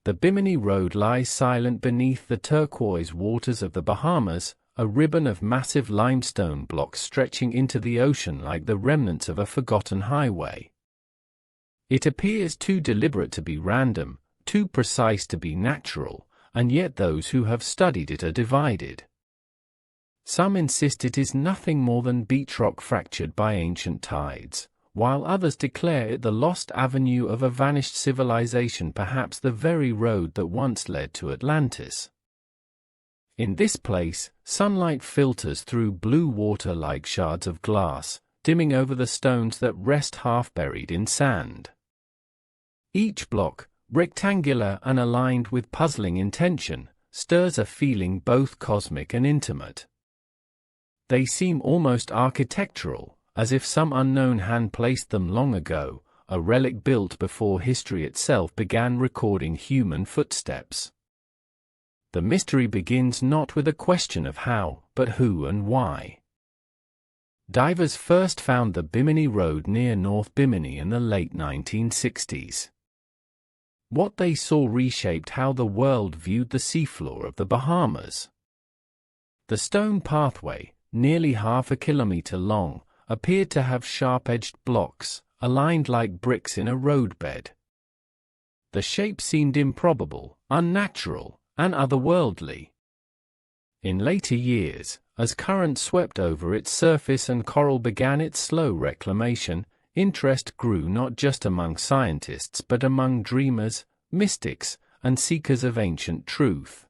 The Bimini Road lies silent beneath the turquoise waters of the Bahamas, a ribbon of massive limestone blocks stretching into the ocean like the remnants of a forgotten highway. It appears too deliberate to be random, too precise to be natural, and yet those who have studied it are divided. Some insist it is nothing more than beach rock fractured by ancient tides, while others declare it the lost avenue of a vanished civilization, perhaps the very road that once led to Atlantis. In this place, sunlight filters through blue water like shards of glass, dimming over the stones that rest half buried in sand. Each block, rectangular and aligned with puzzling intention, stirs a feeling both cosmic and intimate. They seem almost architectural, as if some unknown hand placed them long ago, a relic built before history itself began recording human footsteps. The mystery begins not with a question of how, but who and why. Divers first found the Bimini Road near North Bimini in the late 1960s. What they saw reshaped how the world viewed the seafloor of the Bahamas. The stone pathway, nearly half a kilometer long, appeared to have sharp-edged blocks, aligned like bricks in a roadbed. The shape seemed improbable, unnatural, and otherworldly. In later years, as currents swept over its surface and coral began its slow reclamation, interest grew not just among scientists but among dreamers, mystics, and seekers of ancient truth.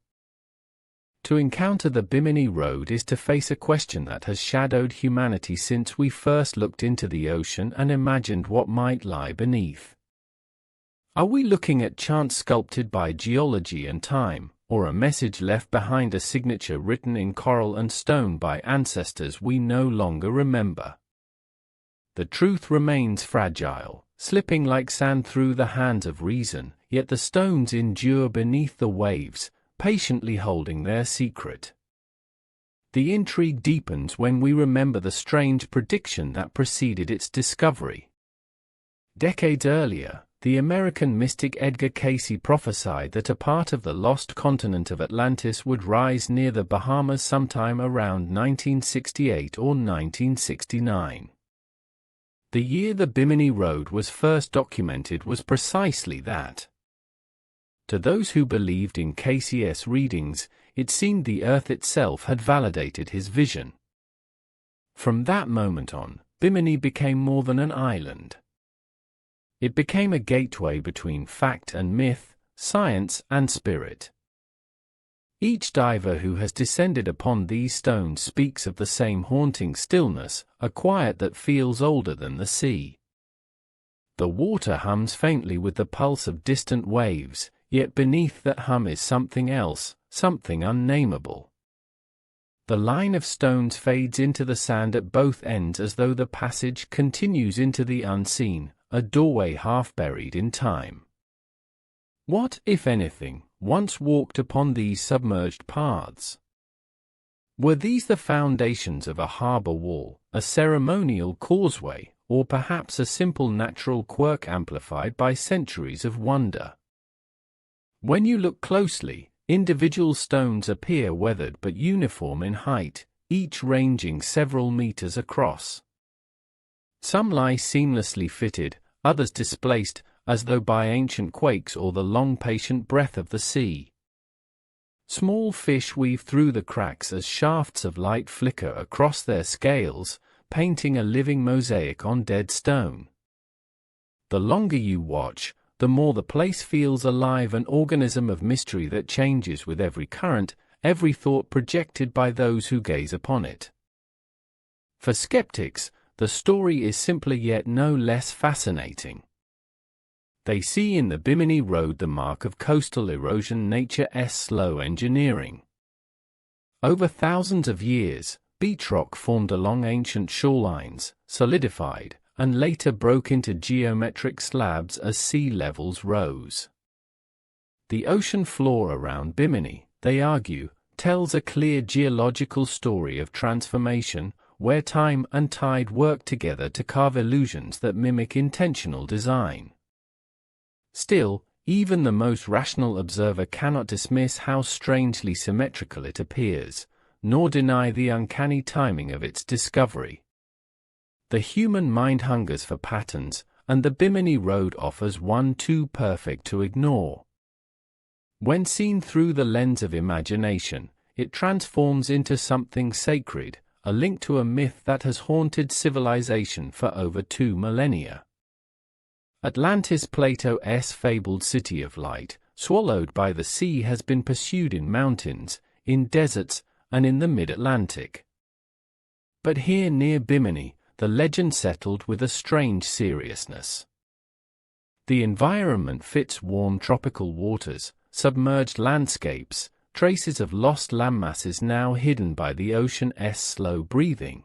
To encounter the Bimini Road is to face a question that has shadowed humanity since we first looked into the ocean and imagined what might lie beneath. Are we looking at chance sculpted by geology and time, or a message left behind, a signature written in coral and stone by ancestors we no longer remember? The truth remains fragile, slipping like sand through the hands of reason, yet the stones endure beneath the waves, patiently holding their secret. The intrigue deepens when we remember the strange prediction that preceded its discovery. Decades earlier, the American mystic Edgar Cayce prophesied that a part of the lost continent of Atlantis would rise near the Bahamas sometime around 1968 or 1969. The year the Bimini Road was first documented was precisely that. To those who believed in Cayce's readings, it seemed the Earth itself had validated his vision. From that moment on, Bimini became more than an island. It became a gateway between fact and myth, science and spirit. Each diver who has descended upon these stones speaks of the same haunting stillness, a quiet that feels older than the sea. The water hums faintly with the pulse of distant waves, yet beneath that hum is something else, something unnameable. The line of stones fades into the sand at both ends as though the passage continues into the unseen, a doorway half buried in time. What, if anything, once walked upon these submerged paths? Were these the foundations of a harbor wall, a ceremonial causeway, or perhaps a simple natural quirk amplified by centuries of wonder? When you look closely, individual stones appear weathered but uniform in height, each ranging several meters across. Some lie seamlessly fitted, others displaced, as though by ancient quakes or the long patient breath of the sea. Small fish weave through the cracks as shafts of light flicker across their scales, painting a living mosaic on dead stone. The longer you watch, the more the place feels alive, an organism of mystery that changes with every current, every thought projected by those who gaze upon it. For skeptics, the story is simpler yet no less fascinating. They see in the Bimini Road the mark of coastal erosion, nature's slow engineering. Over thousands of years, beach rock formed along ancient shorelines, solidified, and later broke into geometric slabs as sea levels rose. The ocean floor around Bimini, they argue, tells a clear geological story of transformation, where time and tide work together to carve illusions that mimic intentional design. Still, Even the most rational observer cannot dismiss how strangely symmetrical it appears, nor deny the uncanny timing of its discovery. The human mind hungers for patterns, and the Bimini Road offers one too perfect to ignore. When seen through the lens of imagination, it transforms into something sacred, a link to a myth that has haunted civilization for over 2 millennia. Atlantis, Plato's fabled city of light, swallowed by the sea, has been pursued in mountains, in deserts, and in the mid-Atlantic. But here near Bimini, the legend settled with a strange seriousness. The environment fits warm tropical waters, submerged landscapes, traces of lost landmasses now hidden by the ocean's slow breathing.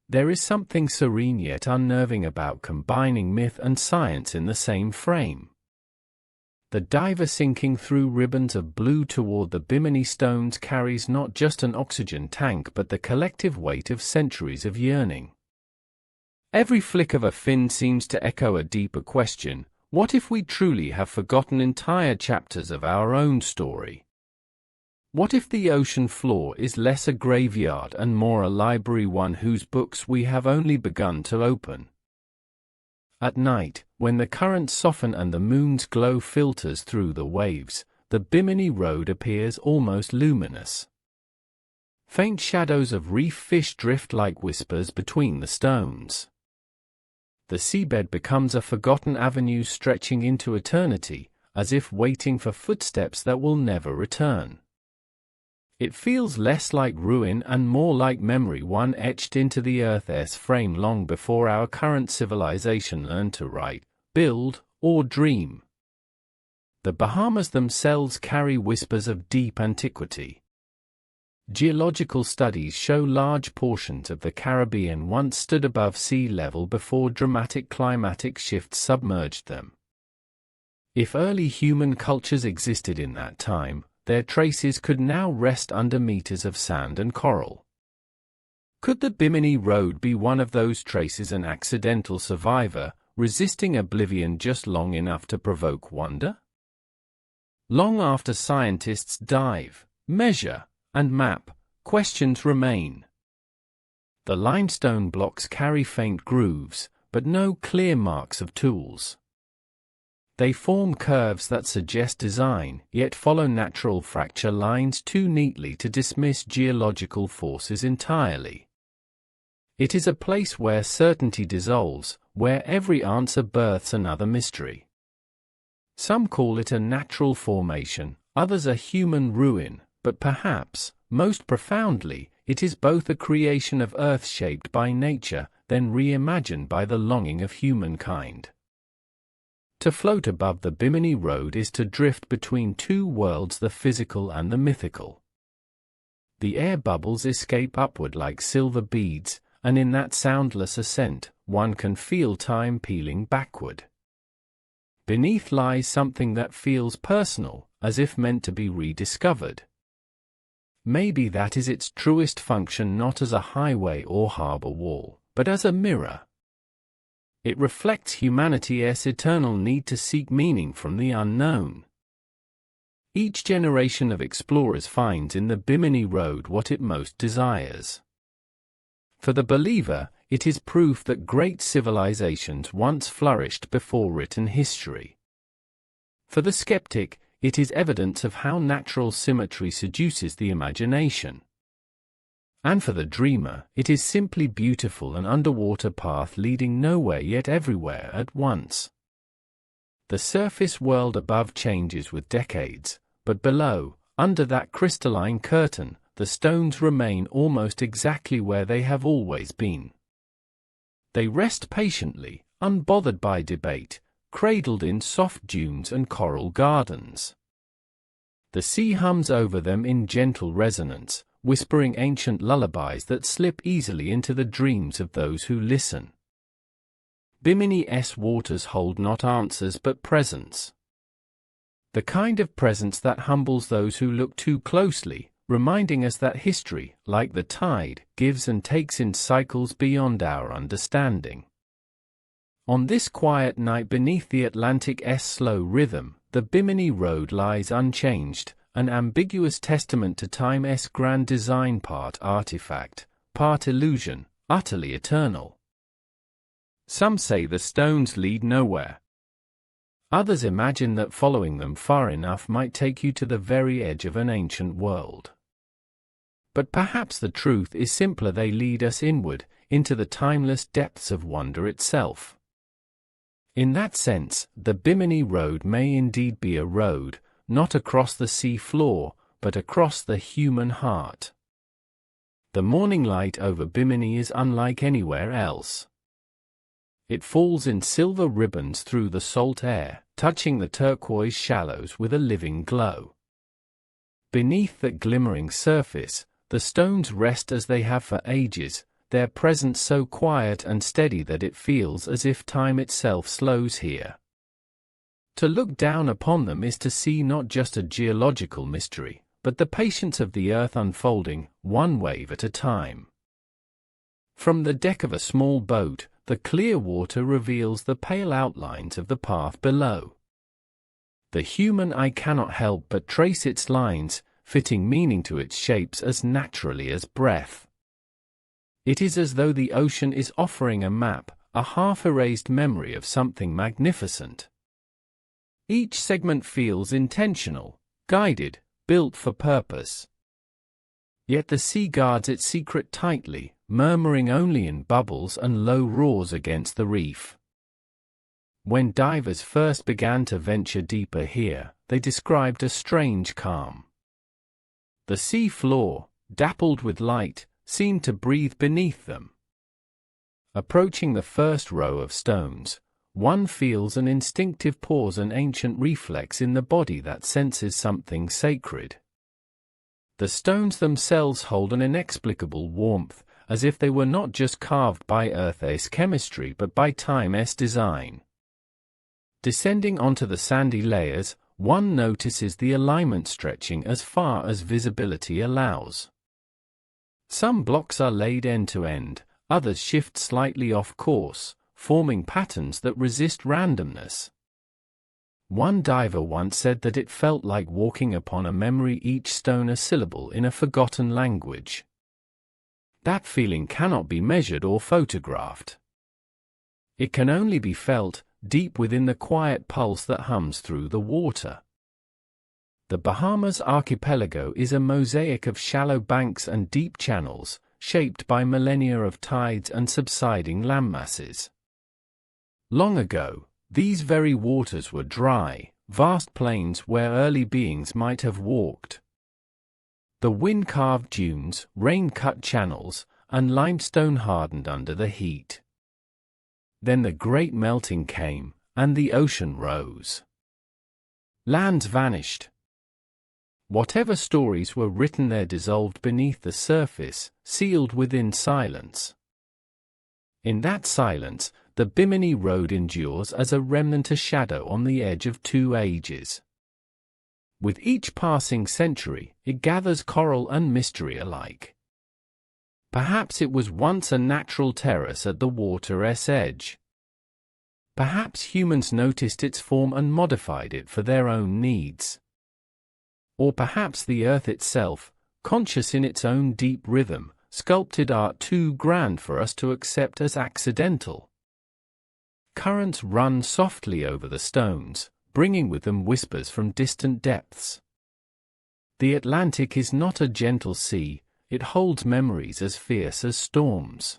There is something serene yet unnerving about combining myth and science in the same frame. The diver sinking through ribbons of blue toward the Bimini stones carries not just an oxygen tank but the collective weight of centuries of yearning. Every flick of a fin seems to echo a deeper question: what if we truly have forgotten entire chapters of our own story? What if the ocean floor is less a graveyard and more a library, one whose books we have only begun to open? At night, when the currents soften and the moon's glow filters through the waves, the Bimini Road appears almost luminous. Faint shadows of reef fish drift like whispers between the stones. The seabed becomes a forgotten avenue stretching into eternity, as if waiting for footsteps that will never return. It feels less like ruin and more like memory, one etched into the Earth's frame long before our current civilization learned to write, build, or dream. The Bahamas themselves carry whispers of deep antiquity. Geological studies show large portions of the Caribbean once stood above sea level before dramatic climatic shifts submerged them. If early human cultures existed in that time, their traces could now rest under meters of sand and coral. Could the Bimini Road be one of those traces, an accidental survivor, resisting oblivion just long enough to provoke wonder? Long after scientists dive, measure, and map, questions remain. The limestone blocks carry faint grooves, but no clear marks of tools. They form curves that suggest design, yet follow natural fracture lines too neatly to dismiss geological forces entirely. It is a place where certainty dissolves, where every answer births another mystery. Some call it a natural formation, others a human ruin, but perhaps, most profoundly, it is both a creation of Earth shaped by nature, then reimagined by the longing of humankind. To float above the Bimini Road is to drift between two worlds, the physical and the mythical. The air bubbles escape upward like silver beads, and in that soundless ascent, one can feel time peeling backward. Beneath lies something that feels personal, as if meant to be rediscovered. Maybe that is its truest function, not as a highway or harbor wall, but as a mirror. It reflects humanity's eternal need to seek meaning from the unknown. Each generation of explorers finds in the Bimini Road what it most desires. For the believer, it is proof that great civilizations once flourished before written history. For the skeptic, it is evidence of how natural symmetry seduces the imagination. And for the dreamer, it is simply beautiful, an underwater path leading nowhere yet everywhere at once. The surface world above changes with decades, but below, under that crystalline curtain, the stones remain almost exactly where they have always been. They rest patiently, unbothered by debate, cradled in soft dunes and coral gardens. The sea hums over them in gentle resonance, whispering ancient lullabies that slip easily into the dreams of those who listen. Bimini's waters hold not answers but presence. The kind of presence that humbles those who look too closely, reminding us that history, like the tide, gives and takes in cycles beyond our understanding. On this quiet night beneath the Atlantic's slow rhythm, the Bimini Road lies unchanged, an ambiguous testament to time's grand design, part artifact, part illusion, utterly eternal. Some say the stones lead nowhere. Others imagine that following them far enough might take you to the very edge of an ancient world. But perhaps the truth is simpler: they lead us inward, into the timeless depths of wonder itself. In that sense, the Bimini Road may indeed be a road, not across the sea floor, but across the human heart. The morning light over Bimini is unlike anywhere else. It falls in silver ribbons through the salt air, touching the turquoise shallows with a living glow. Beneath that glimmering surface, the stones rest as they have for ages, their presence so quiet and steady that it feels as if time itself slows here. To look down upon them is to see not just a geological mystery, but the patience of the earth unfolding, one wave at a time. From the deck of a small boat, the clear water reveals the pale outlines of the path below. The human eye cannot help but trace its lines, fitting meaning to its shapes as naturally as breath. It is as though the ocean is offering a map, a half-erased memory of something magnificent. Each segment feels intentional, guided, built for purpose. Yet the sea guards its secret tightly, murmuring only in bubbles and low roars against the reef. When divers first began to venture deeper here, they described a strange calm. The sea floor, dappled with light, seemed to breathe beneath them. Approaching the first row of stones, one feels an instinctive pause, an ancient reflex in the body that senses something sacred. The stones themselves hold an inexplicable warmth, as if they were not just carved by Earth's chemistry but by time's design. Descending onto the sandy layers, one notices the alignment stretching as far as visibility allows. Some blocks are laid end to end, others shift slightly off course, forming patterns that resist randomness. One diver once said that it felt like walking upon a memory, each stone a syllable in a forgotten language. That feeling cannot be measured or photographed. It can only be felt, deep within the quiet pulse that hums through the water. The Bahamas archipelago is a mosaic of shallow banks and deep channels, shaped by millennia of tides and subsiding landmasses. Long ago, these very waters were dry, vast plains where early beings might have walked. The wind-carved dunes, rain-cut channels, and limestone hardened under the heat. Then the great melting came, and the ocean rose. Lands vanished. Whatever stories were written there dissolved beneath the surface, sealed within silence. In that silence, the Bimini Road endures as a remnant, a shadow on the edge of two ages. With each passing century, it gathers coral and mystery alike. Perhaps it was once a natural terrace at the water's edge. Perhaps humans noticed its form and modified it for their own needs. Or perhaps the earth itself, conscious in its own deep rhythm, sculpted art too grand for us to accept as accidental. Currents run softly over the stones, bringing with them whispers from distant depths. The Atlantic is not a gentle sea, it holds memories as fierce as storms.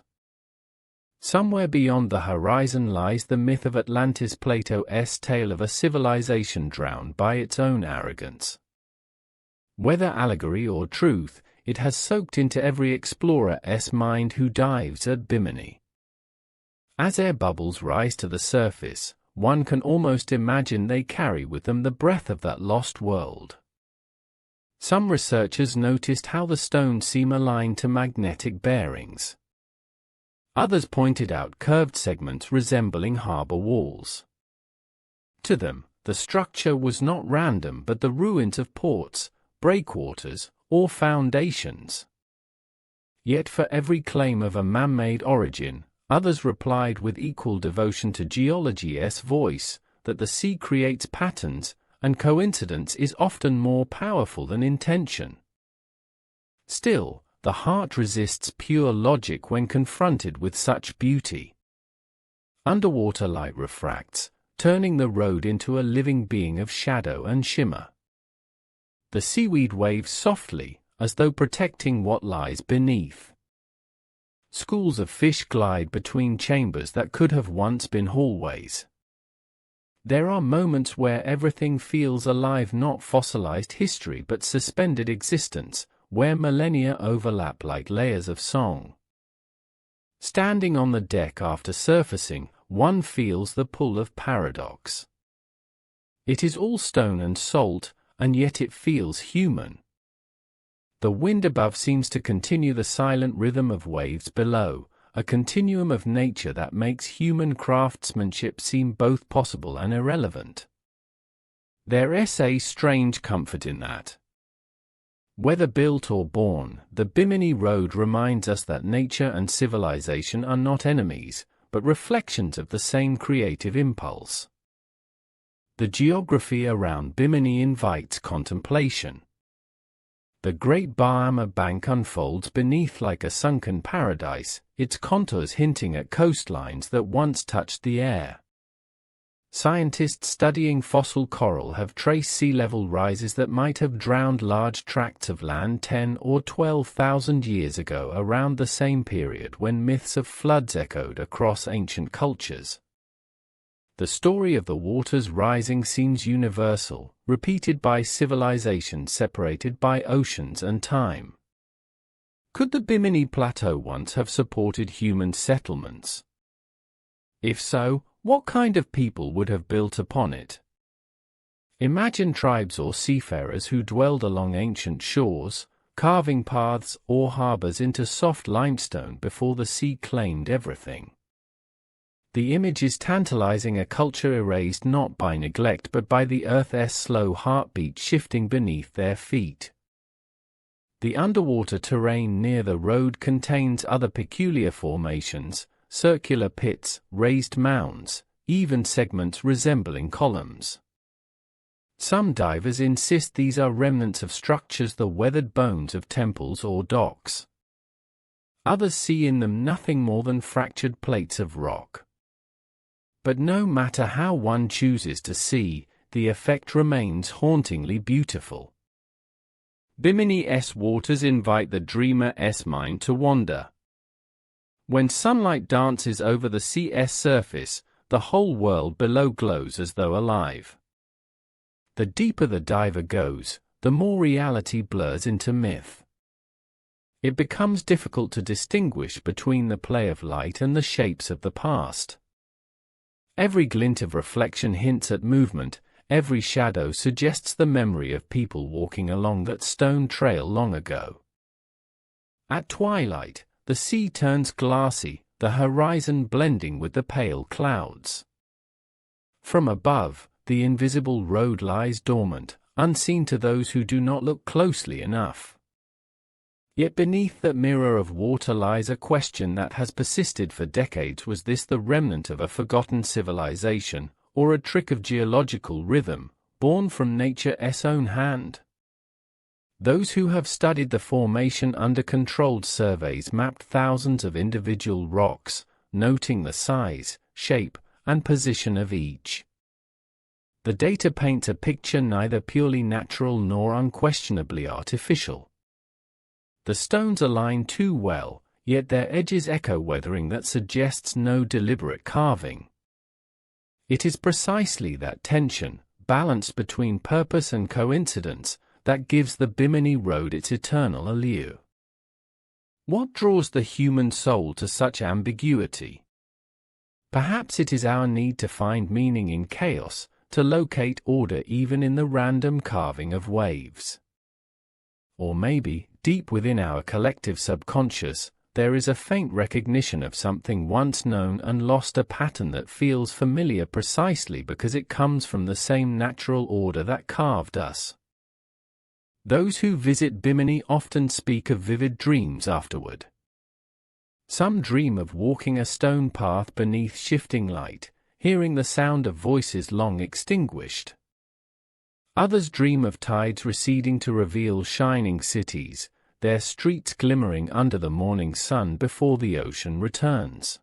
Somewhere beyond the horizon lies the myth of Atlantis, Plato's tale of a civilization drowned by its own arrogance. Whether allegory or truth, it has soaked into every explorer's mind who dives at Bimini. As air bubbles rise to the surface, one can almost imagine they carry with them the breath of that lost world. Some researchers noticed how the stones seem aligned to magnetic bearings. Others pointed out curved segments resembling harbor walls. To them, the structure was not random but the ruins of ports, breakwaters, or foundations. Yet for every claim of a man-made origin, Others replied with equal devotion to geology's voice, that the sea creates patterns, and coincidence is often more powerful than intention. Still, the heart resists pure logic when confronted with such beauty. Underwater light refracts, turning the road into a living being of shadow and shimmer. The seaweed waves softly, as though protecting what lies beneath. Schools of fish glide between chambers that could have once been hallways. There are moments where everything feels alive, not fossilized history but suspended existence, where millennia overlap like layers of song. Standing on the deck after surfacing, one feels the pull of paradox. It is all stone and salt, and yet it feels human. The wind above seems to continue the silent rhythm of waves below, a continuum of nature that makes human craftsmanship seem both possible and irrelevant. There is a strange comfort in that. Whether built or born, the Bimini Road reminds us that nature and civilization are not enemies, but reflections of the same creative impulse. The geography around Bimini invites contemplation. The great Bahamas bank unfolds beneath like a sunken paradise, its contours hinting at coastlines that once touched the air. Scientists studying fossil coral have traced sea level rises that might have drowned large tracts of land 10 or 12,000 years ago, around the same period when myths of floods echoed across ancient cultures. The story of the waters rising seems universal, repeated by civilizations separated by oceans and time. Could the Bimini Plateau once have supported human settlements? If so, what kind of people would have built upon it? Imagine tribes or seafarers who dwelled along ancient shores, carving paths or harbors into soft limestone before the sea claimed everything. The image is tantalizing, a culture erased not by neglect but by the Earth's slow heartbeat shifting beneath their feet. The underwater terrain near the road contains other peculiar formations, circular pits, raised mounds, even segments resembling columns. Some divers insist these are remnants of structures, the weathered bones of temples or docks. Others see in them nothing more than fractured plates of rock. But no matter how one chooses to see, the effect remains hauntingly beautiful. Bimini's waters invite the dreamer's mind to wander. When sunlight dances over the sea's surface, the whole world below glows as though alive. The deeper the diver goes, the more reality blurs into myth. It becomes difficult to distinguish between the play of light and the shapes of the past. Every glint of reflection hints at movement, every shadow suggests the memory of people walking along that stone trail long ago. At twilight, the sea turns glassy, the horizon blending with the pale clouds. From above, the invisible road lies dormant, unseen to those who do not look closely enough. Yet beneath that mirror of water lies a question that has persisted for decades: was this the remnant of a forgotten civilization, or a trick of geological rhythm, born from nature's own hand? Those who have studied the formation under controlled surveys mapped thousands of individual rocks, noting the size, shape, and position of each. The data paints a picture neither purely natural nor unquestionably artificial. The stones align too well, yet their edges echo weathering that suggests no deliberate carving. It is precisely that tension, balanced between purpose and coincidence, that gives the Bimini Road its eternal allure. What draws the human soul to such ambiguity? Perhaps it is our need to find meaning in chaos, to locate order even in the random carving of waves. Or maybe, deep within our collective subconscious, there is a faint recognition of something once known and lost, a pattern that feels familiar precisely because it comes from the same natural order that carved us. Those who visit Bimini often speak of vivid dreams afterward. Some dream of walking a stone path beneath shifting light, hearing the sound of voices long extinguished. Others dream of tides receding to reveal shining cities, their streets glimmering under the morning sun before the ocean returns.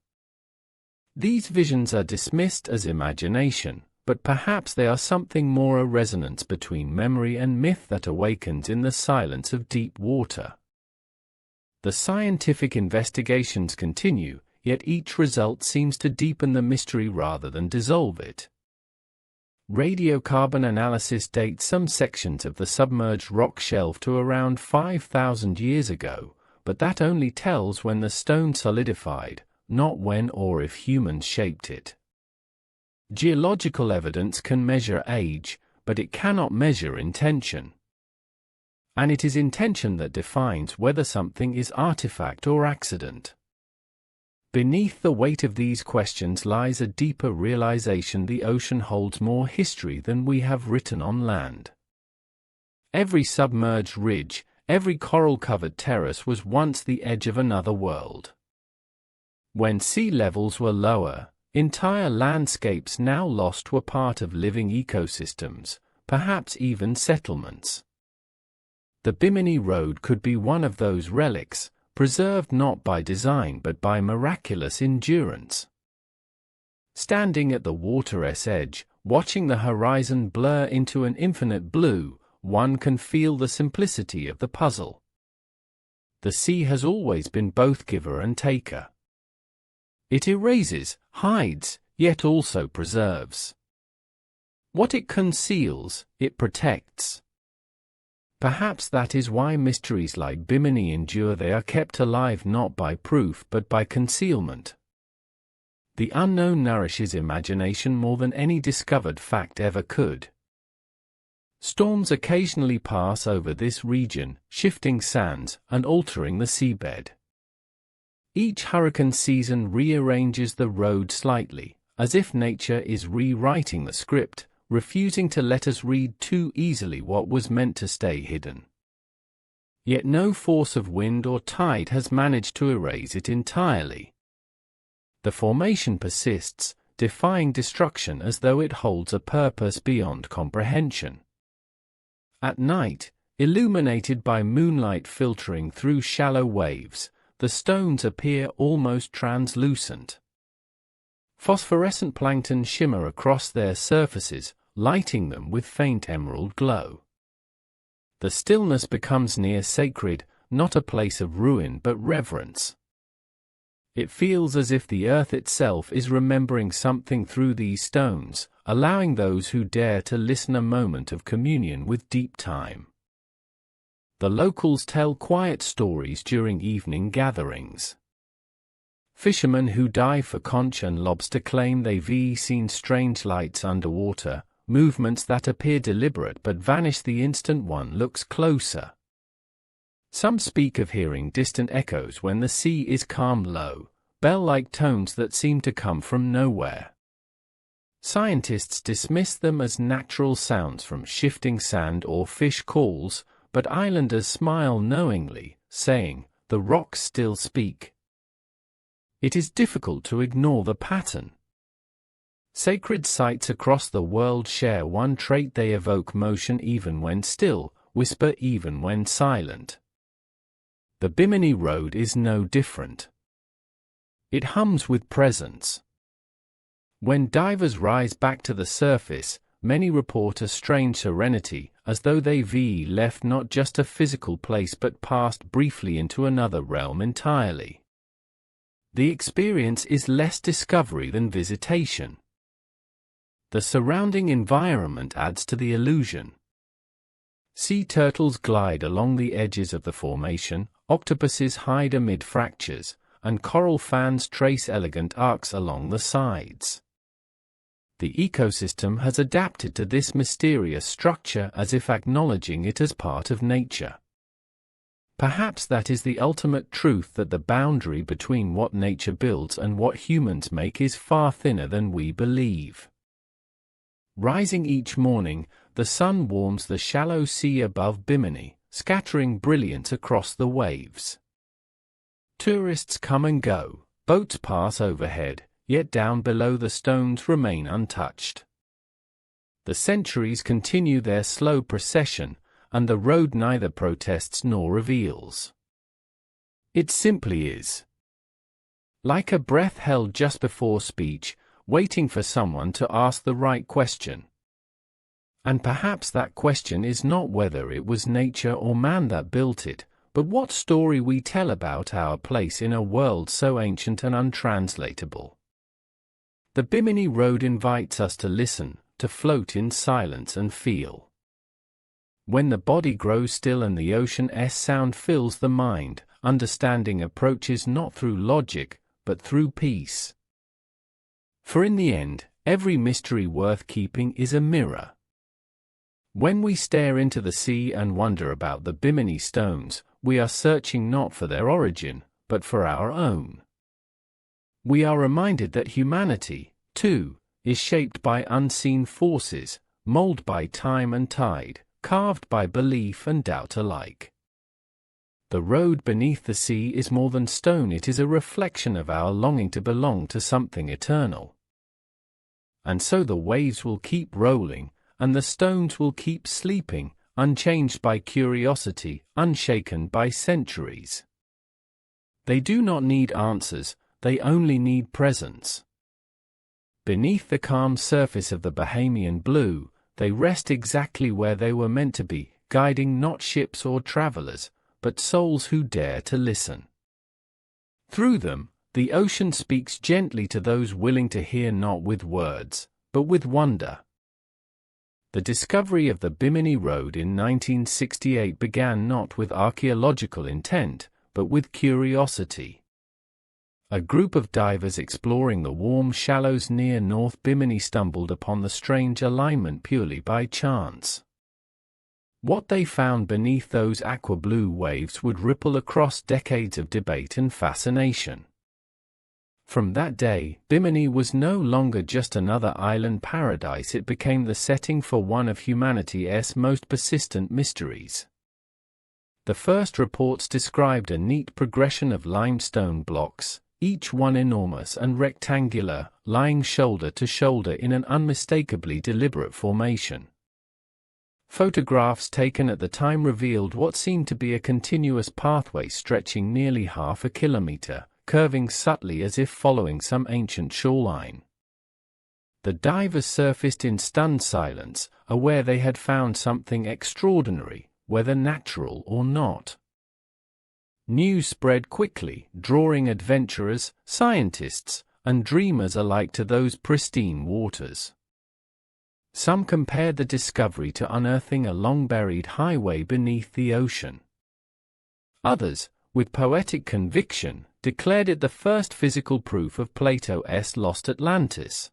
These visions are dismissed as imagination, but perhaps they are something more, a resonance between memory and myth that awakens in the silence of deep water. The scientific investigations continue, yet each result seems to deepen the mystery rather than dissolve it. Radiocarbon analysis dates some sections of the submerged rock shelf to around 5,000 years ago, but that only tells when the stone solidified, not when or if humans shaped it. Geological evidence can measure age, but it cannot measure intention. And it is intention that defines whether something is artifact or accident. Beneath the weight of these questions lies a deeper realization: the ocean holds more history than we have written on land. Every submerged ridge, every coral-covered terrace was once the edge of another world. When sea levels were lower, entire landscapes now lost were part of living ecosystems, perhaps even settlements. The Bimini Road could be one of those relics, preserved not by design but by miraculous endurance. Standing at the water's edge, watching the horizon blur into an infinite blue, one can feel the simplicity of the puzzle. The sea has always been both giver and taker. It erases, hides, yet also preserves. What it conceals, it protects. Perhaps that is why mysteries like Bimini endure. They are kept alive not by proof but by concealment. The unknown nourishes imagination more than any discovered fact ever could. Storms occasionally pass over this region, shifting sands and altering the seabed. Each hurricane season rearranges the road slightly, as if nature is rewriting the script, refusing to let us read too easily what was meant to stay hidden. Yet no force of wind or tide has managed to erase it entirely. The formation persists, defying destruction as though it holds a purpose beyond comprehension. At night, illuminated by moonlight filtering through shallow waves, the stones appear almost translucent. Phosphorescent plankton shimmer across their surfaces, lighting them with faint emerald glow. The stillness becomes near sacred, not a place of ruin but reverence. It feels as if the earth itself is remembering something through these stones, allowing those who dare to listen a moment of communion with deep time. The locals tell quiet stories during evening gatherings. Fishermen who dive for conch and lobster claim they've seen strange lights underwater, movements that appear deliberate but vanish the instant one looks closer. Some speak of hearing distant echoes when the sea is calm, low, bell-like tones that seem to come from nowhere. Scientists dismiss them as natural sounds from shifting sand or fish calls, but islanders smile knowingly, saying, "The rocks still speak." It is difficult to ignore the pattern. Sacred sites across the world share one trait: they evoke motion even when still, whisper even when silent. The Bimini Road is no different. It hums with presence. When divers rise back to the surface, many report a strange serenity, as though they've left not just a physical place but passed briefly into another realm entirely. The experience is less discovery than visitation. The surrounding environment adds to the illusion. Sea turtles glide along the edges of the formation, octopuses hide amid fractures, and coral fans trace elegant arcs along the sides. The ecosystem has adapted to this mysterious structure as if acknowledging it as part of nature. Perhaps that is the ultimate truth, that the boundary between what nature builds and what humans make is far thinner than we believe. Rising each morning, the sun warms the shallow sea above Bimini, scattering brilliance across the waves. Tourists come and go, boats pass overhead, yet down below the stones remain untouched. The centuries continue their slow procession, and the road neither protests nor reveals. It simply is. Like a breath held just before speech, waiting for someone to ask the right question. And perhaps that question is not whether it was nature or man that built it, but what story we tell about our place in a world so ancient and untranslatable. The Bimini Road invites us to listen, to float in silence and feel. When the body grows still and the ocean's sound fills the mind, understanding approaches not through logic, but through peace. For in the end, every mystery worth keeping is a mirror. When we stare into the sea and wonder about the Bimini stones, we are searching not for their origin, but for our own. We are reminded that humanity, too, is shaped by unseen forces, molded by time and tide, carved by belief and doubt alike. The road beneath the sea is more than stone, it is a reflection of our longing to belong to something eternal. And so the waves will keep rolling, and the stones will keep sleeping, unchanged by curiosity, unshaken by centuries. They do not need answers, they only need presence. Beneath the calm surface of the Bahamian blue, they rest exactly where they were meant to be, guiding not ships or travelers, but souls who dare to listen. Through them, the ocean speaks gently to those willing to hear, not with words, but with wonder. The discovery of the Bimini Road in 1968 began not with archaeological intent, but with curiosity. A group of divers exploring the warm shallows near North Bimini stumbled upon the strange alignment purely by chance. What they found beneath those aqua-blue waves would ripple across decades of debate and fascination. From that day, Bimini was no longer just another island paradise, it became the setting for one of humanity's most persistent mysteries. The first reports described a neat progression of limestone blocks, each one enormous and rectangular, lying shoulder to shoulder in an unmistakably deliberate formation. Photographs taken at the time revealed what seemed to be a continuous pathway stretching nearly half a kilometer, curving subtly as if following some ancient shoreline. The divers surfaced in stunned silence, aware they had found something extraordinary, whether natural or not. News spread quickly, drawing adventurers, scientists, and dreamers alike to those pristine waters. Some compared the discovery to unearthing a long-buried highway beneath the ocean. Others, with poetic conviction, declared it the first physical proof of Plato's lost Atlantis.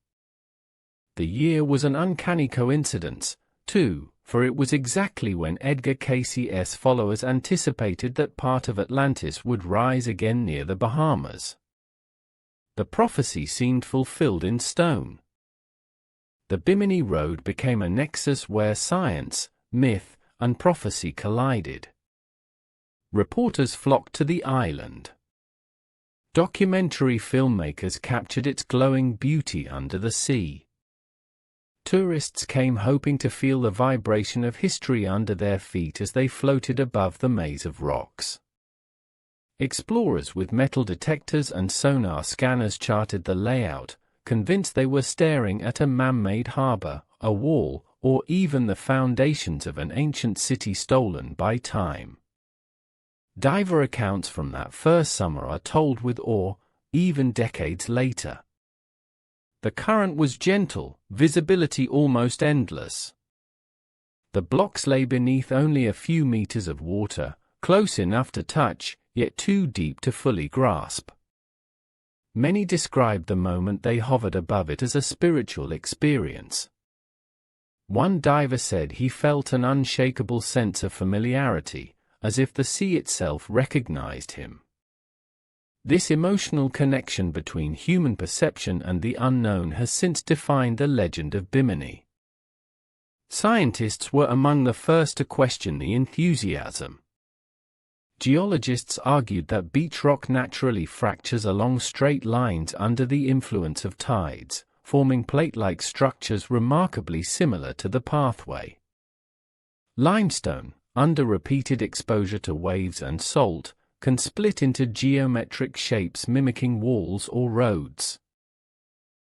The year was an uncanny coincidence, too, for it was exactly when Edgar Cayce's followers anticipated that part of Atlantis would rise again near the Bahamas. The prophecy seemed fulfilled in stone. The Bimini Road became a nexus where science, myth, and prophecy collided. Reporters flocked to the island. Documentary filmmakers captured its glowing beauty under the sea. Tourists came hoping to feel the vibration of history under their feet as they floated above the maze of rocks. Explorers with metal detectors and sonar scanners charted the layout, convinced they were staring at a man-made harbor, a wall, or even the foundations of an ancient city stolen by time. Diver accounts from that first summer are told with awe, even decades later. The current was gentle, visibility almost endless. The blocks lay beneath only a few meters of water, close enough to touch, yet too deep to fully grasp. Many described the moment they hovered above it as a spiritual experience. One diver said he felt an unshakable sense of familiarity, as if the sea itself recognized him. This emotional connection between human perception and the unknown has since defined the legend of Bimini. Scientists were among the first to question the enthusiasm. Geologists argued that beach rock naturally fractures along straight lines under the influence of tides, forming plate-like structures remarkably similar to the pathway. Limestone, under repeated exposure to waves and salt, can split into geometric shapes mimicking walls or roads.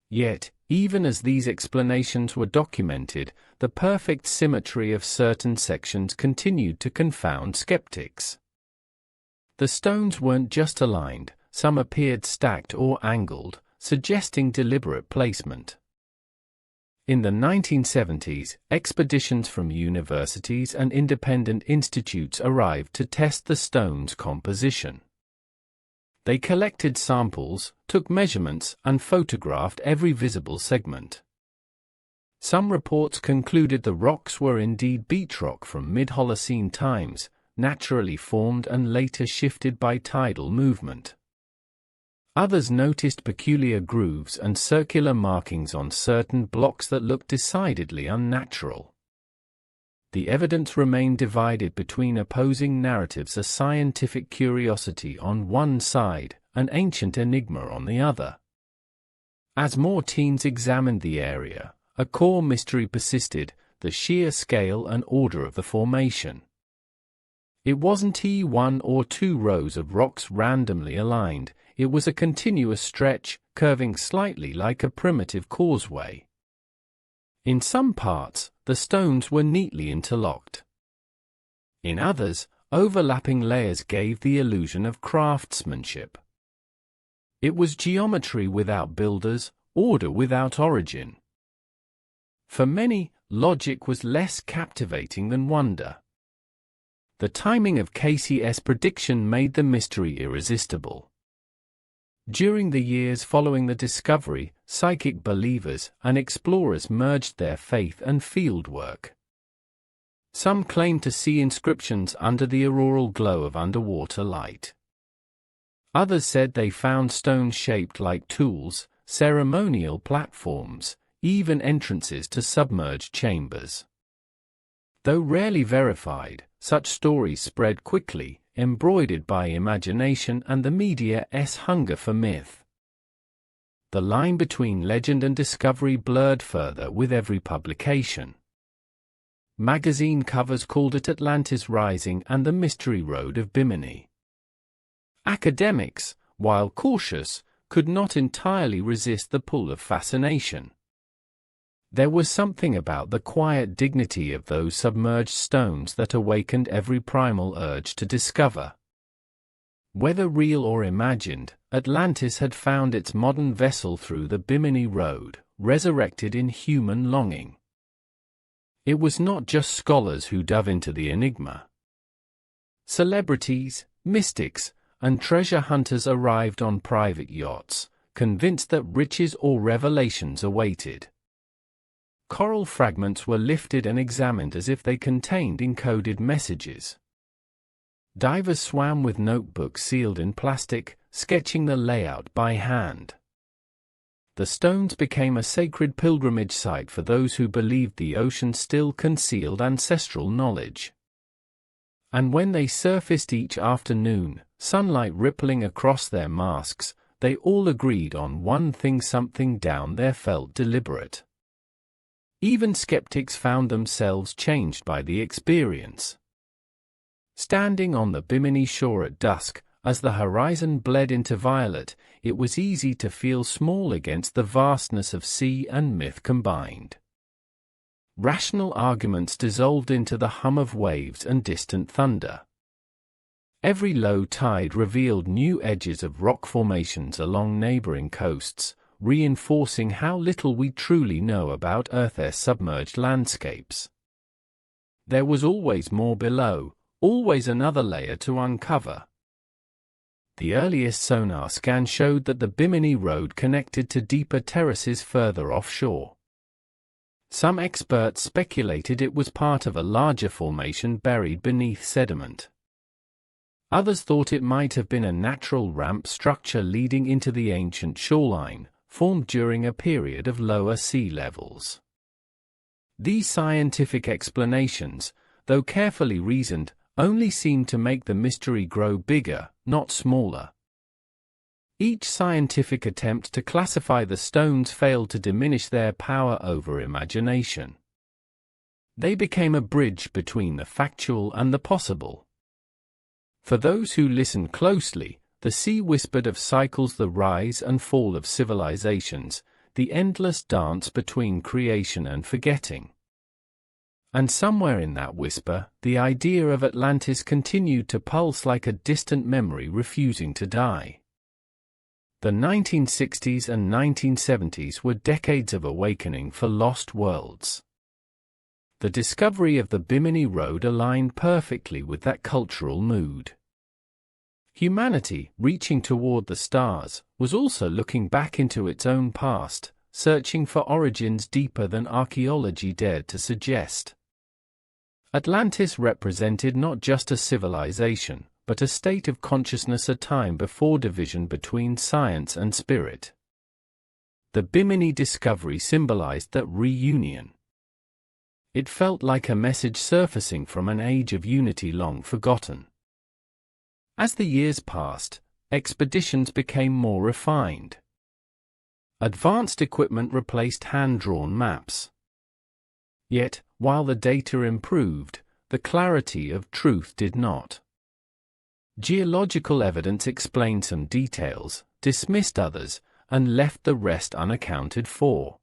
Yet, even as these explanations were documented, the perfect symmetry of certain sections continued to confound skeptics. The stones weren't just aligned, some appeared stacked or angled, suggesting deliberate placement. In the 1970s, expeditions from universities and independent institutes arrived to test the stone's composition. They collected samples, took measurements, and photographed every visible segment. Some reports concluded the rocks were indeed beach rock from mid-Holocene times, naturally formed and later shifted by tidal movement. Others noticed peculiar grooves and circular markings on certain blocks that looked decidedly unnatural. The evidence remained divided between opposing narratives: a scientific curiosity on one side, an ancient enigma on the other. As more teens examined the area, a core mystery persisted: the sheer scale and order of the formation. It wasn't one or two rows of rocks randomly aligned, it was a continuous stretch, curving slightly like a primitive causeway. In some parts, the stones were neatly interlocked. In others, overlapping layers gave the illusion of craftsmanship. It was geometry without builders, order without origin. For many, logic was less captivating than wonder. The timing of Casey's prediction made the mystery irresistible. During the years following the discovery, psychic believers and explorers merged their faith and fieldwork. Some claimed to see inscriptions under the auroral glow of underwater light. Others said they found stones shaped like tools, ceremonial platforms, even entrances to submerged chambers. Though rarely verified, such stories spread quickly, embroidered by imagination and the media's hunger for myth. The line between legend and discovery blurred further with every publication. Magazine covers called it Atlantis Rising and the Mystery Road of Bimini. Academics, while cautious, could not entirely resist the pull of fascination. There was something about the quiet dignity of those submerged stones that awakened every primal urge to discover. Whether real or imagined, Atlantis had found its modern vessel through the Bimini Road, resurrected in human longing. It was not just scholars who dove into the enigma. Celebrities, mystics, and treasure hunters arrived on private yachts, convinced that riches or revelations awaited. Coral fragments were lifted and examined as if they contained encoded messages. Divers swam with notebooks sealed in plastic, sketching the layout by hand. The stones became a sacred pilgrimage site for those who believed the ocean still concealed ancestral knowledge. And when they surfaced each afternoon, sunlight rippling across their masks, they all agreed on one thing: something down there felt deliberate. Even skeptics found themselves changed by the experience. Standing on the Bimini shore at dusk, as the horizon bled into violet, it was easy to feel small against the vastness of sea and myth combined. Rational arguments dissolved into the hum of waves and distant thunder. Every low tide revealed new edges of rock formations along neighboring coasts, reinforcing how little we truly know about Earth's submerged landscapes. There was always more below, always another layer to uncover. The earliest sonar scan showed that the Bimini Road connected to deeper terraces further offshore. Some experts speculated it was part of a larger formation buried beneath sediment. Others thought it might have been a natural ramp structure leading into the ancient shoreline, formed during a period of lower sea levels. These scientific explanations, though carefully reasoned, only seemed to make the mystery grow bigger, not smaller. Each scientific attempt to classify the stones failed to diminish their power over imagination. They became a bridge between the factual and the possible. For those who listened closely, the sea whispered of cycles, the rise and fall of civilizations, the endless dance between creation and forgetting. And somewhere in that whisper, the idea of Atlantis continued to pulse like a distant memory refusing to die. The 1960s and 1970s were decades of awakening for lost worlds. The discovery of the Bimini Road aligned perfectly with that cultural mood. Humanity, reaching toward the stars, was also looking back into its own past, searching for origins deeper than archaeology dared to suggest. Atlantis represented not just a civilization, but a state of consciousness, a time before division between science and spirit. The Bimini discovery symbolized that reunion. It felt like a message surfacing from an age of unity long forgotten. As the years passed, expeditions became more refined. Advanced equipment replaced hand-drawn maps. Yet, while the data improved, the clarity of truth did not. Geological evidence explained some details, dismissed others, and left the rest unaccounted for.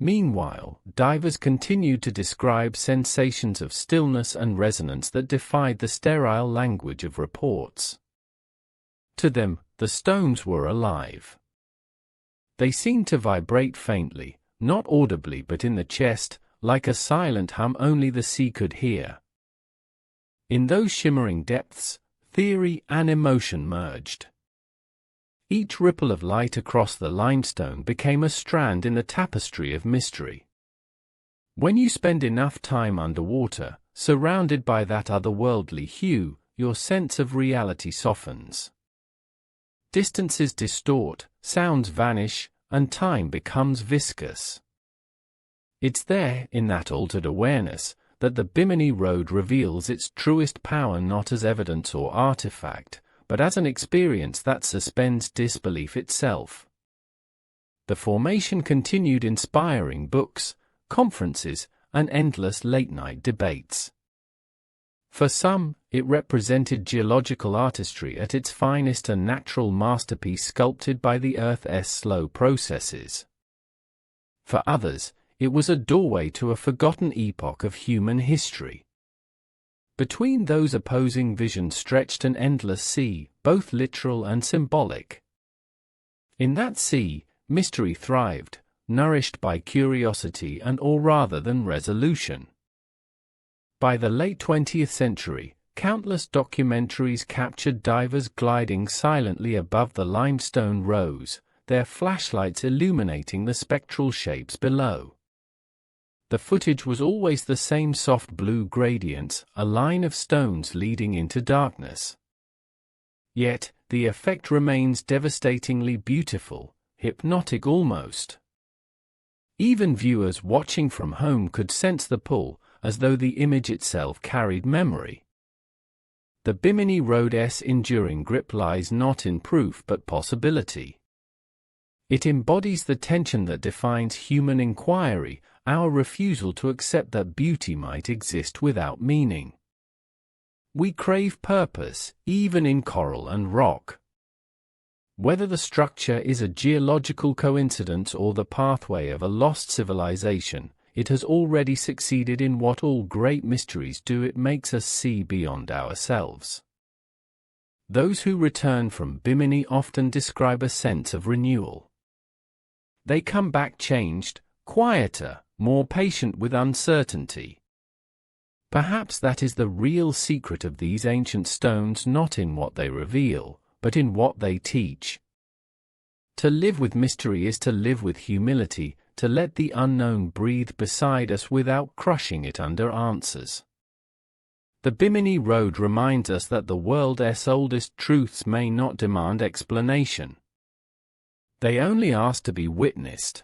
Meanwhile, divers continued to describe sensations of stillness and resonance that defied the sterile language of reports. To them, the stones were alive. They seemed to vibrate faintly, not audibly but in the chest, like a silent hum only the sea could hear. In those shimmering depths, theory and emotion merged. Each ripple of light across the limestone became a strand in the tapestry of mystery. When you spend enough time underwater, surrounded by that otherworldly hue, your sense of reality softens. Distances distort, sounds vanish, and time becomes viscous. It's there, in that altered awareness, that the Bimini Road reveals its truest power, not as evidence or artifact, but as an experience that suspends disbelief itself. The formation continued, inspiring books, conferences, and endless late-night debates. For some, it represented geological artistry at its finest, a natural masterpiece sculpted by the Earth's slow processes. For others, it was a doorway to a forgotten epoch of human history. Between those opposing visions stretched an endless sea, both literal and symbolic. In that sea, mystery thrived, nourished by curiosity and awe rather than resolution. By the late 20th century, countless documentaries captured divers gliding silently above the limestone rows, their flashlights illuminating the spectral shapes below. The footage was always the same: soft blue gradients, a line of stones leading into darkness. Yet, the effect remains devastatingly beautiful, hypnotic almost. Even viewers watching from home could sense the pull, as though the image itself carried memory. The Bimini Road's enduring grip lies not in proof but possibility. It embodies the tension that defines human inquiry, our refusal to accept that beauty might exist without meaning. We crave purpose, even in coral and rock. Whether the structure is a geological coincidence or the pathway of a lost civilization, it has already succeeded in what all great mysteries do: it makes us see beyond ourselves. Those who return from Bimini often describe a sense of renewal. They come back changed, quieter, more patient with uncertainty. Perhaps that is the real secret of these ancient stones, not in what they reveal, but in what they teach. To live with mystery is to live with humility, to let the unknown breathe beside us without crushing it under answers. The Bimini Road reminds us that the world's oldest truths may not demand explanation. They only ask to be witnessed.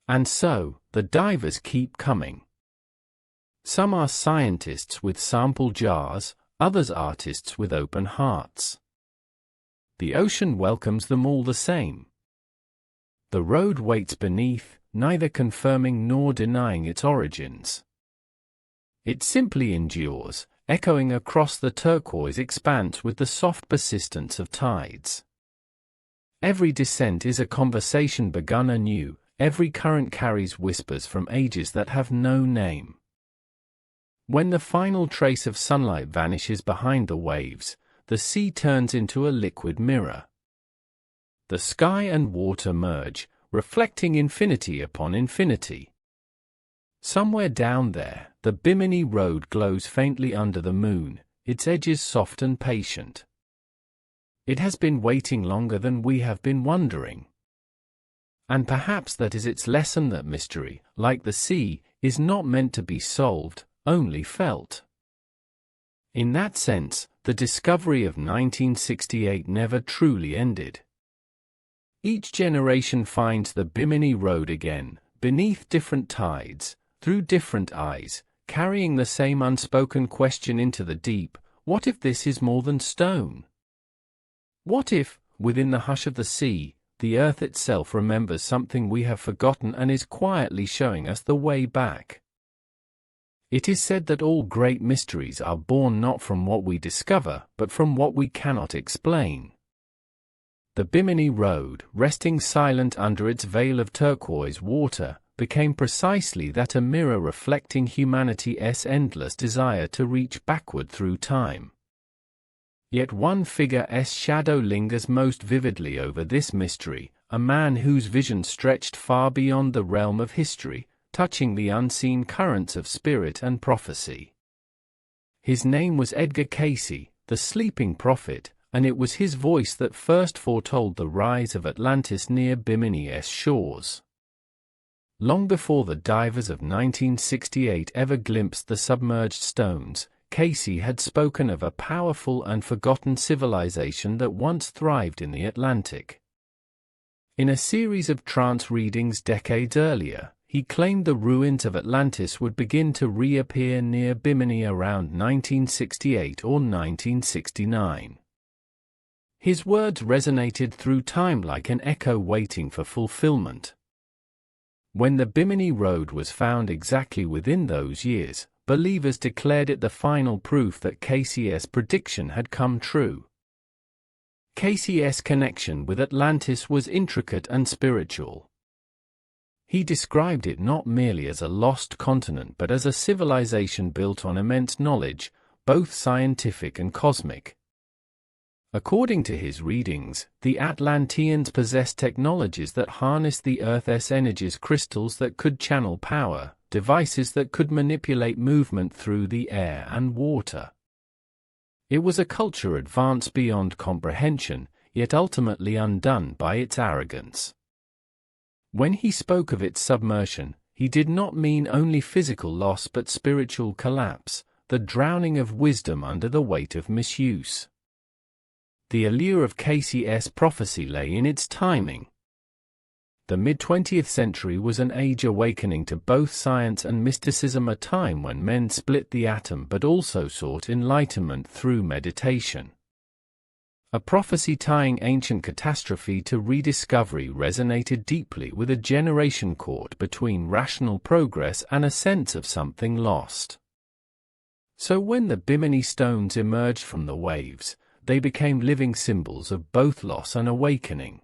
And so, the divers keep coming. Some are scientists with sample jars, others artists with open hearts. The ocean welcomes them all the same. The road waits beneath, neither confirming nor denying its origins. It simply endures, echoing across the turquoise expanse with the soft persistence of tides. Every descent is a conversation begun anew, every current carries whispers from ages that have no name. When the final trace of sunlight vanishes behind the waves, the sea turns into a liquid mirror. The sky and water merge, reflecting infinity upon infinity. Somewhere down there, the Bimini Road glows faintly under the moon, its edges soft and patient. It has been waiting longer than we have been wondering. And perhaps that is its lesson, that mystery, like the sea, is not meant to be solved, only felt. In that sense, the discovery of 1968 never truly ended. Each generation finds the Bimini Road again, beneath different tides, through different eyes, carrying the same unspoken question into the deep: what if this is more than stone? What if, within the hush of the sea, the earth itself remembers something we have forgotten and is quietly showing us the way back? It is said that all great mysteries are born not from what we discover, but from what we cannot explain. The Bimini Road, resting silent under its veil of turquoise water, became precisely that, a mirror reflecting humanity's endless desire to reach backward through time. Yet one figure's shadow lingers most vividly over this mystery, a man whose vision stretched far beyond the realm of history, touching the unseen currents of spirit and prophecy. His name was Edgar Cayce, the sleeping prophet, and it was his voice that first foretold the rise of Atlantis near Bimini's shores. Long before the divers of 1968 ever glimpsed the submerged stones, Cayce had spoken of a powerful and forgotten civilization that once thrived in the Atlantic. In a series of trance readings decades earlier, he claimed the ruins of Atlantis would begin to reappear near Bimini around 1968 or 1969. His words resonated through time like an echo waiting for fulfillment. When the Bimini Road was found exactly within those years, believers declared it the final proof that Cayce's prediction had come true. Cayce's connection with Atlantis was intricate and spiritual. He described it not merely as a lost continent but as a civilization built on immense knowledge, both scientific and cosmic. According to his readings, the Atlanteans possessed technologies that harnessed the Earth's energies, crystals that could channel power, devices that could manipulate movement through the air and water. It was a culture advanced beyond comprehension, yet ultimately undone by its arrogance. When he spoke of its submersion, he did not mean only physical loss but spiritual collapse, the drowning of wisdom under the weight of misuse. The allure of Cayce's prophecy lay in its timing. The mid-20th century was an age awakening to both science and mysticism, a time when men split the atom but also sought enlightenment through meditation. A prophecy tying ancient catastrophe to rediscovery resonated deeply with a generation caught between rational progress and a sense of something lost. So when the Bimini stones emerged from the waves, they became living symbols of both loss and awakening.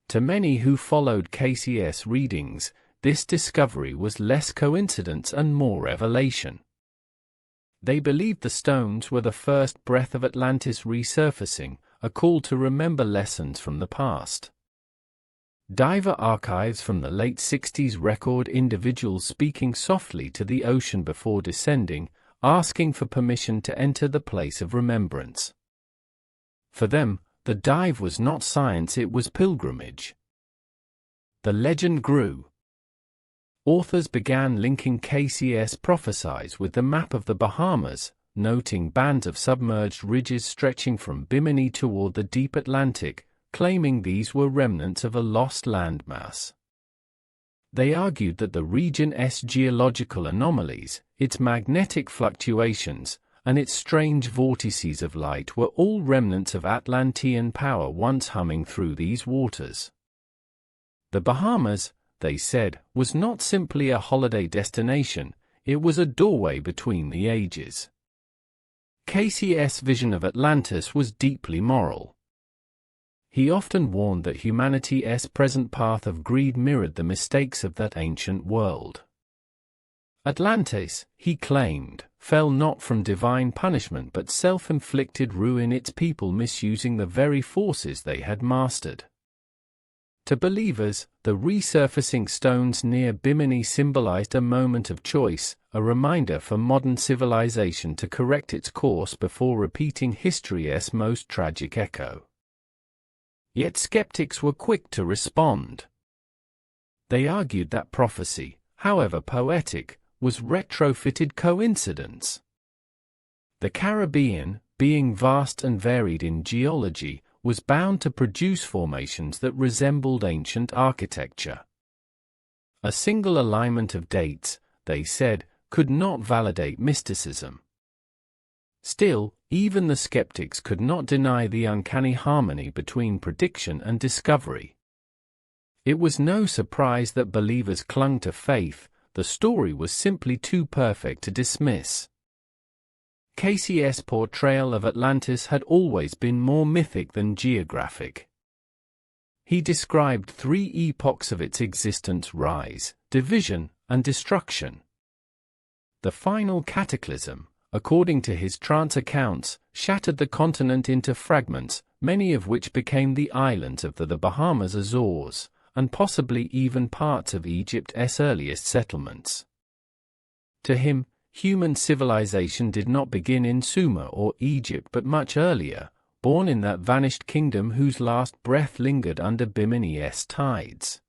To many who followed Cayce's readings, this discovery was less coincidence and more revelation. They believed the stones were the first breath of Atlantis resurfacing, a call to remember lessons from the past. Diver archives from the late 60s record individuals speaking softly to the ocean before descending, asking for permission to enter the place of remembrance. For them, the dive was not science, it was pilgrimage. The legend grew. Authors began linking Cayce's prophecies with the map of the Bahamas, noting bands of submerged ridges stretching from Bimini toward the deep Atlantic, claiming these were remnants of a lost landmass. They argued that the region's geological anomalies, its magnetic fluctuations, and its strange vortices of light were all remnants of Atlantean power once humming through these waters. The Bahamas, they said, was not simply a holiday destination, it was a doorway between the ages. Casey's vision of Atlantis was deeply moral. He often warned that humanity's present path of greed mirrored the mistakes of that ancient world. Atlantis, he claimed, fell not from divine punishment but self-inflicted ruin, its people misusing the very forces they had mastered. To believers, the resurfacing stones near Bimini symbolized a moment of choice, a reminder for modern civilization to correct its course before repeating history's most tragic echo. Yet skeptics were quick to respond. They argued that prophecy, however poetic, was retrofitted coincidence. The Caribbean, being vast and varied in geology, was bound to produce formations that resembled ancient architecture. A single alignment of dates, they said, could not validate mysticism. Still, even the skeptics could not deny the uncanny harmony between prediction and discovery. It was no surprise that believers clung to faith, the story was simply too perfect to dismiss. Casey's portrayal of Atlantis had always been more mythic than geographic. He described 3 epochs of its existence: rise, division, and destruction. The final cataclysm, according to his trance accounts, shattered the continent into fragments, many of which became the islands of the Bahamas, Azores, and possibly even parts of Egypt's earliest settlements. To him, human civilization did not begin in Sumer or Egypt but much earlier, born in that vanished kingdom whose last breath lingered under Bimini's tides.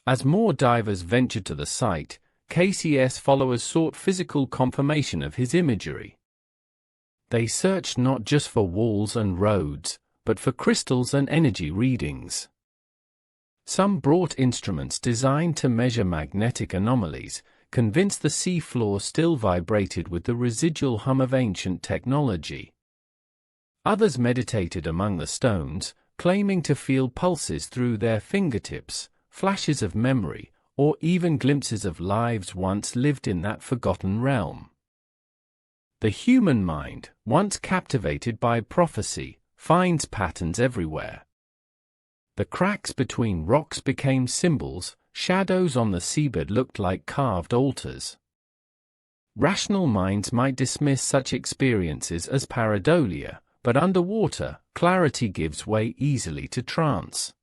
As more divers ventured to the site, Casey's followers sought physical confirmation of his imagery. They searched not just for walls and roads, but for crystals and energy readings. Some brought instruments designed to measure magnetic anomalies, convinced the sea floor still vibrated with the residual hum of ancient technology. Others meditated among the stones, claiming to feel pulses through their fingertips, flashes of memory, or even glimpses of lives once lived in that forgotten realm. The human mind, once captivated by prophecy, finds patterns everywhere. The cracks between rocks became symbols, shadows on the seabed looked like carved altars. Rational minds might dismiss such experiences as pareidolia, but underwater, clarity gives way easily to trance.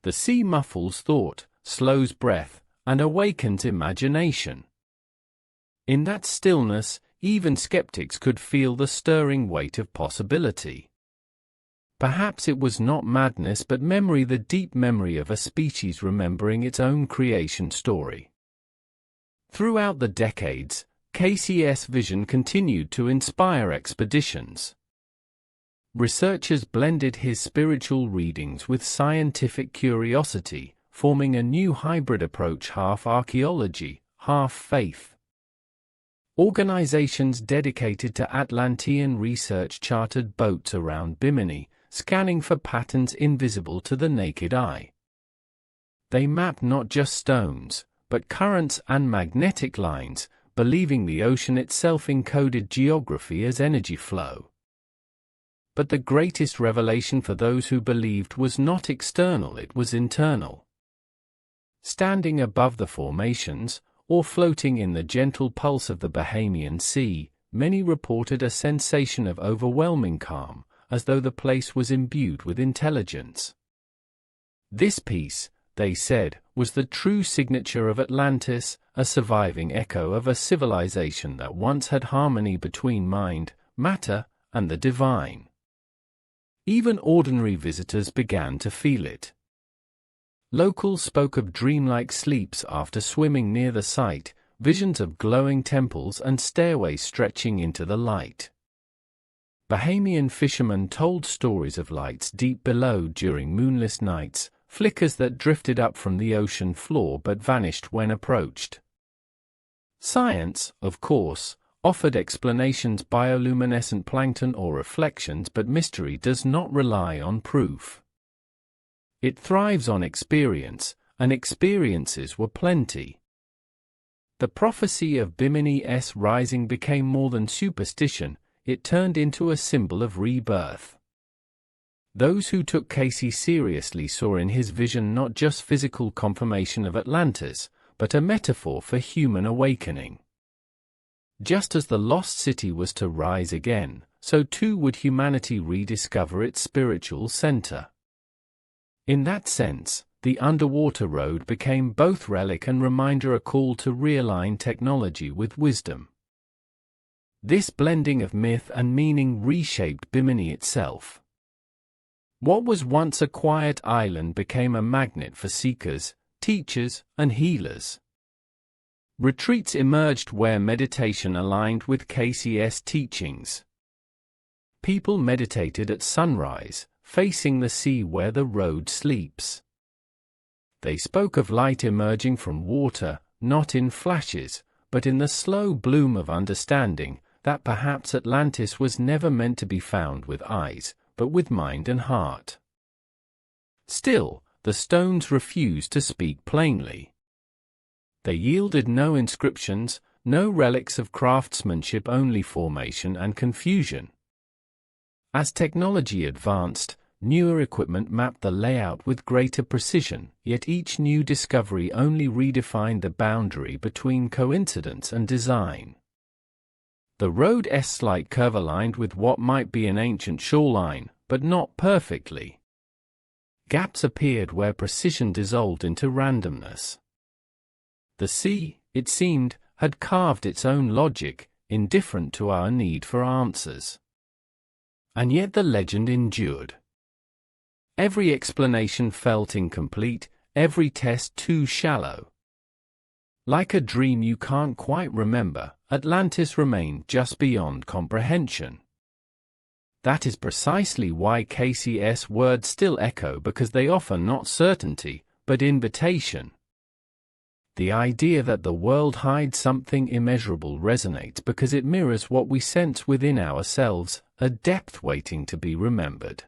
The sea muffles thought, slows breath, and awakens imagination. In that stillness, even skeptics could feel the stirring weight of possibility. Perhaps it was not madness but memory, the deep memory of a species remembering its own creation story. Throughout the decades, Casey's vision continued to inspire expeditions. Researchers blended his spiritual readings with scientific curiosity, forming a new hybrid approach, half archaeology, half faith. Organizations dedicated to Atlantean research chartered boats around Bimini, scanning for patterns invisible to the naked eye. They mapped not just stones, but currents and magnetic lines, believing the ocean itself encoded geography as energy flow. But the greatest revelation for those who believed was not external, it was internal. Standing above the formations, or floating in the gentle pulse of the Bahamian Sea, many reported a sensation of overwhelming calm, as though the place was imbued with intelligence. This peace, they said, was the true signature of Atlantis, a surviving echo of a civilization that once had harmony between mind, matter, and the divine. Even ordinary visitors began to feel it. Locals spoke of dreamlike sleeps after swimming near the site, visions of glowing temples and stairways stretching into the light. Bahamian fishermen told stories of lights deep below during moonless nights, flickers that drifted up from the ocean floor but vanished when approached. Science, of course, offered explanations: bioluminescent plankton or reflections, but mystery does not rely on proof. It thrives on experience, and experiences were plenty. The prophecy of Bimini's rising became more than superstition, it turned into a symbol of rebirth. Those who took Casey seriously saw in his vision not just physical confirmation of Atlantis, but a metaphor for human awakening. Just as the lost city was to rise again, so too would humanity rediscover its spiritual center. In that sense, the underwater road became both relic and reminder, a call to realign technology with wisdom. This blending of myth and meaning reshaped Bimini itself. What was once a quiet island became a magnet for seekers, teachers, and healers. Retreats emerged where meditation aligned with Casey's teachings. People meditated at sunrise, facing the sea where the road sleeps. They spoke of light emerging from water, not in flashes, but in the slow bloom of understanding, that perhaps Atlantis was never meant to be found with eyes, but with mind and heart. Still, the stones refused to speak plainly. They yielded no inscriptions, no relics of craftsmanship, only formation and confusion. As technology advanced, newer equipment mapped the layout with greater precision, yet each new discovery only redefined the boundary between coincidence and design. The road's slight curve aligned with what might be an ancient shoreline, but not perfectly. Gaps appeared where precision dissolved into randomness. The sea, it seemed, had carved its own logic, indifferent to our need for answers. And yet the legend endured. Every explanation felt incomplete, every test too shallow. Like a dream you can't quite remember, Atlantis remained just beyond comprehension. That is precisely why Casey's words still echo, because they offer not certainty, but invitation. The idea that the world hides something immeasurable resonates because it mirrors what we sense within ourselves, a depth waiting to be remembered.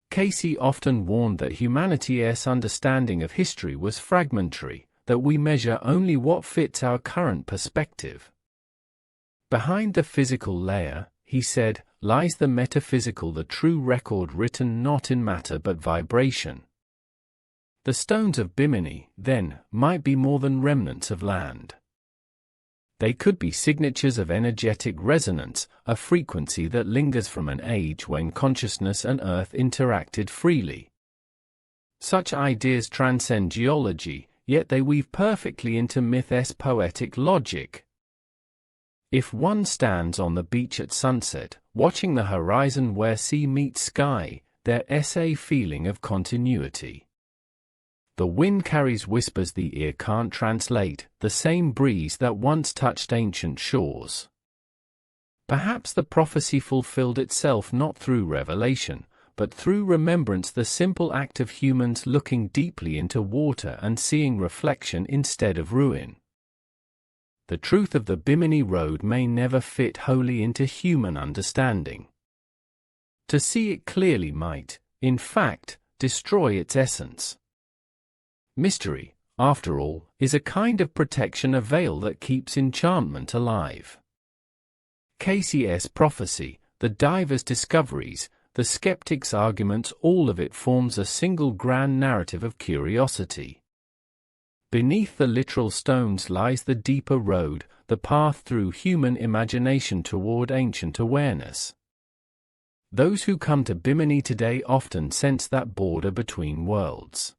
Casey often warned that humanity's understanding of history was fragmentary, that we measure only what fits our current perspective. Behind the physical layer, he said, lies the metaphysical, the true record written not in matter but vibration. The stones of Bimini, then, might be more than remnants of land. They could be signatures of energetic resonance, a frequency that lingers from an age when consciousness and earth interacted freely. Such ideas transcend geology, yet they weave perfectly into myth's poetic logic. If one stands on the beach at sunset, watching the horizon where sea meets sky, there's a feeling of continuity. The wind carries whispers the ear can't translate, the same breeze that once touched ancient shores. Perhaps the prophecy fulfilled itself not through revelation, but through remembrance, the simple act of humans looking deeply into water and seeing reflection instead of ruin. The truth of the Bimini Road may never fit wholly into human understanding. To see it clearly might, in fact, destroy its essence. Mystery, after all, is a kind of protection, a veil that keeps enchantment alive. Casey's prophecy, the diver's discoveries, the skeptic's arguments, all of it forms a single grand narrative of curiosity. Beneath the literal stones lies the deeper road, the path through human imagination toward ancient awareness. Those who come to Bimini today often sense that border between worlds.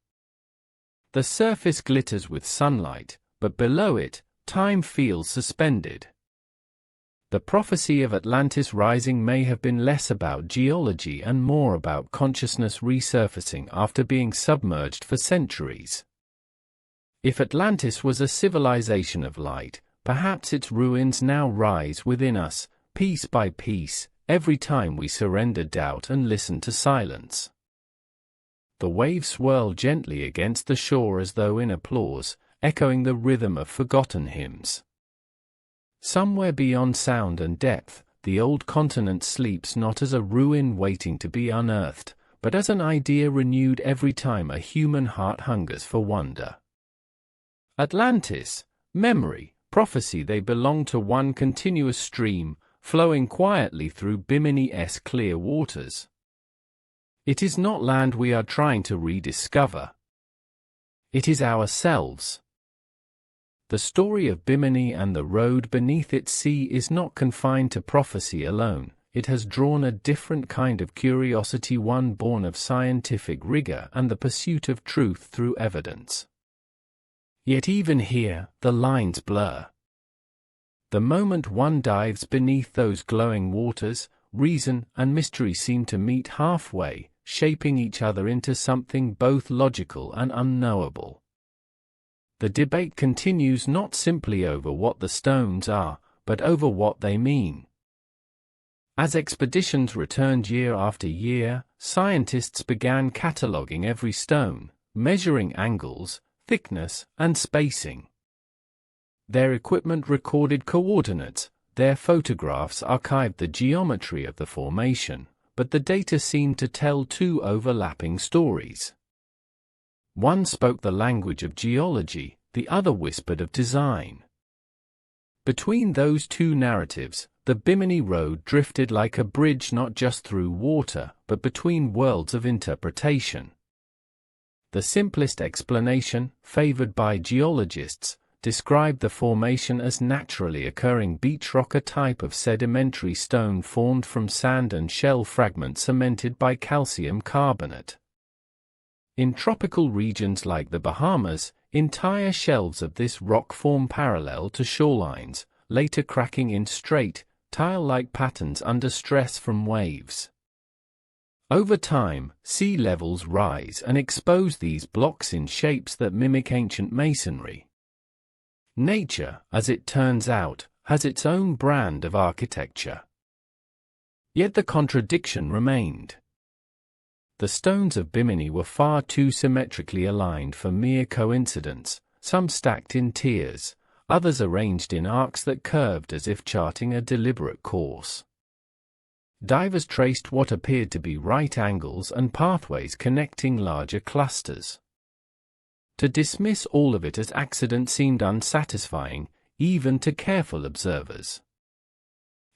The surface glitters with sunlight, but below it, time feels suspended. The prophecy of Atlantis rising may have been less about geology and more about consciousness resurfacing after being submerged for centuries. If Atlantis was a civilization of light, perhaps its ruins now rise within us, piece by piece, every time we surrender doubt and listen to silence. The waves swirl gently against the shore as though in applause, echoing the rhythm of forgotten hymns. Somewhere beyond sound and depth, the old continent sleeps not as a ruin waiting to be unearthed, but as an idea renewed every time a human heart hungers for wonder. Atlantis, memory, prophecy, they belong to one continuous stream, flowing quietly through Bimini's clear waters. It is not land we are trying to rediscover. It is ourselves. The story of Bimini and the road beneath its sea is not confined to prophecy alone. It has drawn a different kind of curiosity, one born of scientific rigor and the pursuit of truth through evidence. Yet even here, the lines blur. The moment one dives beneath those glowing waters, reason and mystery seem to meet halfway, shaping each other into something both logical and unknowable. The debate continues not simply over what the stones are, but over what they mean. As expeditions returned year after year, scientists began cataloging every stone, measuring angles, thickness, and spacing. Their equipment recorded coordinates, their photographs archived the geometry of the formation, but the data seemed to tell two overlapping stories. One spoke the language of geology, the other whispered of design. Between those two narratives, the Bimini Road drifted like a bridge not just through water, but between worlds of interpretation. The simplest explanation, favored by geologists, described the formation as naturally occurring beach rock, a type of sedimentary stone formed from sand and shell fragments cemented by calcium carbonate. In tropical regions like the Bahamas, entire shelves of this rock form parallel to shorelines, later cracking in straight, tile-like patterns under stress from waves. Over time, sea levels rise and expose these blocks in shapes that mimic ancient masonry. Nature, as it turns out, has its own brand of architecture. Yet the contradiction remained. The stones of Bimini were far too symmetrically aligned for mere coincidence, some stacked in tiers, others arranged in arcs that curved as if charting a deliberate course. Divers traced what appeared to be right angles and pathways connecting larger clusters. To dismiss all of it as accident seemed unsatisfying, even to careful observers.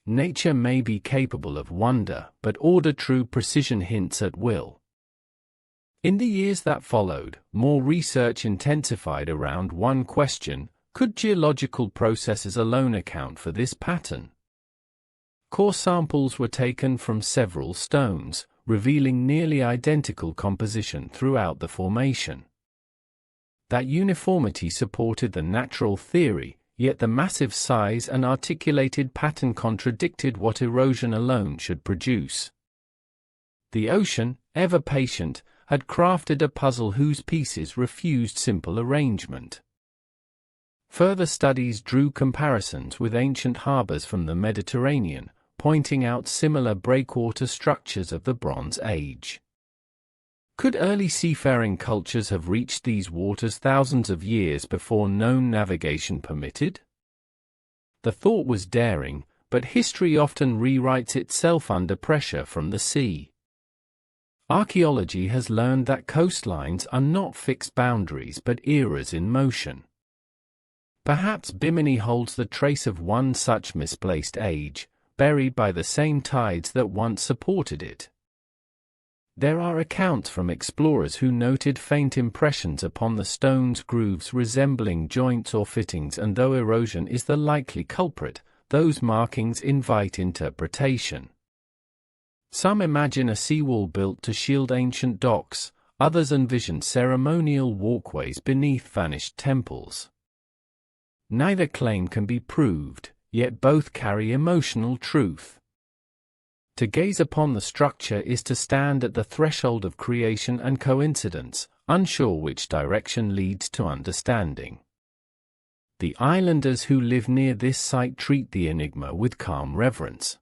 Nature may be capable of wonder, but order true precision hints at will. In the years that followed, more research intensified around one question: could geological processes alone account for this pattern? Core samples were taken from several stones, revealing nearly identical composition throughout the formation. That uniformity supported the natural theory, yet the massive size and articulated pattern contradicted what erosion alone should produce. The ocean, ever patient, had crafted a puzzle whose pieces refused simple arrangement. Further studies drew comparisons with ancient harbors from the Mediterranean, pointing out similar breakwater structures of the Bronze Age. Could early seafaring cultures have reached these waters thousands of years before known navigation permitted? The thought was daring, but history often rewrites itself under pressure from the sea. Archaeology has learned that coastlines are not fixed boundaries but eras in motion. Perhaps Bimini holds the trace of one such misplaced age, buried by the same tides that once supported it. There are accounts from explorers who noted faint impressions upon the stone's grooves resembling joints or fittings, and though erosion is the likely culprit, those markings invite interpretation. Some imagine a seawall built to shield ancient docks, others envision ceremonial walkways beneath vanished temples. Neither claim can be proved, yet both carry emotional truth. To gaze upon the structure is to stand at the threshold of creation and coincidence, unsure which direction leads to understanding. The islanders who live near this site treat the enigma with calm reverence.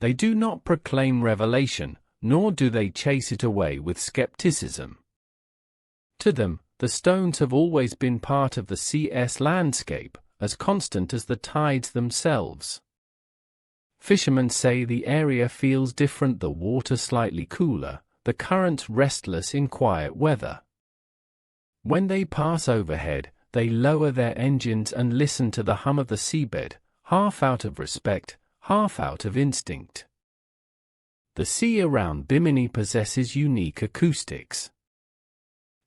They do not proclaim revelation, nor do they chase it away with skepticism. To them, the stones have always been part of the sea's landscape, as constant as the tides themselves. Fishermen say the area feels different, the water slightly cooler, the currents restless in quiet weather. When they pass overhead, they lower their engines and listen to the hum of the seabed, half out of respect, half out of instinct. The sea around Bimini possesses unique acoustics.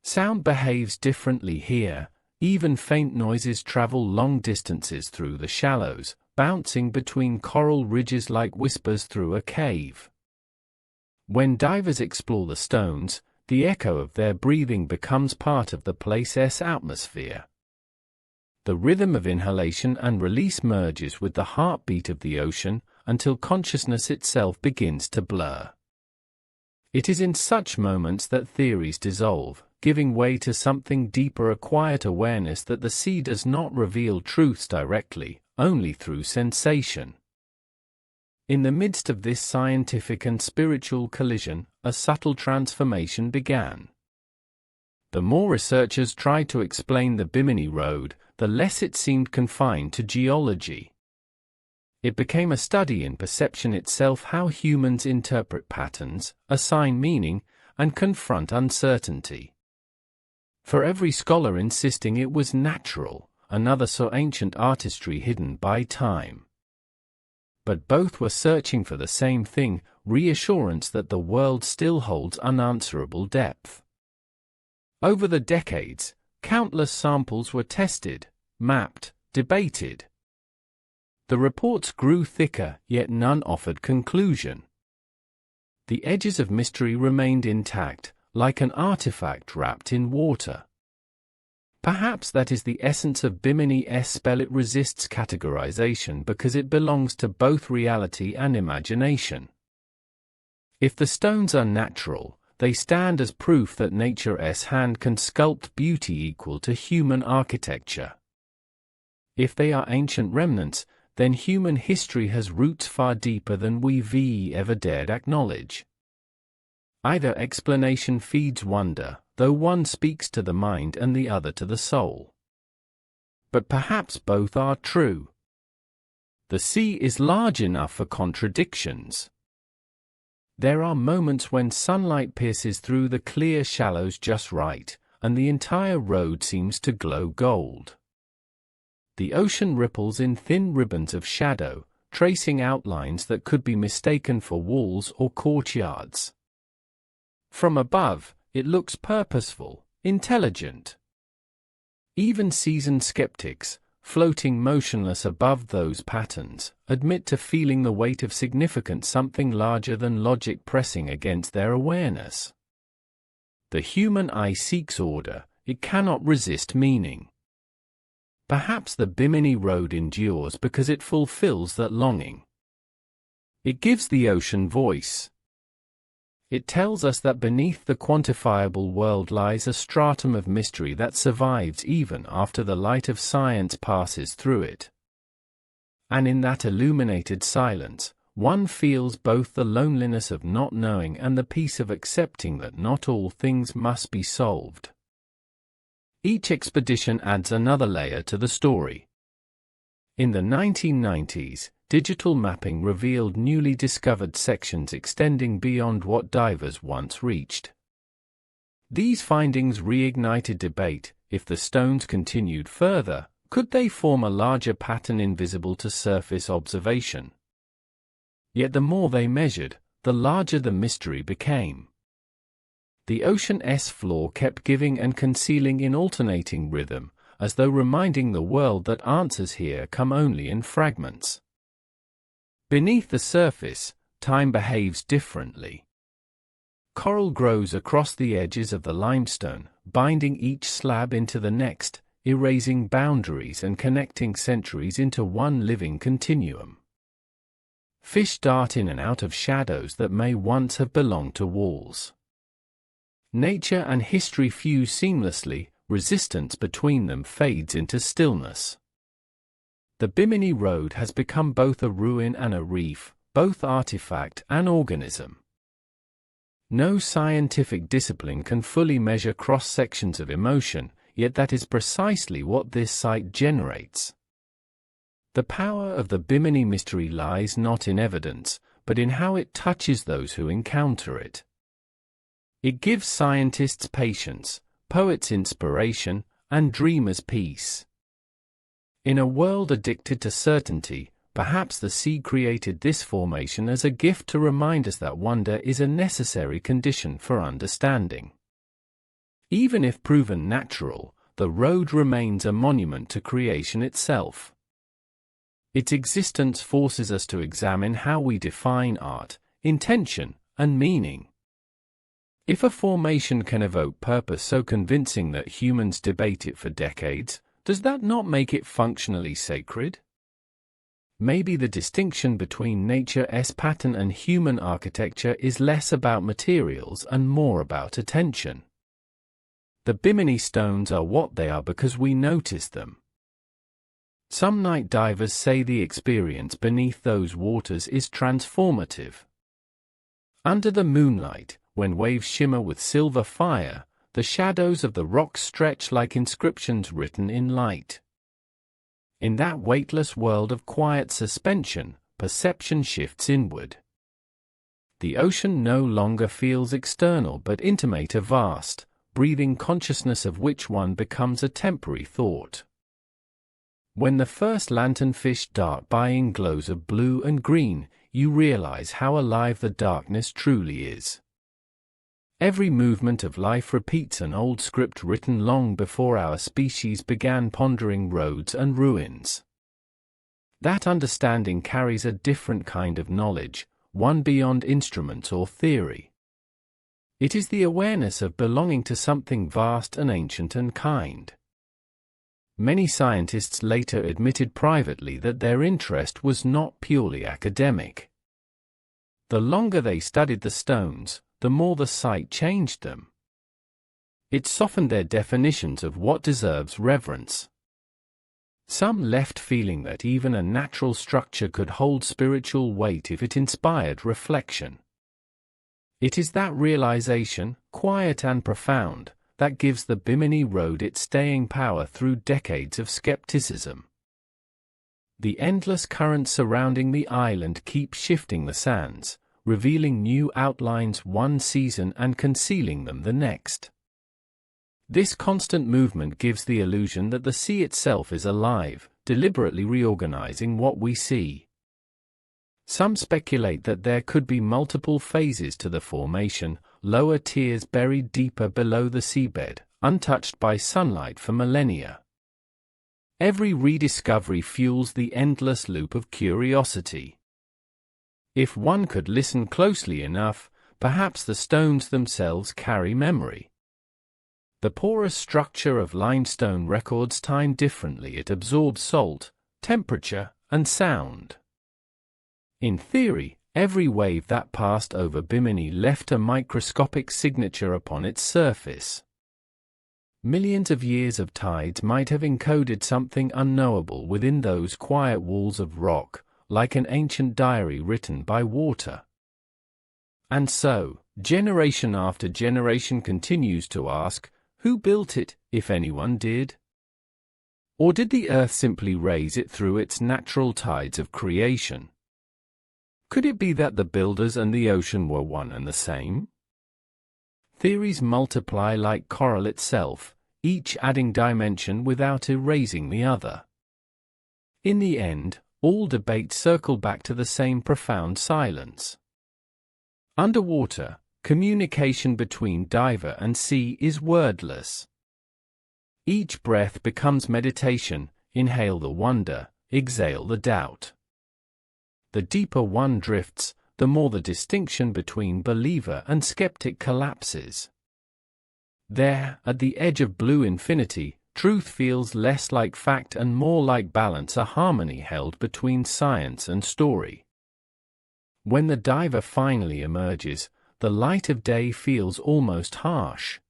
Sound behaves differently here. Even faint noises travel long distances through the shallows, bouncing between coral ridges like whispers through a cave. When divers explore the stones, the echo of their breathing becomes part of the place's atmosphere. The rhythm of inhalation and release merges with the heartbeat of the ocean until consciousness itself begins to blur. It is in such moments that theories dissolve, giving way to something deeper, a quiet awareness that the sea does not reveal truths directly, only through sensation. In the midst of this scientific and spiritual collision, a subtle transformation began. The more researchers tried to explain the Bimini Road, the less it seemed confined to geology. It became a study in perception itself, how humans interpret patterns, assign meaning, and confront uncertainty. For every scholar insisting it was natural, another saw ancient artistry hidden by time. But both were searching for the same thing, reassurance that the world still holds unanswerable depth. Over the decades, countless samples were tested, mapped, debated. The reports grew thicker, yet none offered conclusion. The edges of mystery remained intact, like an artifact wrapped in water. Perhaps that is the essence of Bimini's spell. It resists categorization because it belongs to both reality and imagination. If the stones are natural, they stand as proof that nature's hand can sculpt beauty equal to human architecture. If they are ancient remnants, then human history has roots far deeper than we ever dared acknowledge. Either explanation feeds wonder, though one speaks to the mind and the other to the soul. But perhaps both are true. The sea is large enough for contradictions. There are moments when sunlight pierces through the clear shallows just right, and the entire road seems to glow gold. The ocean ripples in thin ribbons of shadow, tracing outlines that could be mistaken for walls or courtyards. From above, it looks purposeful, intelligent. Even seasoned skeptics, floating motionless above those patterns, admit to feeling the weight of significance, something larger than logic pressing against their awareness. The human eye seeks order, it cannot resist meaning. Perhaps the Bimini Road endures because it fulfills that longing. It gives the ocean voice. It tells us that beneath the quantifiable world lies a stratum of mystery that survives even after the light of science passes through it. And in that illuminated silence, one feels both the loneliness of not knowing and the peace of accepting that not all things must be solved. Each expedition adds another layer to the story. In the 1990s, digital mapping revealed newly discovered sections extending beyond what divers once reached. These findings reignited debate. If the stones continued further, could they form a larger pattern invisible to surface observation? Yet the more they measured, the larger the mystery became. The ocean's floor kept giving and concealing in alternating rhythm, as though reminding the world that answers here come only in fragments. Beneath the surface, time behaves differently. Coral grows across the edges of the limestone, binding each slab into the next, erasing boundaries and connecting centuries into one living continuum. Fish dart in and out of shadows that may once have belonged to walls. Nature and history fuse seamlessly, resistance between them fades into stillness. The Bimini Road has become both a ruin and a reef, both artifact and organism. No scientific discipline can fully measure cross-sections of emotion, yet that is precisely what this sight generates. The power of the Bimini mystery lies not in evidence, but in how it touches those who encounter it. It gives scientists patience, poets inspiration, and dreamers peace. In a world addicted to certainty, perhaps the sea created this formation as a gift to remind us that wonder is a necessary condition for understanding. Even if proven natural, the road remains a monument to creation itself. Its existence forces us to examine how we define art, intention, and meaning. If a formation can evoke purpose so convincing that humans debate it for decades, does that not make it functionally sacred? Maybe the distinction between nature's pattern and human architecture is less about materials and more about attention. The Bimini stones are what they are because we notice them. Some night divers say the experience beneath those waters is transformative. Under the moonlight, when waves shimmer with silver fire, the shadows of the rocks stretch like inscriptions written in light. In that weightless world of quiet suspension, perception shifts inward. The ocean no longer feels external but intimate, a vast, breathing consciousness of which one becomes a temporary thought. When the first lanternfish dart by in glows of blue and green, you realize how alive the darkness truly is. Every movement of life repeats an old script written long before our species began pondering roads and ruins. That understanding carries a different kind of knowledge, one beyond instruments or theory. It is the awareness of belonging to something vast and ancient and kind. Many scientists later admitted privately that their interest was not purely academic. The longer they studied the stones, the more the sight changed them. It softened their definitions of what deserves reverence. Some left feeling that even a natural structure could hold spiritual weight if it inspired reflection. It is that realization, quiet and profound, that gives the Bimini Road its staying power through decades of skepticism. The endless currents surrounding the island keep shifting the sands, revealing new outlines one season and concealing them the next. This constant movement gives the illusion that the sea itself is alive, deliberately reorganizing what we see. Some speculate that there could be multiple phases to the formation, lower tiers buried deeper below the seabed, untouched by sunlight for millennia. Every rediscovery fuels the endless loop of curiosity. If one could listen closely enough, perhaps the stones themselves carry memory. The porous structure of limestone records time differently. It absorbs salt, temperature, and sound. In theory, every wave that passed over Bimini left a microscopic signature upon its surface. Millions of years of tides might have encoded something unknowable within those quiet walls of rock, like an ancient diary written by water. And so, generation after generation continues to ask, who built it, if anyone did? Or did the earth simply raise it through its natural tides of creation? Could it be that the builders and the ocean were one and the same? Theories multiply like coral itself, each adding dimension without erasing the other. In the end, all debates circle back to the same profound silence. Underwater, communication between diver and sea is wordless. Each breath becomes meditation, inhale the wonder, exhale the doubt. The deeper one drifts, the more the distinction between believer and skeptic collapses. There, at the edge of blue infinity, truth feels less like fact and more like balance, a harmony held between science and story. When the diver finally emerges, the light of day feels almost harsh.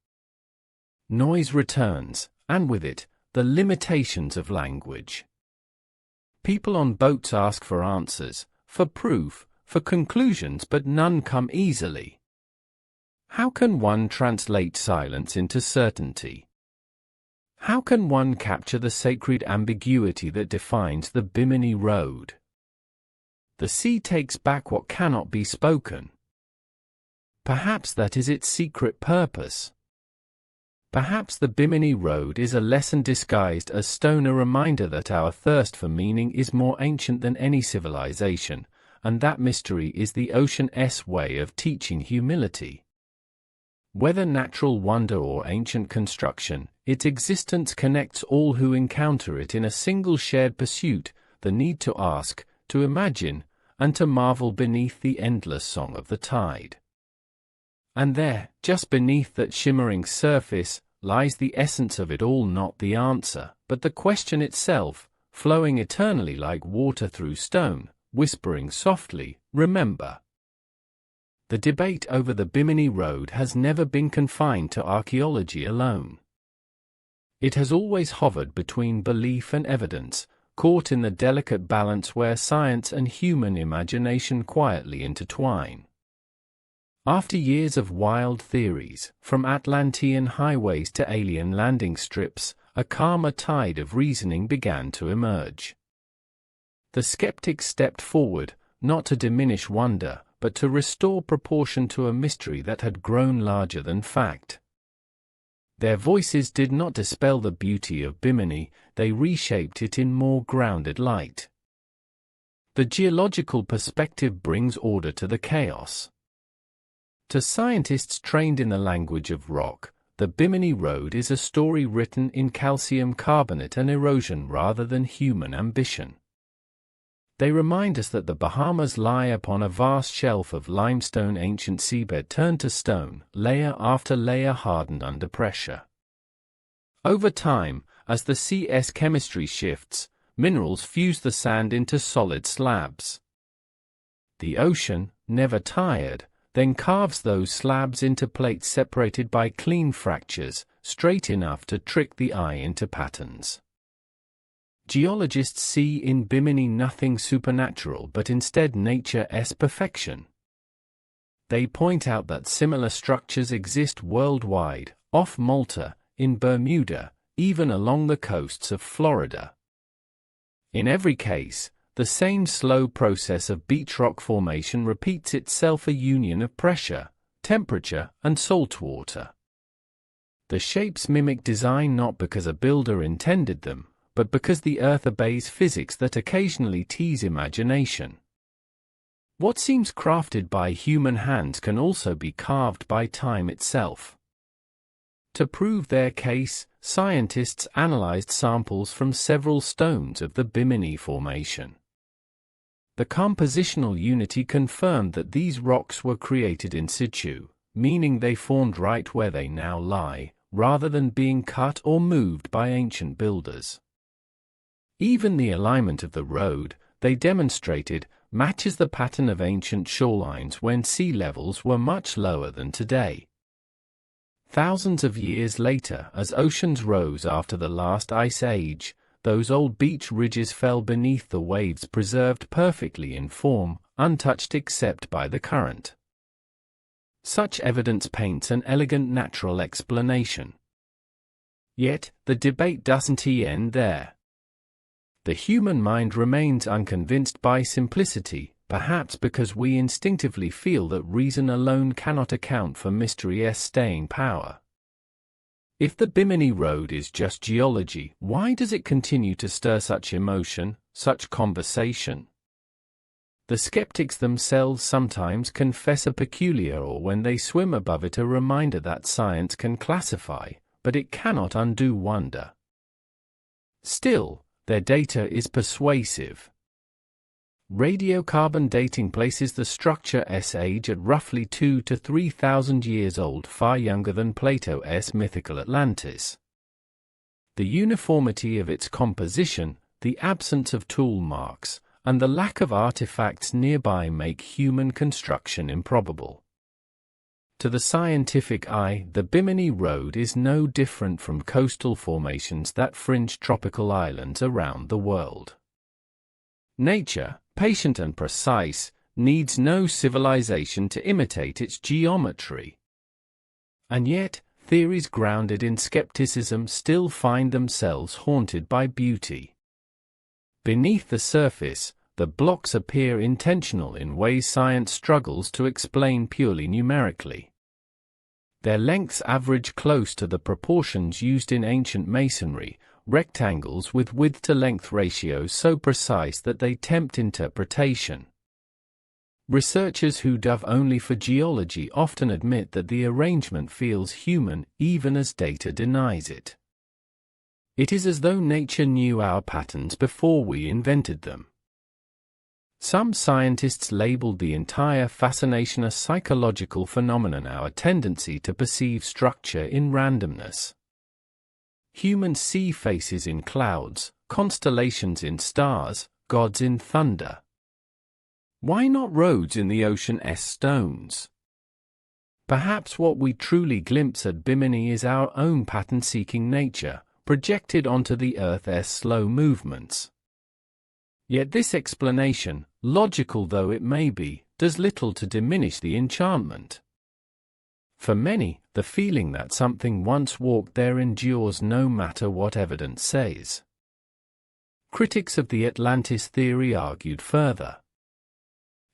Noise returns, and with it, the limitations of language. People on boats ask for answers, for proof, for conclusions, but none come easily. How can one translate silence into certainty? How can one capture the sacred ambiguity that defines the Bimini Road? The sea takes back what cannot be spoken. Perhaps that is its secret purpose. Perhaps the Bimini Road is a lesson disguised as stone, a reminder that our thirst for meaning is more ancient than any civilization, and that mystery is the ocean's way of teaching humility. Whether natural wonder or ancient construction, its existence connects all who encounter it in a single shared pursuit, the need to ask, to imagine, and to marvel beneath the endless song of the tide. And there, just beneath that shimmering surface, lies the essence of it all, not the answer, but the question itself, flowing eternally like water through stone, whispering softly, remember. The debate over the Bimini Road has never been confined to archaeology alone. It has always hovered between belief and evidence, caught in the delicate balance where science and human imagination quietly intertwine. After years of wild theories, from Atlantean highways to alien landing strips, a calmer tide of reasoning began to emerge. The skeptics stepped forward, not to diminish wonder, but to restore proportion to a mystery that had grown larger than fact. Their voices did not dispel the beauty of Bimini, they reshaped it in more grounded light. The geological perspective brings order to the chaos. To scientists trained in the language of rock, the Bimini Road is a story written in calcium carbonate and erosion rather than human ambition. They remind us that the Bahamas lie upon a vast shelf of limestone, ancient seabed turned to stone, layer after layer hardened under pressure. Over time, as the sea's chemistry shifts, minerals fuse the sand into solid slabs. The ocean, never tired, then carves those slabs into plates separated by clean fractures, straight enough to trick the eye into patterns. Geologists see in Bimini nothing supernatural but instead nature's perfection. They point out that similar structures exist worldwide, off Malta, in Bermuda, even along the coasts of Florida. In every case, the same slow process of beach rock formation repeats itself, a union of pressure, temperature, and saltwater. The shapes mimic design not because a builder intended them, but because the Earth obeys physics that occasionally tease imagination. What seems crafted by human hands can also be carved by time itself. To prove their case, scientists analyzed samples from several stones of the Bimini Formation. The compositional unity confirmed that these rocks were created in situ, meaning they formed right where they now lie, rather than being cut or moved by ancient builders. Even the alignment of the road, they demonstrated, matches the pattern of ancient shorelines when sea levels were much lower than today. Thousands of years later, as oceans rose after the last ice age, those old beach ridges fell beneath the waves, preserved perfectly in form, untouched except by the current. Such evidence paints an elegant natural explanation. Yet, the debate doesn't end there. The human mind remains unconvinced by simplicity, perhaps because we instinctively feel that reason alone cannot account for mystery's staying power. If the Bimini Road is just geology, why does it continue to stir such emotion, such conversation? The skeptics themselves sometimes confess a peculiar awe when they swim above it, a reminder that science can classify, but it cannot undo wonder. Still, their data is persuasive. Radiocarbon dating places the structure's age at roughly 2,000 to 3,000 years old, far younger than Plato's mythical Atlantis. The uniformity of its composition, the absence of tool marks, and the lack of artifacts nearby make human construction improbable. To the scientific eye, the Bimini Road is no different from coastal formations that fringe tropical islands around the world. Nature, patient and precise, needs no civilization to imitate its geometry. And yet, theories grounded in skepticism still find themselves haunted by beauty. Beneath the surface, the blocks appear intentional in ways science struggles to explain purely numerically. Their lengths average close to the proportions used in ancient masonry, rectangles with width-to-length ratios so precise that they tempt interpretation. Researchers who dive only for geology often admit that the arrangement feels human, even as data denies it. It is as though nature knew our patterns before we invented them. Some scientists labeled the entire fascination a psychological phenomenon, our tendency to perceive structure in randomness. Humans see faces in clouds, constellations in stars, gods in thunder. Why not roads in the ocean's stones? Perhaps what we truly glimpse at Bimini is our own pattern-seeking nature, projected onto the Earth's slow movements. Yet this explanation, logical though it may be, does little to diminish the enchantment. For many, the feeling that something once walked there endures no matter what evidence says. Critics of the Atlantis theory argued further.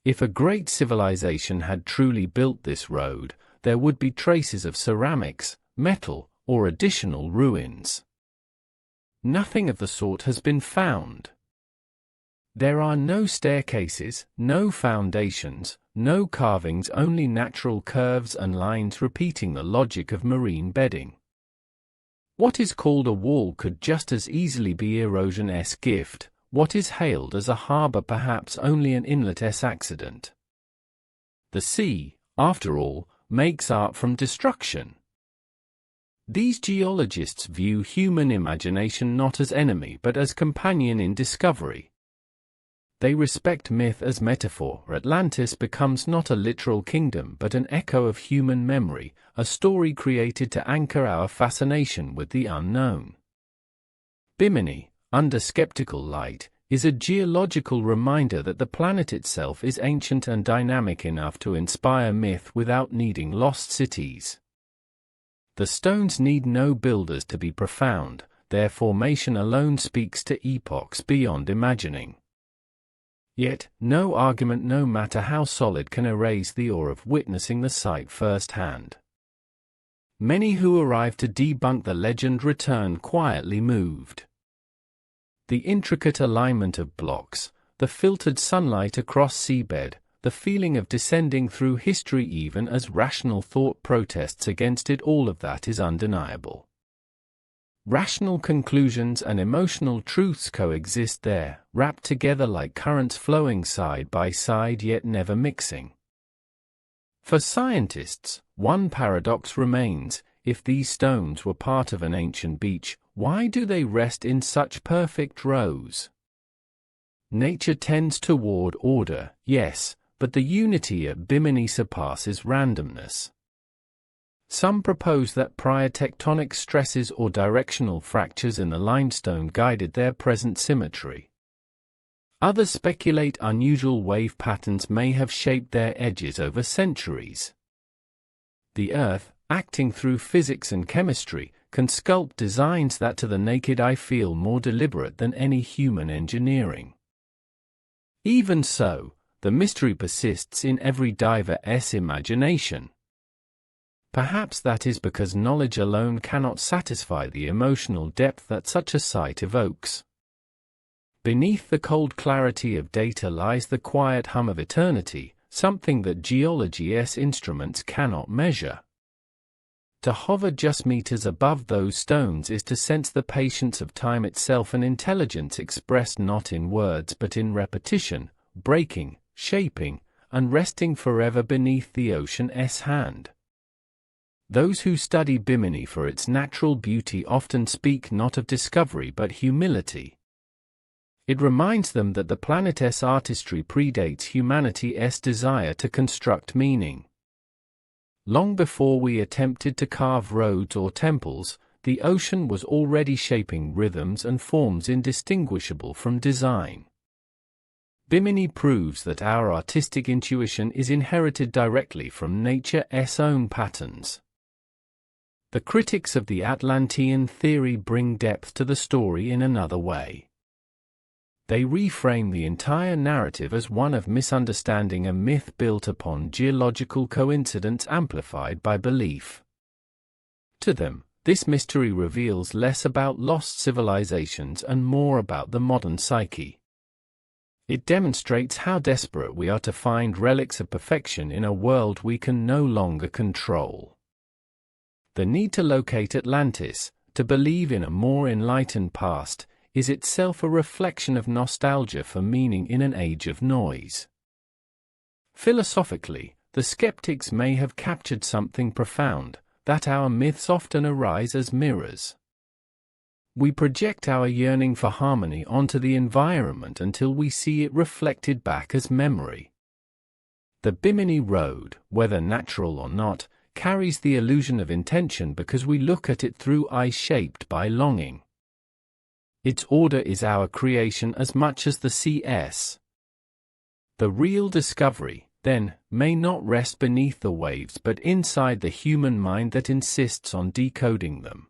If a great civilization had truly built this road, there would be traces of ceramics, metal, or additional ruins. Nothing of the sort has been found. There are no staircases, no foundations, no carvings, only natural curves and lines repeating the logic of marine bedding. What is called a wall could just as easily be erosion's gift, what is hailed as a harbor perhaps only an inlet's accident. The sea, after all, makes art from destruction. These geologists view human imagination not as enemy but as companion in discovery. They respect myth as metaphor. Atlantis becomes not a literal kingdom but an echo of human memory, a story created to anchor our fascination with the unknown. Bimini, under skeptical light, is a geological reminder that the planet itself is ancient and dynamic enough to inspire myth without needing lost cities. The stones need no builders to be profound, their formation alone speaks to epochs beyond imagining. Yet, no argument no matter how solid can erase the awe of witnessing the sight firsthand. Many who arrive to debunk the legend return quietly moved. The intricate alignment of blocks, the filtered sunlight across seabed, the feeling of descending through history even as rational thought protests against it, all of that is undeniable. Rational conclusions and emotional truths coexist there, wrapped together like currents flowing side by side yet never mixing. For scientists, one paradox remains: if these stones were part of an ancient beach, why do they rest in such perfect rows? Nature tends toward order, yes, but the unity at Bimini surpasses randomness. Some propose that prior tectonic stresses or directional fractures in the limestone guided their present symmetry. Others speculate unusual wave patterns may have shaped their edges over centuries. The Earth, acting through physics and chemistry, can sculpt designs that to the naked eye feel more deliberate than any human engineering. Even so, the mystery persists in every diver's imagination. Perhaps that is because knowledge alone cannot satisfy the emotional depth that such a sight evokes. Beneath the cold clarity of data lies the quiet hum of eternity, something that geology's instruments cannot measure. To hover just meters above those stones is to sense the patience of time itself, an intelligence expressed not in words but in repetition, breaking, shaping, and resting forever beneath the ocean's hand. Those who study Bimini for its natural beauty often speak not of discovery but humility. It reminds them that the planet's artistry predates humanity's desire to construct meaning. Long before we attempted to carve roads or temples, the ocean was already shaping rhythms and forms indistinguishable from design. Bimini proves that our artistic intuition is inherited directly from nature's own patterns. The critics of the Atlantean theory bring depth to the story in another way. They reframe the entire narrative as one of misunderstanding a myth built upon geological coincidence amplified by belief. To them, this mystery reveals less about lost civilizations and more about the modern psyche. It demonstrates how desperate we are to find relics of perfection in a world we can no longer control. The need to locate Atlantis, to believe in a more enlightened past, is itself a reflection of nostalgia for meaning in an age of noise. Philosophically, the skeptics may have captured something profound, that our myths often arise as mirrors. We project our yearning for harmony onto the environment until we see it reflected back as memory. The Bimini Road, whether natural or not, carries the illusion of intention because we look at it through eyes shaped by longing. Its order is our creation as much as the CS. The real discovery, then, may not rest beneath the waves but inside the human mind that insists on decoding them.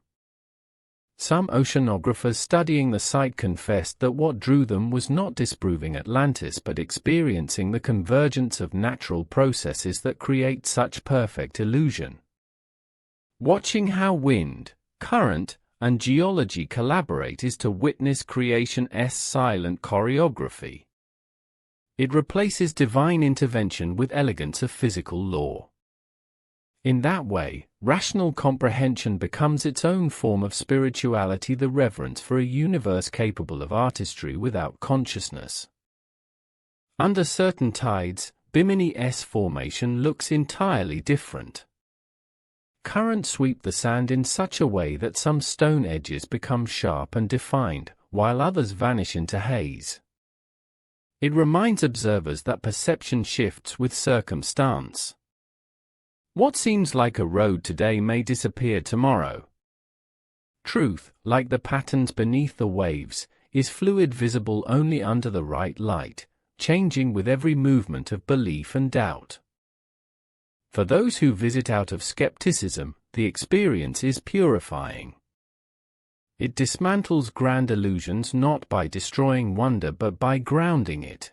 Some oceanographers studying the site confessed that what drew them was not disproving Atlantis but experiencing the convergence of natural processes that create such perfect illusion. Watching how wind, current, and geology collaborate is to witness creation's silent choreography. It replaces divine intervention with elegance of physical law. In that way, rational comprehension becomes its own form of spirituality, the reverence for a universe capable of artistry without consciousness. Under certain tides, Bimini's formation looks entirely different. Currents sweep the sand in such a way that some stone edges become sharp and defined, while others vanish into haze. It reminds observers that perception shifts with circumstance. What seems like a road today may disappear tomorrow. Truth, like the patterns beneath the waves, is fluid, visible only under the right light, changing with every movement of belief and doubt. For those who visit out of skepticism, the experience is purifying. It dismantles grand illusions not by destroying wonder but by grounding it.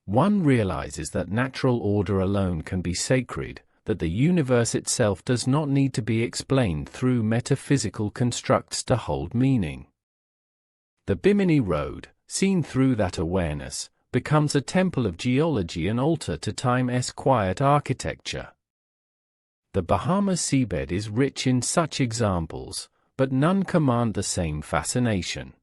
One realizes that natural order alone can be sacred, that the universe itself does not need to be explained through metaphysical constructs to hold meaning. The Bimini Road, seen through that awareness, becomes a temple of geology and altar to time's quiet architecture. The Bahamas seabed is rich in such examples, but none command the same fascination.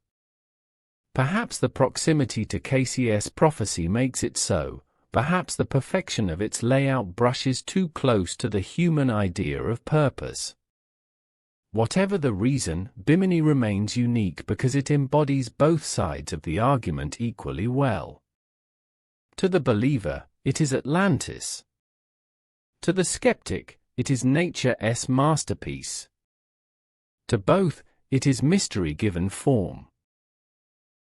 Perhaps the proximity to KC's prophecy makes it so. Perhaps the perfection of its layout brushes too close to the human idea of purpose. Whatever the reason, Bimini remains unique because it embodies both sides of the argument equally well. To the believer, it is Atlantis. To the skeptic, it is nature's masterpiece. To both, it is mystery given form.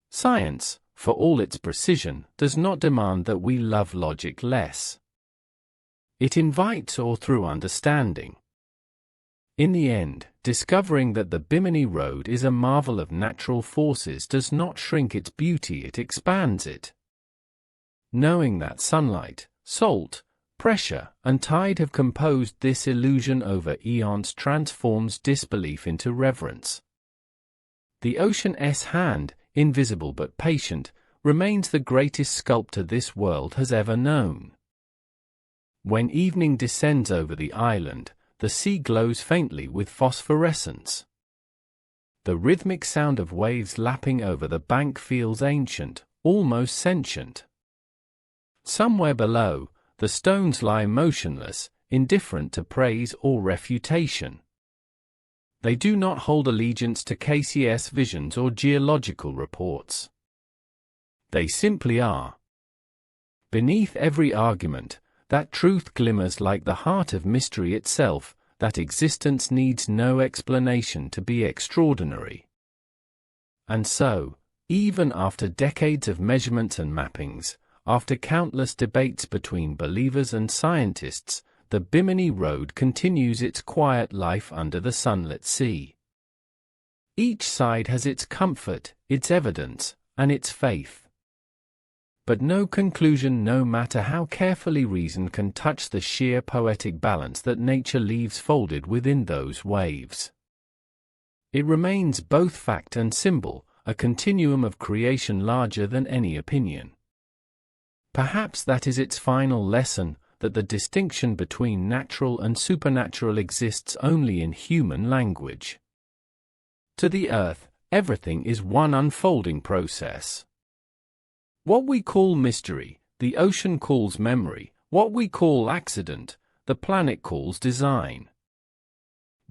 Science, for all its precision, does not demand that we love logic less. It invites awe through understanding. In the end, discovering that the Bimini Road is a marvel of natural forces does not shrink its beauty, it expands it. Knowing that sunlight, salt, pressure, and tide have composed this illusion over eons transforms disbelief into reverence. The ocean's hand, invisible but patient, remains the greatest sculptor this world has ever known. When evening descends over the island, the sea glows faintly with phosphorescence. The rhythmic sound of waves lapping over the bank feels ancient, almost sentient. Somewhere below, the stones lie motionless, indifferent to praise or refutation. They do not hold allegiance to KC's visions or geological reports. They simply are. Beneath every argument, that truth glimmers like the heart of mystery itself, that existence needs no explanation to be extraordinary. And so, even after decades of measurements and mappings, after countless debates between believers and scientists, the Bimini Road continues its quiet life under the sunlit sea. Each side has its comfort, its evidence, and its faith. But no conclusion, no matter how carefully reason can touch the sheer poetic balance that nature leaves folded within those waves. It remains both fact and symbol, a continuum of creation larger than any opinion. Perhaps that is its final lesson, that the distinction between natural and supernatural exists only in human language. To the earth, everything is one unfolding process. What we call mystery, the ocean calls memory; what we call accident, the planet calls design.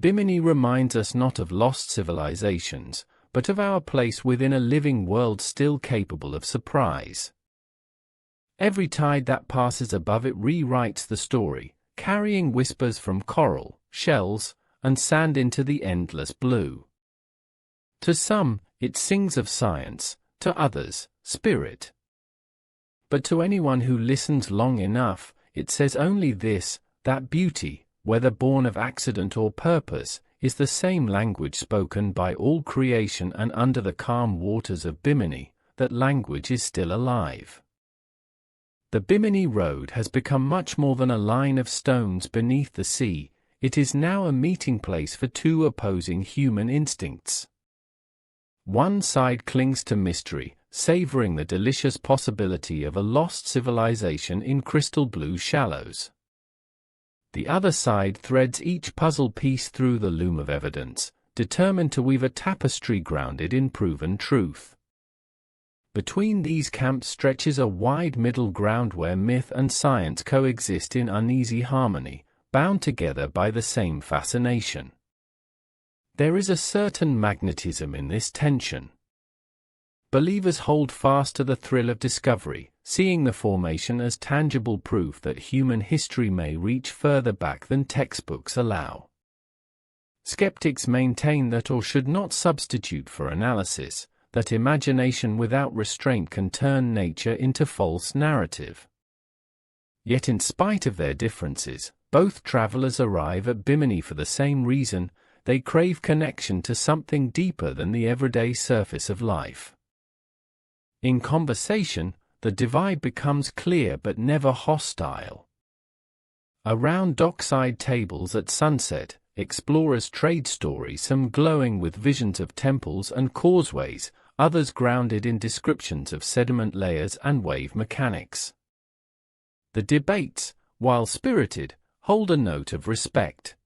Bimini reminds us not of lost civilizations, but of our place within a living world still capable of surprise. Every tide that passes above it rewrites the story, carrying whispers from coral, shells, and sand into the endless blue. To some, it sings of science; to others, spirit. But to anyone who listens long enough, it says only this: that beauty, whether born of accident or purpose, is the same language spoken by all creation, and under the calm waters of Bimini, that language is still alive. The Bimini Road has become much more than a line of stones beneath the sea; it is now a meeting place for two opposing human instincts. One side clings to mystery, savoring the delicious possibility of a lost civilization in crystal blue shallows. The other side threads each puzzle piece through the loom of evidence, determined to weave a tapestry grounded in proven truth. Between these camps stretches a wide middle ground where myth and science coexist in uneasy harmony, bound together by the same fascination. There is a certain magnetism in this tension. Believers hold fast to the thrill of discovery, seeing the formation as tangible proof that human history may reach further back than textbooks allow. Skeptics maintain that all should not substitute for analysis, that imagination without restraint can turn nature into false narrative. Yet in spite of their differences, both travelers arrive at Bimini for the same reason: they crave connection to something deeper than the everyday surface of life. In conversation, the divide becomes clear but never hostile. Around dockside tables at sunset, explorers trade stories, some glowing with visions of temples and causeways, others grounded in descriptions of sediment layers and wave mechanics. The debates, while spirited, hold a note of respect.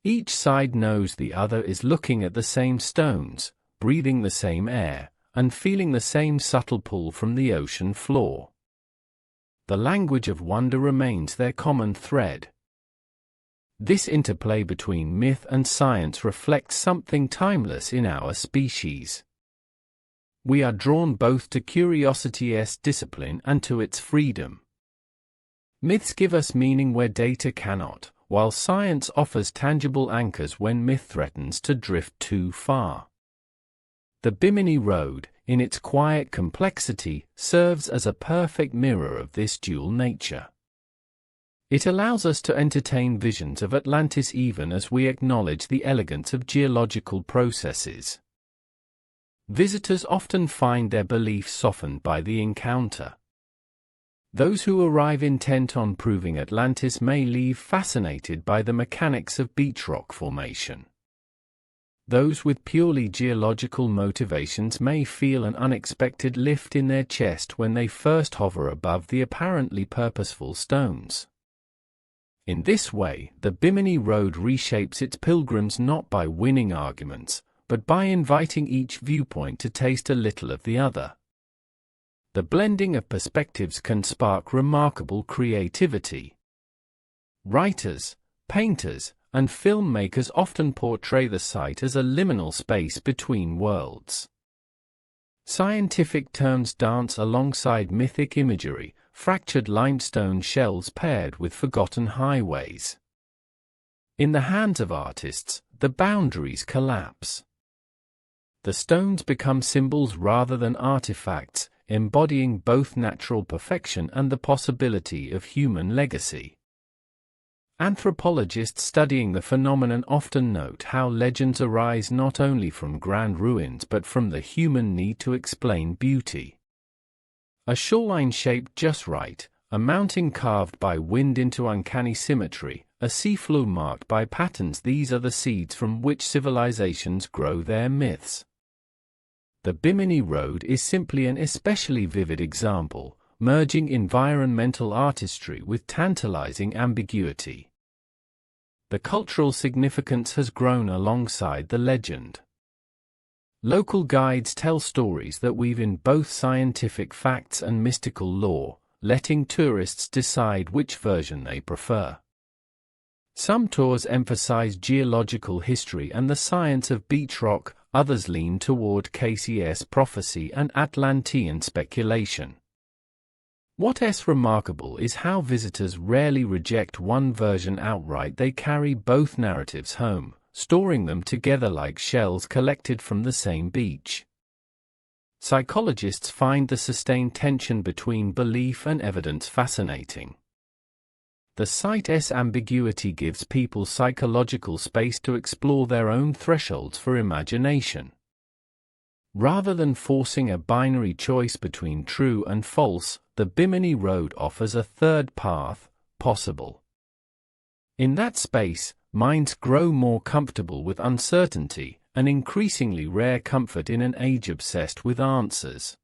Each side knows the other is looking at the same stones, breathing the same air, and feeling the same subtle pull from the ocean floor. The language of wonder remains their common thread. This interplay between myth and science reflects something timeless in our species. We are drawn both to curiosity's discipline and to its freedom. Myths give us meaning where data cannot, while science offers tangible anchors when myth threatens to drift too far. The Bimini Road, in its quiet complexity, serves as a perfect mirror of this dual nature. It allows us to entertain visions of Atlantis even as we acknowledge the elegance of geological processes. Visitors often find their beliefs softened by the encounter. Those who arrive intent on proving Atlantis may leave fascinated by the mechanics of beach rock formation. Those with purely geological motivations may feel an unexpected lift in their chest when they first hover above the apparently purposeful stones. In this way, the Bimini Road reshapes its pilgrims not by winning arguments, but by inviting each viewpoint to taste a little of the other. The blending of perspectives can spark remarkable creativity. Writers, painters, and filmmakers often portray the site as a liminal space between worlds. Scientific terms dance alongside mythic imagery, fractured limestone shells paired with forgotten highways. In the hands of artists, the boundaries collapse. The stones become symbols rather than artifacts, embodying both natural perfection and the possibility of human legacy. Anthropologists studying the phenomenon often note how legends arise not only from grand ruins but from the human need to explain beauty. A shoreline shaped just right, a mountain carved by wind into uncanny symmetry, a seafloor marked by patterns — these are the seeds from which civilizations grow their myths. The Bimini Road is simply an especially vivid example, merging environmental artistry with tantalizing ambiguity. The cultural significance has grown alongside the legend. Local guides tell stories that weave in both scientific facts and mystical lore, letting tourists decide which version they prefer. Some tours emphasize geological history and the science of beach rock, others lean toward KCS prophecy and Atlantean speculation. What's remarkable is how visitors rarely reject one version outright. They carry both narratives home, storing them together like shells collected from the same beach. Psychologists find the sustained tension between belief and evidence fascinating. The site's ambiguity gives people psychological space to explore their own thresholds for imagination. Rather than forcing a binary choice between true and false, the Bimini Road offers a third path, possible. In that space, minds grow more comfortable with uncertainty, an increasingly rare comfort in an age obsessed with answers.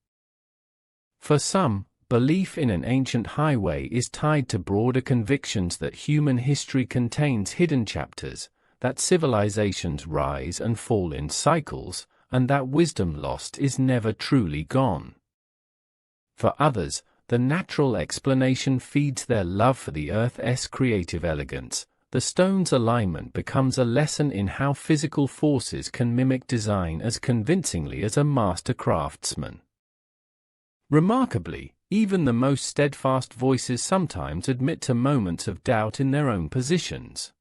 For some, belief in an ancient highway is tied to broader convictions that human history contains hidden chapters, that civilizations rise and fall in cycles, and that wisdom lost is never truly gone. For others, the natural explanation feeds their love for the Earth's creative elegance. The stone's alignment becomes a lesson in how physical forces can mimic design as convincingly as a master craftsman. Remarkably, even the most steadfast voices sometimes admit to moments of doubt in their own positions.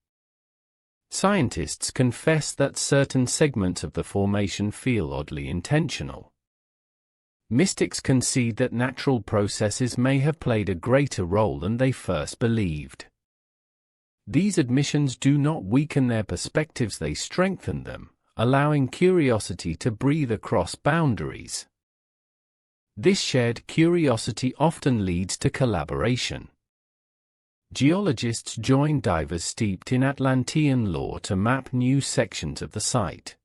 Scientists confess that certain segments of the formation feel oddly intentional. Mystics concede that natural processes may have played a greater role than they first believed. These admissions do not weaken their perspectives, they strengthen them, allowing curiosity to breathe across boundaries. This shared curiosity often leads to collaboration. Geologists join divers steeped in Atlantean lore to map new sections of the site.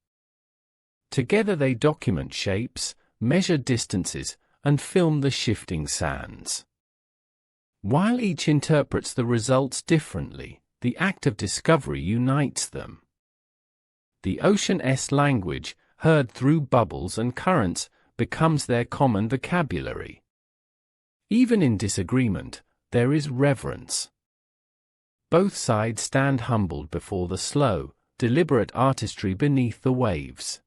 Together they document shapes, measure distances, and film the shifting sands. While each interprets the results differently, the act of discovery unites them. The ocean's language, heard through bubbles and currents, becomes their common vocabulary. Even in disagreement, there is reverence. Both sides stand humbled before the slow, deliberate artistry beneath the waves.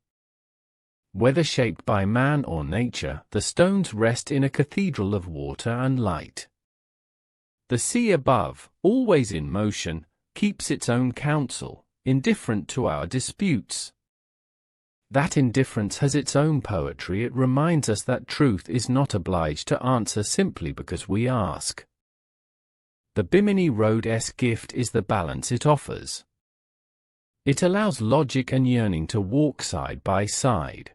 Whether shaped by man or nature, the stones rest in a cathedral of water and light. The sea above, always in motion, keeps its own counsel, indifferent to our disputes. That indifference has its own poetry. It reminds us that truth is not obliged to answer simply because we ask. The Bimini Road's gift is the balance it offers. It allows logic and yearning to walk side by side.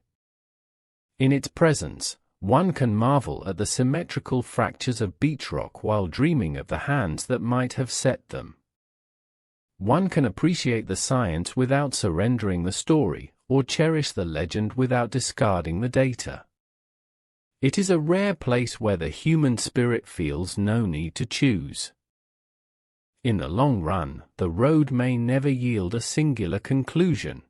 In its presence, one can marvel at the symmetrical fractures of beach rock while dreaming of the hands that might have set them. One can appreciate the science without surrendering the story, or cherish the legend without discarding the data. It is a rare place where the human spirit feels no need to choose. In the long run, the road may never yield a singular conclusion.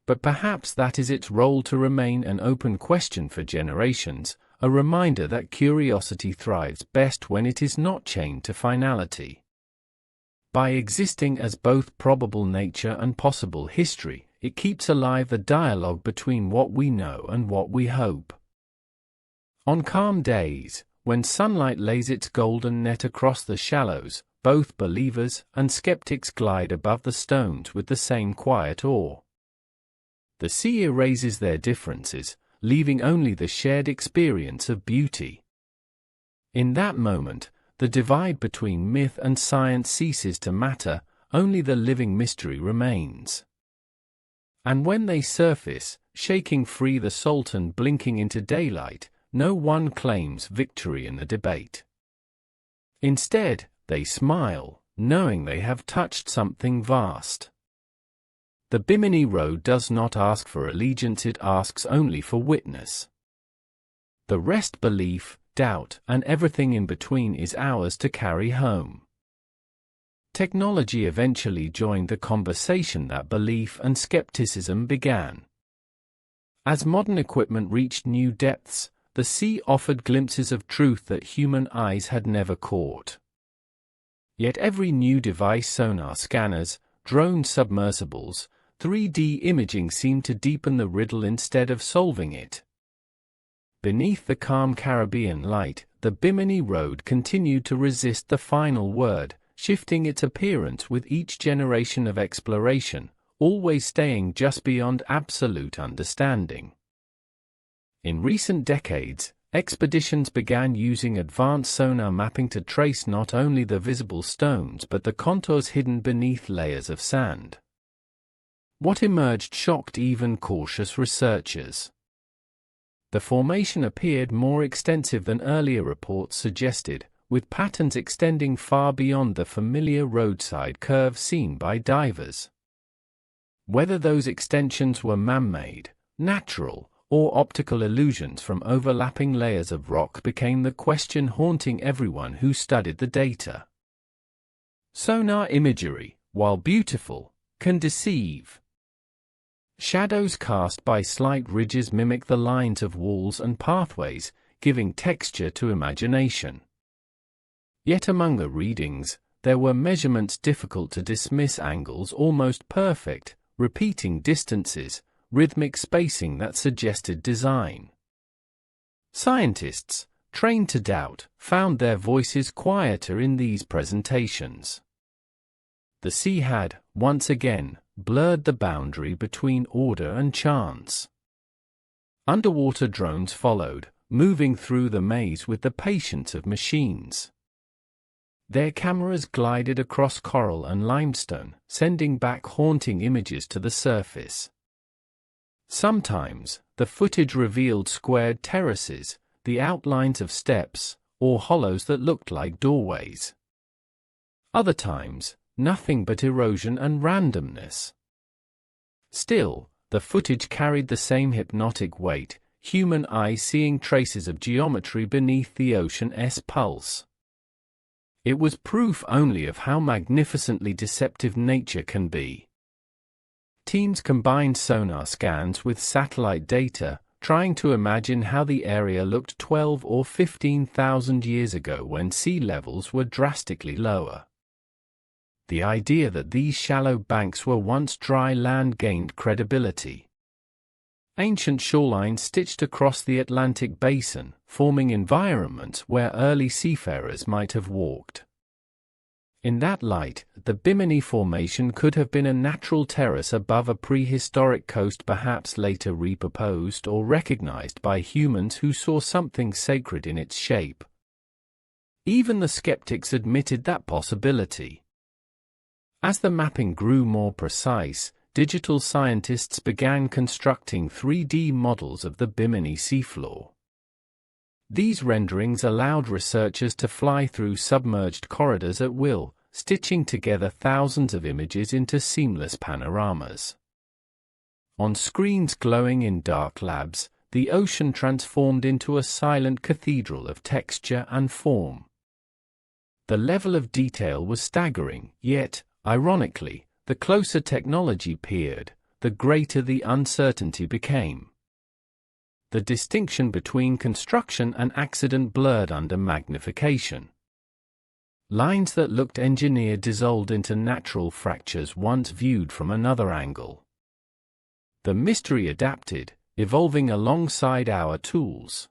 But perhaps that is its role, to remain an open question for generations, a reminder that curiosity thrives best when it is not chained to finality. By existing as both probable nature and possible history, it keeps alive the dialogue between what we know and what we hope. On calm days, when sunlight lays its golden net across the shallows, both believers and skeptics glide above the stones with the same quiet awe. The sea erases their differences, leaving only the shared experience of beauty. In that moment, the divide between myth and science ceases to matter, only the living mystery remains. And when they surface, shaking free the salt and blinking into daylight, no one claims victory in the debate. Instead, they smile, knowing they have touched something vast. The Bimini Road does not ask for allegiance, it asks only for witness. The rest, belief, doubt, and everything in between is ours to carry home. Technology eventually joined the conversation that belief and skepticism began. As modern equipment reached new depths, the sea offered glimpses of truth that human eyes had never caught. Yet every new device, sonar scanners, drone submersibles, 3D imaging, seemed to deepen the riddle instead of solving it. Beneath the calm Caribbean light, the Bimini Road continued to resist the final word, shifting its appearance with each generation of exploration, always staying just beyond absolute understanding. In recent decades, expeditions began using advanced sonar mapping to trace not only the visible stones but the contours hidden beneath layers of sand. What emerged shocked even cautious researchers. The formation appeared more extensive than earlier reports suggested, with patterns extending far beyond the familiar roadside curves seen by divers. Whether those extensions were man-made, natural, or optical illusions from overlapping layers of rock became the question haunting everyone who studied the data. Sonar imagery, while beautiful, can deceive. Shadows cast by slight ridges mimic the lines of walls and pathways, giving texture to imagination. Yet among the readings, there were measurements difficult to dismiss, angles almost perfect, repeating distances, rhythmic spacing that suggested design. Scientists, trained to doubt, found their voices quieter in these presentations. The sea had, once again, blurred the boundary between order and chance. Underwater drones followed, moving through the maze with the patience of machines. Their cameras glided across coral and limestone, sending back haunting images to the surface. Sometimes, the footage revealed squared terraces, the outlines of steps, or hollows that looked like doorways. Other times, nothing but erosion and randomness. Still, the footage carried the same hypnotic weight, human eyes seeing traces of geometry beneath the ocean's pulse. It was proof only of how magnificently deceptive nature can be. Teams combined sonar scans with satellite data, trying to imagine how the area looked 12 or 15,000 years ago when sea levels were drastically lower. The idea that these shallow banks were once dry land gained credibility. Ancient shorelines stitched across the Atlantic basin, forming environments where early seafarers might have walked. In that light, the Bimini Formation could have been a natural terrace above a prehistoric coast, perhaps later repurposed or recognized by humans who saw something sacred in its shape. Even the skeptics admitted that possibility. As the mapping grew more precise, digital scientists began constructing 3D models of the Bimini seafloor. These renderings allowed researchers to fly through submerged corridors at will, stitching together thousands of images into seamless panoramas. On screens glowing in dark labs, the ocean transformed into a silent cathedral of texture and form. The level of detail was staggering, yet, ironically, the closer technology peered, the greater the uncertainty became. The distinction between construction and accident blurred under magnification. Lines that looked engineered dissolved into natural fractures once viewed from another angle. The mystery adapted, evolving alongside our tools.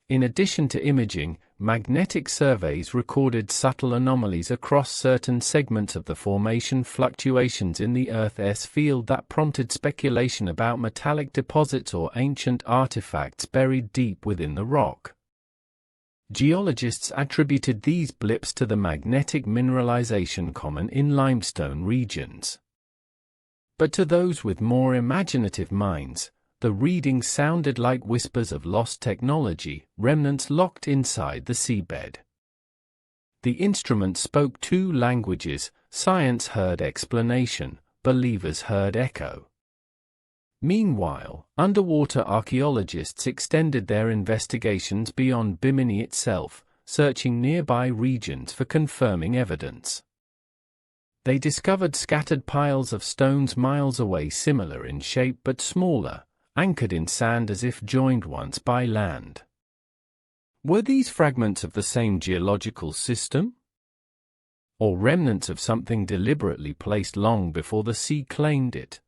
In addition to imaging, magnetic surveys recorded subtle anomalies across certain segments of the formation, fluctuations in the Earth's field that prompted speculation about metallic deposits or ancient artifacts buried deep within the rock. Geologists attributed these blips to the magnetic mineralization common in limestone regions. But to those with more imaginative minds, the readings sounded like whispers of lost technology, remnants locked inside the seabed. The instrument spoke two languages: science heard explanation, believers heard echo. Meanwhile, underwater archaeologists extended their investigations beyond Bimini itself, searching nearby regions for confirming evidence. They discovered scattered piles of stones miles away, similar in shape but smaller, anchored in sand as if joined once by land. Were these fragments of the same geological system? Or remnants of something deliberately placed long before the sea claimed it?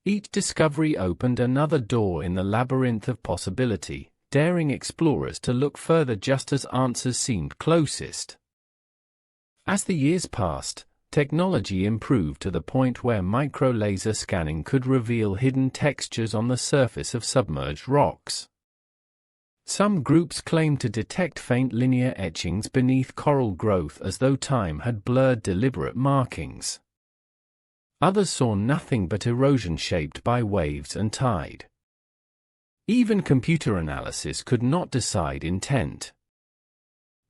Each discovery opened another door in the labyrinth of possibility, daring explorers to look further just as answers seemed closest. As the years passed, technology improved to the point where micro-laser scanning could reveal hidden textures on the surface of submerged rocks. Some groups claimed to detect faint linear etchings beneath coral growth as though time had blurred deliberate markings. Others saw nothing but erosion shaped by waves and tide. Even computer analysis could not decide intent.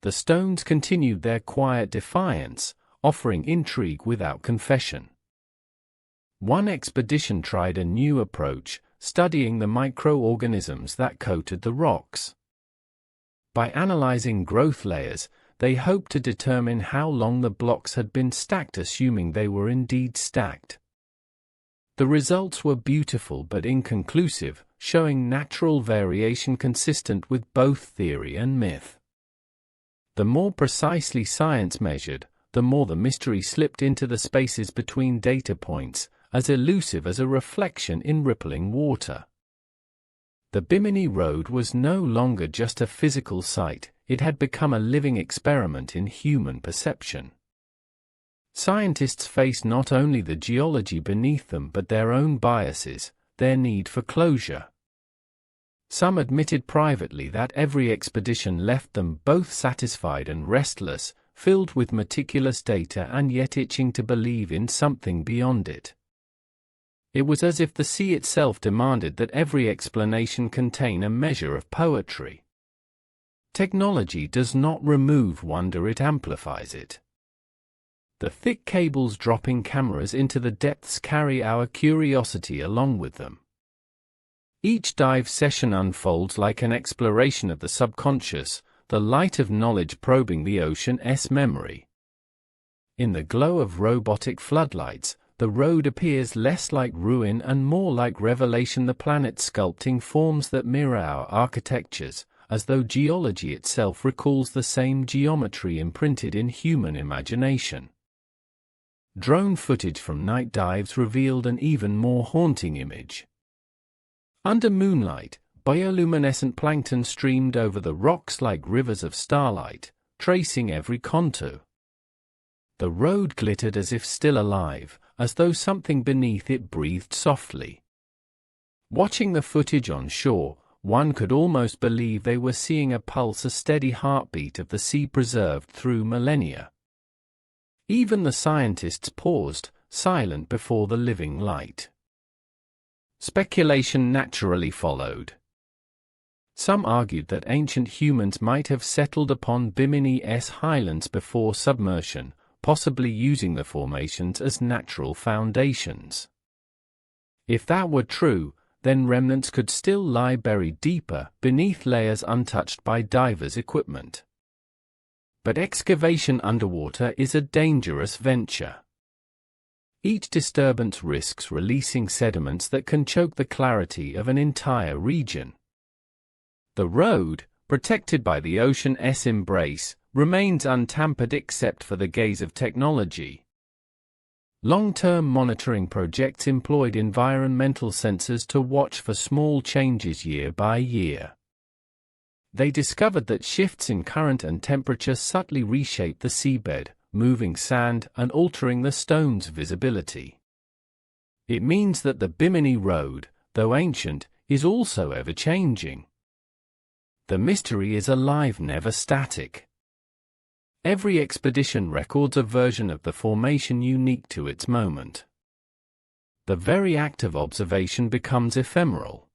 The stones continued their quiet defiance, offering intrigue without confession. One expedition tried a new approach, studying the microorganisms that coated the rocks. By analyzing growth layers, they hoped to determine how long the blocks had been stacked, assuming they were indeed stacked. The results were beautiful but inconclusive, showing natural variation consistent with both theory and myth. The more precisely science measured, the more the mystery slipped into the spaces between data points, as elusive as a reflection in rippling water. The Bimini Road was no longer just a physical sight, it had become a living experiment in human perception. Scientists faced not only the geology beneath them but their own biases, their need for closure. Some admitted privately that every expedition left them both satisfied and restless, filled with meticulous data and yet itching to believe in something beyond it. It was as if the sea itself demanded that every explanation contain a measure of poetry. Technology does not remove wonder, it amplifies it. The thick cables dropping cameras into the depths carry our curiosity along with them. Each dive session unfolds like an exploration of the subconscious, the light of knowledge probing the ocean's memory. In the glow of robotic floodlights, the road appears less like ruin and more like revelation, the planet sculpting forms that mirror our architectures, as though geology itself recalls the same geometry imprinted in human imagination. Drone footage from night dives revealed an even more haunting image. Under moonlight, bioluminescent plankton streamed over the rocks like rivers of starlight, tracing every contour. The road glittered as if still alive, as though something beneath it breathed softly. Watching the footage on shore, one could almost believe they were seeing a pulse, a steady heartbeat of the sea preserved through millennia. Even the scientists paused, silent before the living light. Speculation naturally followed. Some argued that ancient humans might have settled upon Bimini's highlands before submersion, possibly using the formations as natural foundations. If that were true, then remnants could still lie buried deeper, beneath layers untouched by divers' equipment. But excavation underwater is a dangerous venture. Each disturbance risks releasing sediments that can choke the clarity of an entire region. The road, protected by the ocean's embrace, remains untampered except for the gaze of technology. Long-term monitoring projects employed environmental sensors to watch for small changes year by year. They discovered that shifts in current and temperature subtly reshape the seabed, moving sand and altering the stone's visibility. It means that the Bimini Road, though ancient, is also ever-changing. The mystery is alive, never static. Every expedition records a version of the formation unique to its moment. The very act of observation becomes ephemeral.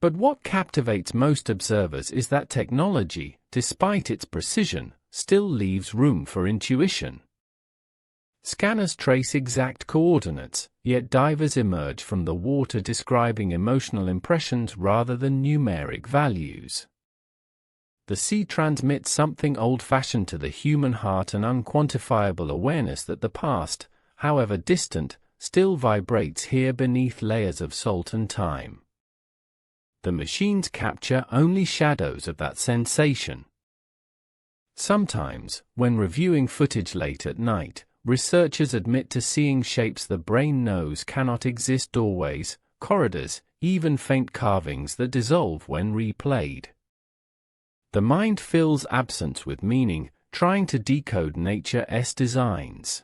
But what captivates most observers is that technology, despite its precision, still leaves room for intuition. Scanners trace exact coordinates, yet divers emerge from the water describing emotional impressions rather than numeric values. The sea transmits something old-fashioned to the human heart, an unquantifiable awareness that the past, however distant, still vibrates here beneath layers of salt and time. The machines capture only shadows of that sensation. Sometimes, when reviewing footage late at night, researchers admit to seeing shapes the brain knows cannot exist: doorways, corridors, even faint carvings that dissolve when replayed. The mind fills absence with meaning, trying to decode nature's designs.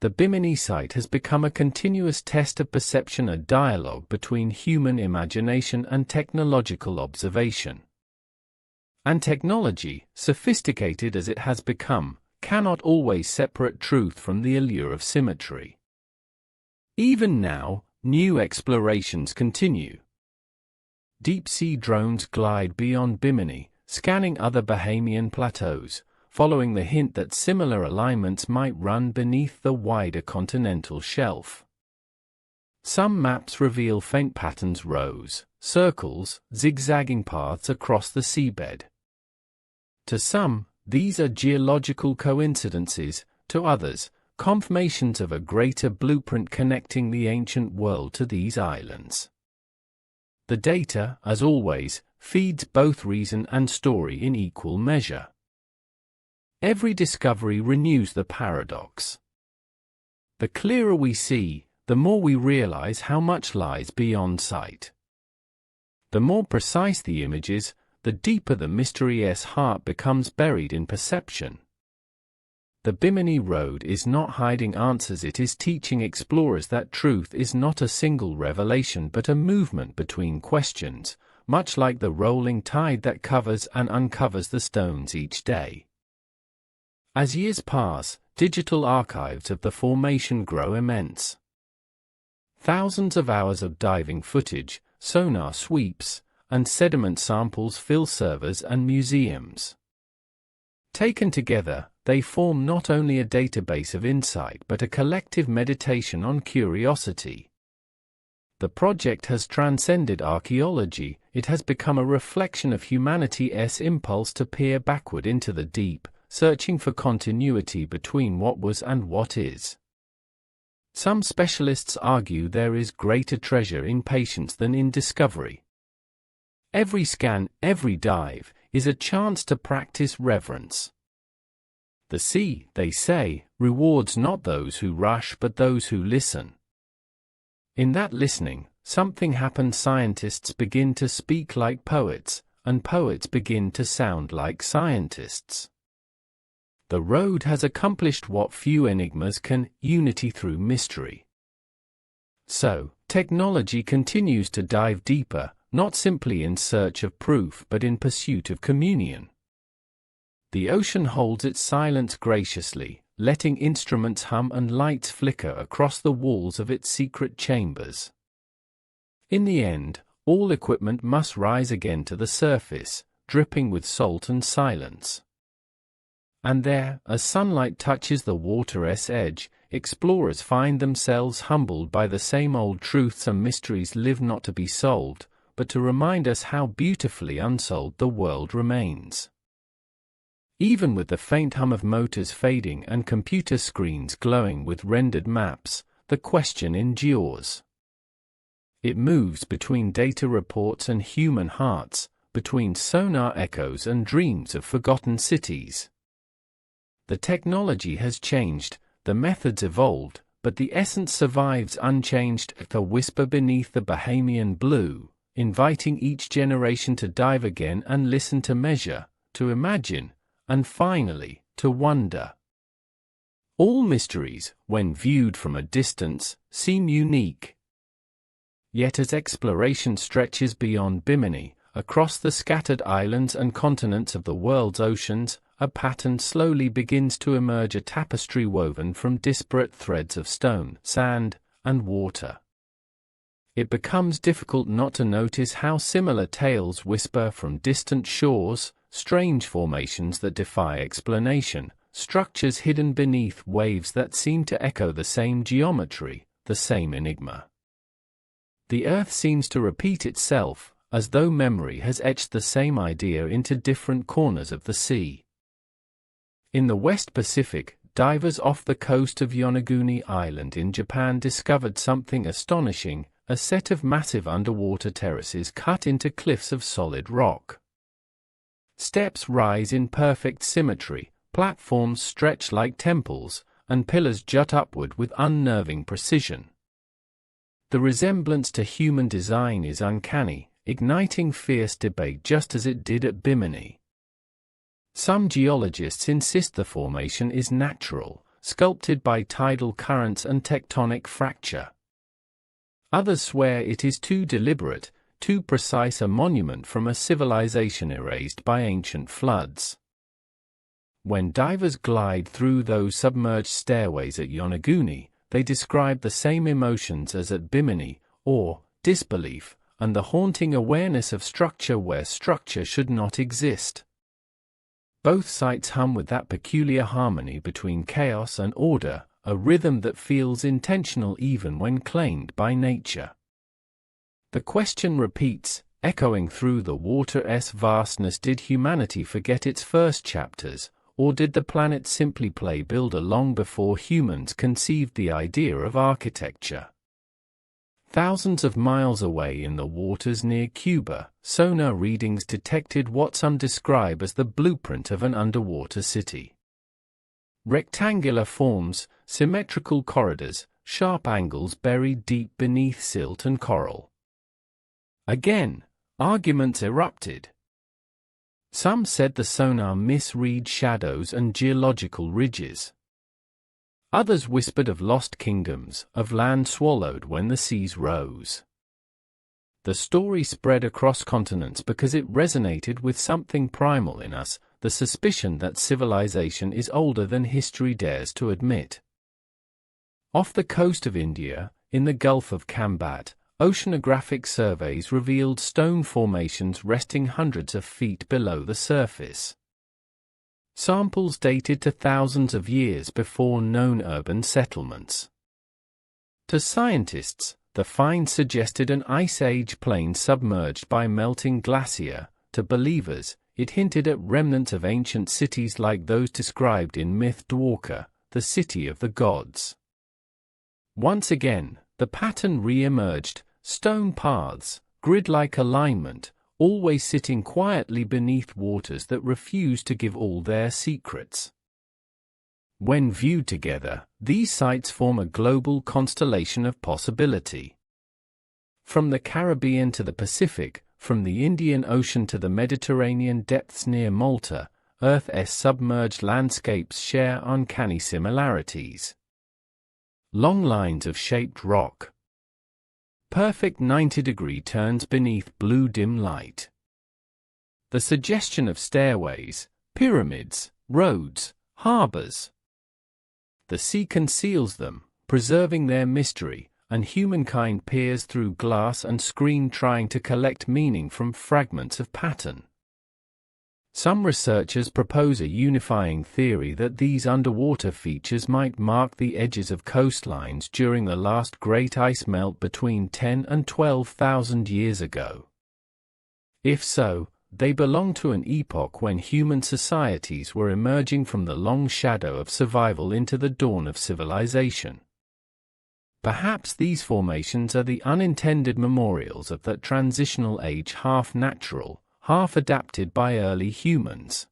The Bimini site has become a continuous test of perception, a dialogue between human imagination and technological observation. And technology, sophisticated as it has become, cannot always separate truth from the allure of symmetry. Even now, new explorations continue. Deep-sea drones glide beyond Bimini, scanning other Bahamian plateaus, following the hint that similar alignments might run beneath the wider continental shelf. Some maps reveal faint patterns: rows, circles, zigzagging paths across the seabed. To some, these are geological coincidences; to others, confirmations of a greater blueprint connecting the ancient world to these islands. The data, as always, feeds both reason and story in equal measure. Every discovery renews the paradox. The clearer we see, the more we realize how much lies beyond sight. The more precise the images, the deeper the mystery's heart becomes buried in perception. The Bimini Road is not hiding answers, it is teaching explorers that truth is not a single revelation but a movement between questions, much like the rolling tide that covers and uncovers the stones each day. As years pass, digital archives of the formation grow immense. Thousands of hours of diving footage, sonar sweeps, and sediment samples fill servers and museums. Taken together, they form not only a database of insight but a collective meditation on curiosity. The project has transcended archaeology; it has become a reflection of humanity's impulse to peer backward into the deep, searching for continuity between what was and what is. Some specialists argue there is greater treasure in patience than in discovery. Every scan, every dive, is a chance to practice reverence. The sea, they say, rewards not those who rush but those who listen. In that listening, something happens: scientists begin to speak like poets, and poets begin to sound like scientists. The road has accomplished what few enigmas can: unity through mystery. So, technology continues to dive deeper, not simply in search of proof but in pursuit of communion. The ocean holds its silence graciously, letting instruments hum and lights flicker across the walls of its secret chambers. In the end, all equipment must rise again to the surface, dripping with salt and silence. And there, as sunlight touches the water's edge, explorers find themselves humbled by the same old truths and mysteries live not to be solved, but to remind us how beautifully unsolved the world remains. Even with the faint hum of motors fading and computer screens glowing with rendered maps, the question endures. It moves between data reports and human hearts, between sonar echoes and dreams of forgotten cities. The technology has changed, the methods evolved, but the essence survives unchanged, the whisper beneath the Bahamian blue, inviting each generation to dive again and listen, to measure, to imagine, and finally, to wonder. All mysteries, when viewed from a distance, seem unique. Yet as exploration stretches beyond Bimini, across the scattered islands and continents of the world's oceans, a pattern slowly begins to emerge, a tapestry woven from disparate threads of stone, sand, and water. It becomes difficult not to notice how similar tales whisper from distant shores, strange formations that defy explanation, structures hidden beneath waves that seem to echo the same geometry, the same enigma. The earth seems to repeat itself, as though memory has etched the same idea into different corners of the sea. In the West Pacific, divers off the coast of Yonaguni Island in Japan discovered something astonishing, a set of massive underwater terraces cut into cliffs of solid rock. Steps rise in perfect symmetry, platforms stretch like temples, and pillars jut upward with unnerving precision. The resemblance to human design is uncanny, igniting fierce debate just as it did at Bimini. Some geologists insist the formation is natural, sculpted by tidal currents and tectonic fracture. Others swear it is too deliberate, too precise, a monument from a civilization erased by ancient floods. When divers glide through those submerged stairways at Yonaguni, they describe the same emotions as at Bimini, awe, disbelief, and the haunting awareness of structure where structure should not exist. Both sites hum with that peculiar harmony between chaos and order, a rhythm that feels intentional even when claimed by nature. The question repeats, echoing through the water's vastness: did humanity forget its first chapters, or did the planet simply play builder long before humans conceived the idea of architecture? Thousands of miles away in the waters near Cuba, sonar readings detected what some describe as the blueprint of an underwater city. Rectangular forms, symmetrical corridors, sharp angles buried deep beneath silt and coral. Again, arguments erupted. Some said the sonar misread shadows and geological ridges. Others whispered of lost kingdoms, of land swallowed when the seas rose. The story spread across continents because it resonated with something primal in us, the suspicion that civilization is older than history dares to admit. Off the coast of India, in the Gulf of Kambat, oceanographic surveys revealed stone formations resting hundreds of feet below the surface. Samples dated to thousands of years before known urban settlements. To scientists, the find suggested an ice age plain submerged by melting glacier. To believers, it hinted at remnants of ancient cities like those described in myth Dwarka, the city of the gods. Once again, the pattern re-emerged: stone paths, grid-like alignment, always sitting quietly beneath waters that refuse to give all their secrets. When viewed together, these sites form a global constellation of possibility. From the Caribbean to the Pacific, from the Indian Ocean to the Mediterranean depths near Malta, Earth's submerged landscapes share uncanny similarities. Long lines of shaped rock. Perfect 90-degree turns beneath blue dim light. The suggestion of stairways, pyramids, roads, harbors. The sea conceals them, preserving their mystery, and humankind peers through glass and screen trying to collect meaning from fragments of pattern. Some researchers propose a unifying theory that these underwater features might mark the edges of coastlines during the last great ice melt between 10 and 12,000 years ago. If so, they belong to an epoch when human societies were emerging from the long shadow of survival into the dawn of civilization. Perhaps these formations are the unintended memorials of that transitional age, half natural, half adapted by early humans.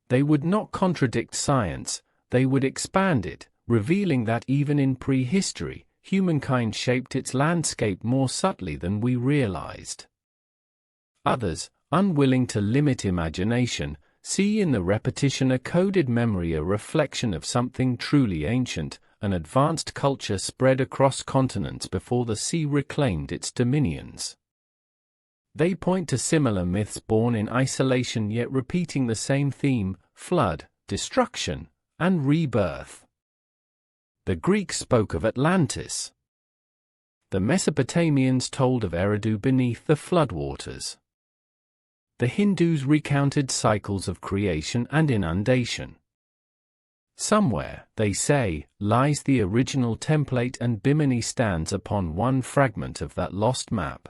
They would not contradict science, they would expand it, revealing that even in prehistory, humankind shaped its landscape more subtly than we realized. Others, unwilling to limit imagination, see in the repetition a coded memory, a reflection of something truly ancient, an advanced culture spread across continents before the sea reclaimed its dominions. They point to similar myths born in isolation yet repeating the same theme: flood, destruction, and rebirth. The Greeks spoke of Atlantis. The Mesopotamians told of Eridu beneath the floodwaters. The Hindus recounted cycles of creation and inundation. Somewhere, they say, lies the original template, and Bimini stands upon one fragment of that lost map.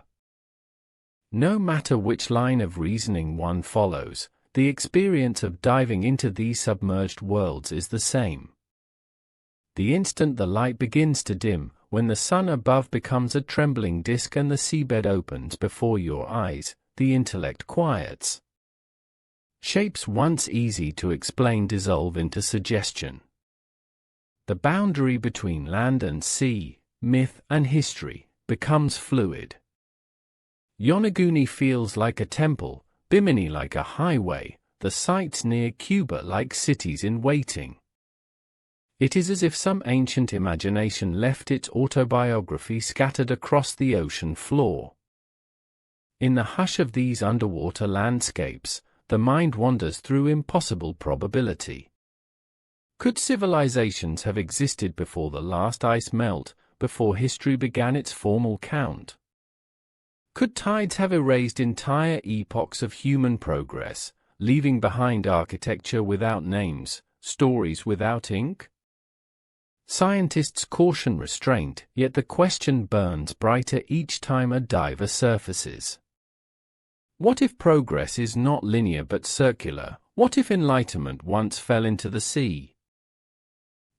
No matter which line of reasoning one follows, the experience of diving into these submerged worlds is the same. The instant the light begins to dim, when the sun above becomes a trembling disk and the seabed opens before your eyes, the intellect quiets. Shapes once easy to explain dissolve into suggestion. The boundary between land and sea, myth and history, becomes fluid. Yonaguni feels like a temple, Bimini like a highway, the sites near Cuba like cities in waiting. It is as if some ancient imagination left its autobiography scattered across the ocean floor. In the hush of these underwater landscapes, the mind wanders through impossible probability. Could civilizations have existed before the last ice melt, before history began its formal count? Could tides have erased entire epochs of human progress, leaving behind architecture without names, stories without ink? Scientists caution restraint, yet the question burns brighter each time a diver surfaces. What if progress is not linear but circular? What if enlightenment once fell into the sea?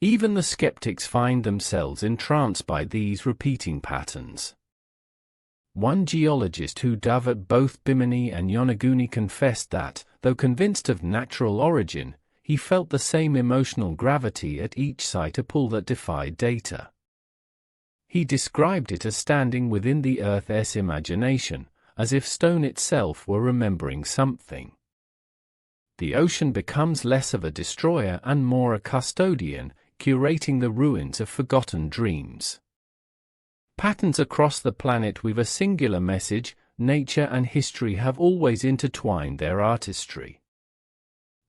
Even the skeptics find themselves entranced by these repeating patterns. One geologist who dove at both Bimini and Yonaguni confessed that, though convinced of natural origin, he felt the same emotional gravity at each site, a pull that defied data. He described it as standing within the Earth's imagination, as if stone itself were remembering something. The ocean becomes less of a destroyer and more a custodian, curating the ruins of forgotten dreams. Patterns across the planet weave a singular message: nature and history have always intertwined their artistry.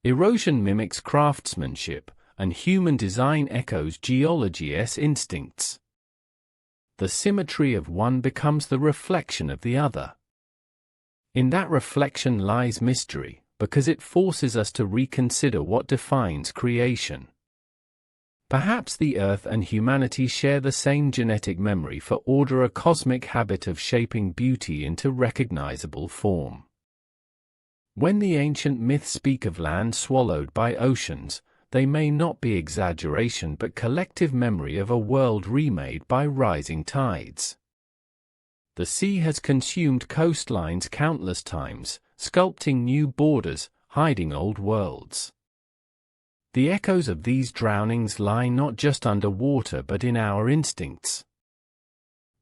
Erosion mimics craftsmanship, and human design echoes geology's instincts. The symmetry of one becomes the reflection of the other. In that reflection lies mystery, because it forces us to reconsider what defines creation. Perhaps the Earth and humanity share the same genetic memory for order, a cosmic habit of shaping beauty into recognizable form. When the ancient myths speak of land swallowed by oceans, they may not be exaggeration but collective memory of a world remade by rising tides. The sea has consumed coastlines countless times, sculpting new borders, hiding old worlds. The echoes of these drownings lie not just underwater but in our instincts.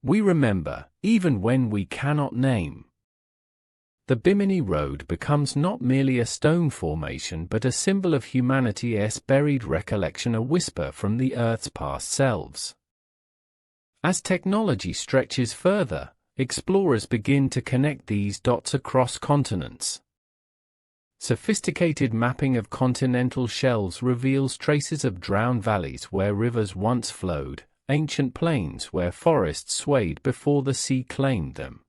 We remember, even when we cannot name. The Bimini Road becomes not merely a stone formation but a symbol of humanity's buried recollection, a whisper from the Earth's past selves. As technology stretches further, explorers begin to connect these dots across continents. Sophisticated mapping of continental shelves reveals traces of drowned valleys where rivers once flowed, ancient plains where forests swayed before the sea claimed them.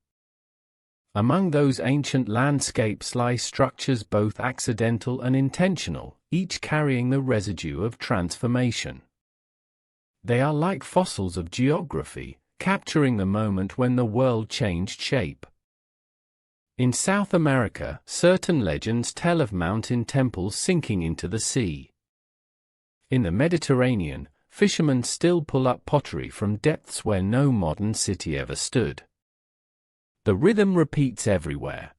Among those ancient landscapes lie structures both accidental and intentional, each carrying the residue of transformation. They are like fossils of geography, capturing the moment when the world changed shape. In South America, certain legends tell of mountain temples sinking into the sea. In the Mediterranean, fishermen still pull up pottery from depths where no modern city ever stood. The rhythm repeats everywhere.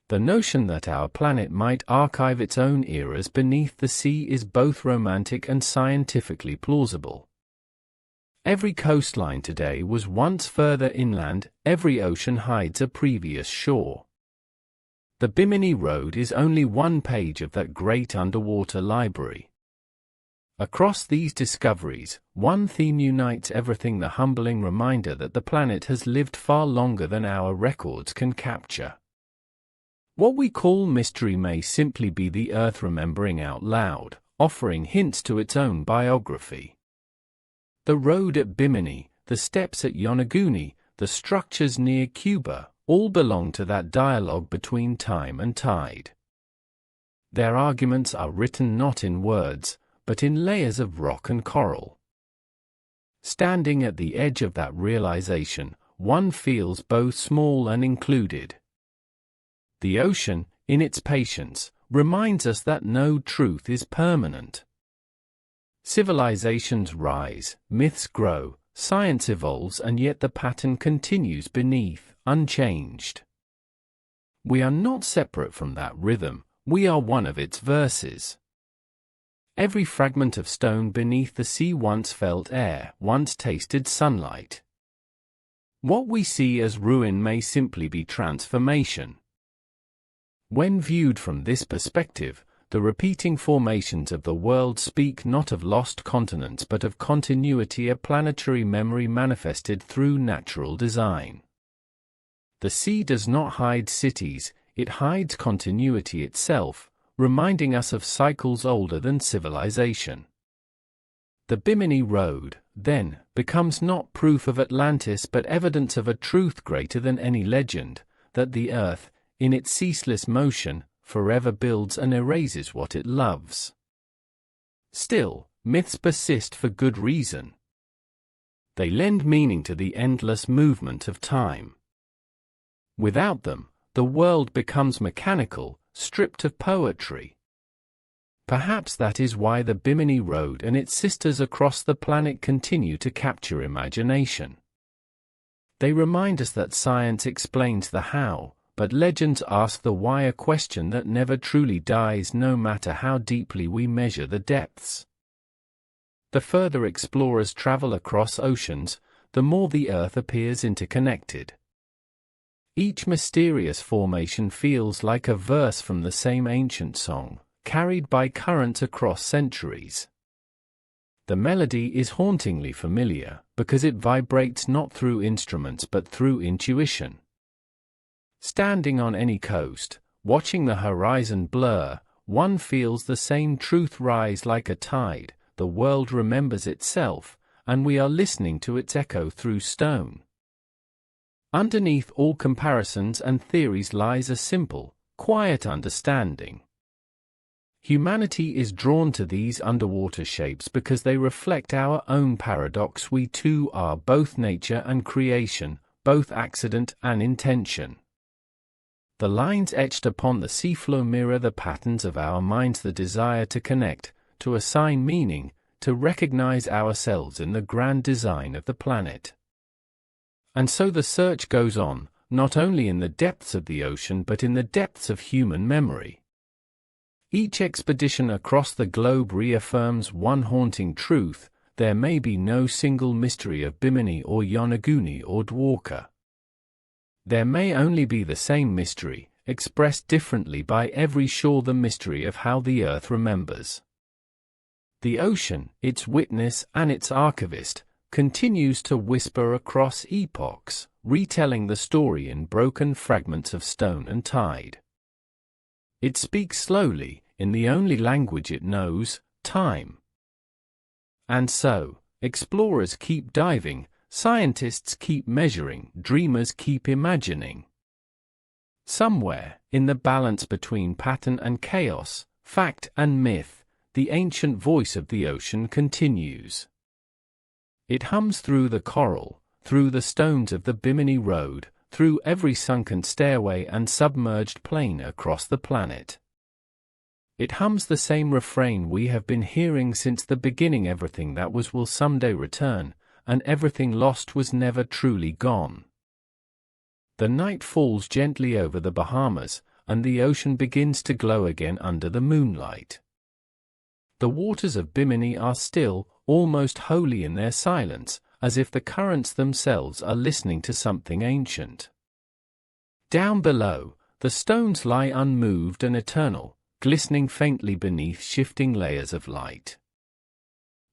The notion that our planet might archive its own eras beneath the sea is both romantic and scientifically plausible. Every coastline today was once further inland, every ocean hides a previous shore. The Bimini Road is only one page of that great underwater library. Across these discoveries, one theme unites everything: the humbling reminder that the planet has lived far longer than our records can capture. What we call mystery may simply be the Earth remembering out loud, offering hints to its own biography. The road at Bimini, the steps at Yonaguni, the structures near Cuba, all belong to that dialogue between time and tide. Their arguments are written not in words, but in layers of rock and coral. Standing at the edge of that realization, one feels both small and included. The ocean, in its patience, reminds us that no truth is permanent. Civilizations rise, myths grow, science evolves, and yet the pattern continues beneath, unchanged. We are not separate from that rhythm, we are one of its verses. Every fragment of stone beneath the sea once felt air, once tasted sunlight. What we see as ruin may simply be transformation. When viewed from this perspective, the repeating formations of the world speak not of lost continents but of continuity, a planetary memory manifested through natural design. The sea does not hide cities, it hides continuity itself, reminding us of cycles older than civilization. The Bimini Road, then, becomes not proof of Atlantis but evidence of a truth greater than any legend, that the Earth, in its ceaseless motion, forever builds and erases what it loves. Still, myths persist for good reason. They lend meaning to the endless movement of time. Without them, the world becomes mechanical, stripped of poetry. Perhaps that is why the Bimini Road and its sisters across the planet continue to capture imagination. They remind us that science explains the how, but legends ask the why, a question that never truly dies no matter how deeply we measure the depths. The further explorers travel across oceans, the more the Earth appears interconnected. Each mysterious formation feels like a verse from the same ancient song, carried by currents across centuries. The melody is hauntingly familiar, because it vibrates not through instruments but through intuition. Standing on any coast, watching the horizon blur, one feels the same truth rise like a tide: the world remembers itself, and we are listening to its echo through stone. Underneath all comparisons and theories lies a simple, quiet understanding. Humanity is drawn to these underwater shapes because they reflect our own paradox: we too are both nature and creation, both accident and intention. The lines etched upon the seafloor mirror the patterns of our minds, the desire to connect, to assign meaning, to recognize ourselves in the grand design of the planet. And so the search goes on, not only in the depths of the ocean but in the depths of human memory. Each expedition across the globe reaffirms one haunting truth: there may be no single mystery of Bimini or Yonaguni or Dwarka. There may only be the same mystery, expressed differently by every shore, the mystery of how the Earth remembers. The ocean, its witness and its archivist, continues to whisper across epochs, retelling the story in broken fragments of stone and tide. It speaks slowly, in the only language it knows, time. And so, explorers keep diving, scientists keep measuring, dreamers keep imagining. Somewhere, in the balance between pattern and chaos, fact and myth, the ancient voice of the ocean continues. It hums through the coral, through the stones of the Bimini Road, through every sunken stairway and submerged plane across the planet. It hums the same refrain we have been hearing since the beginning: everything that was will someday return, and everything lost was never truly gone. The night falls gently over the Bahamas, and the ocean begins to glow again under the moonlight. The waters of Bimini are still, almost holy in their silence, as if the currents themselves are listening to something ancient. Down below, the stones lie unmoved and eternal, glistening faintly beneath shifting layers of light.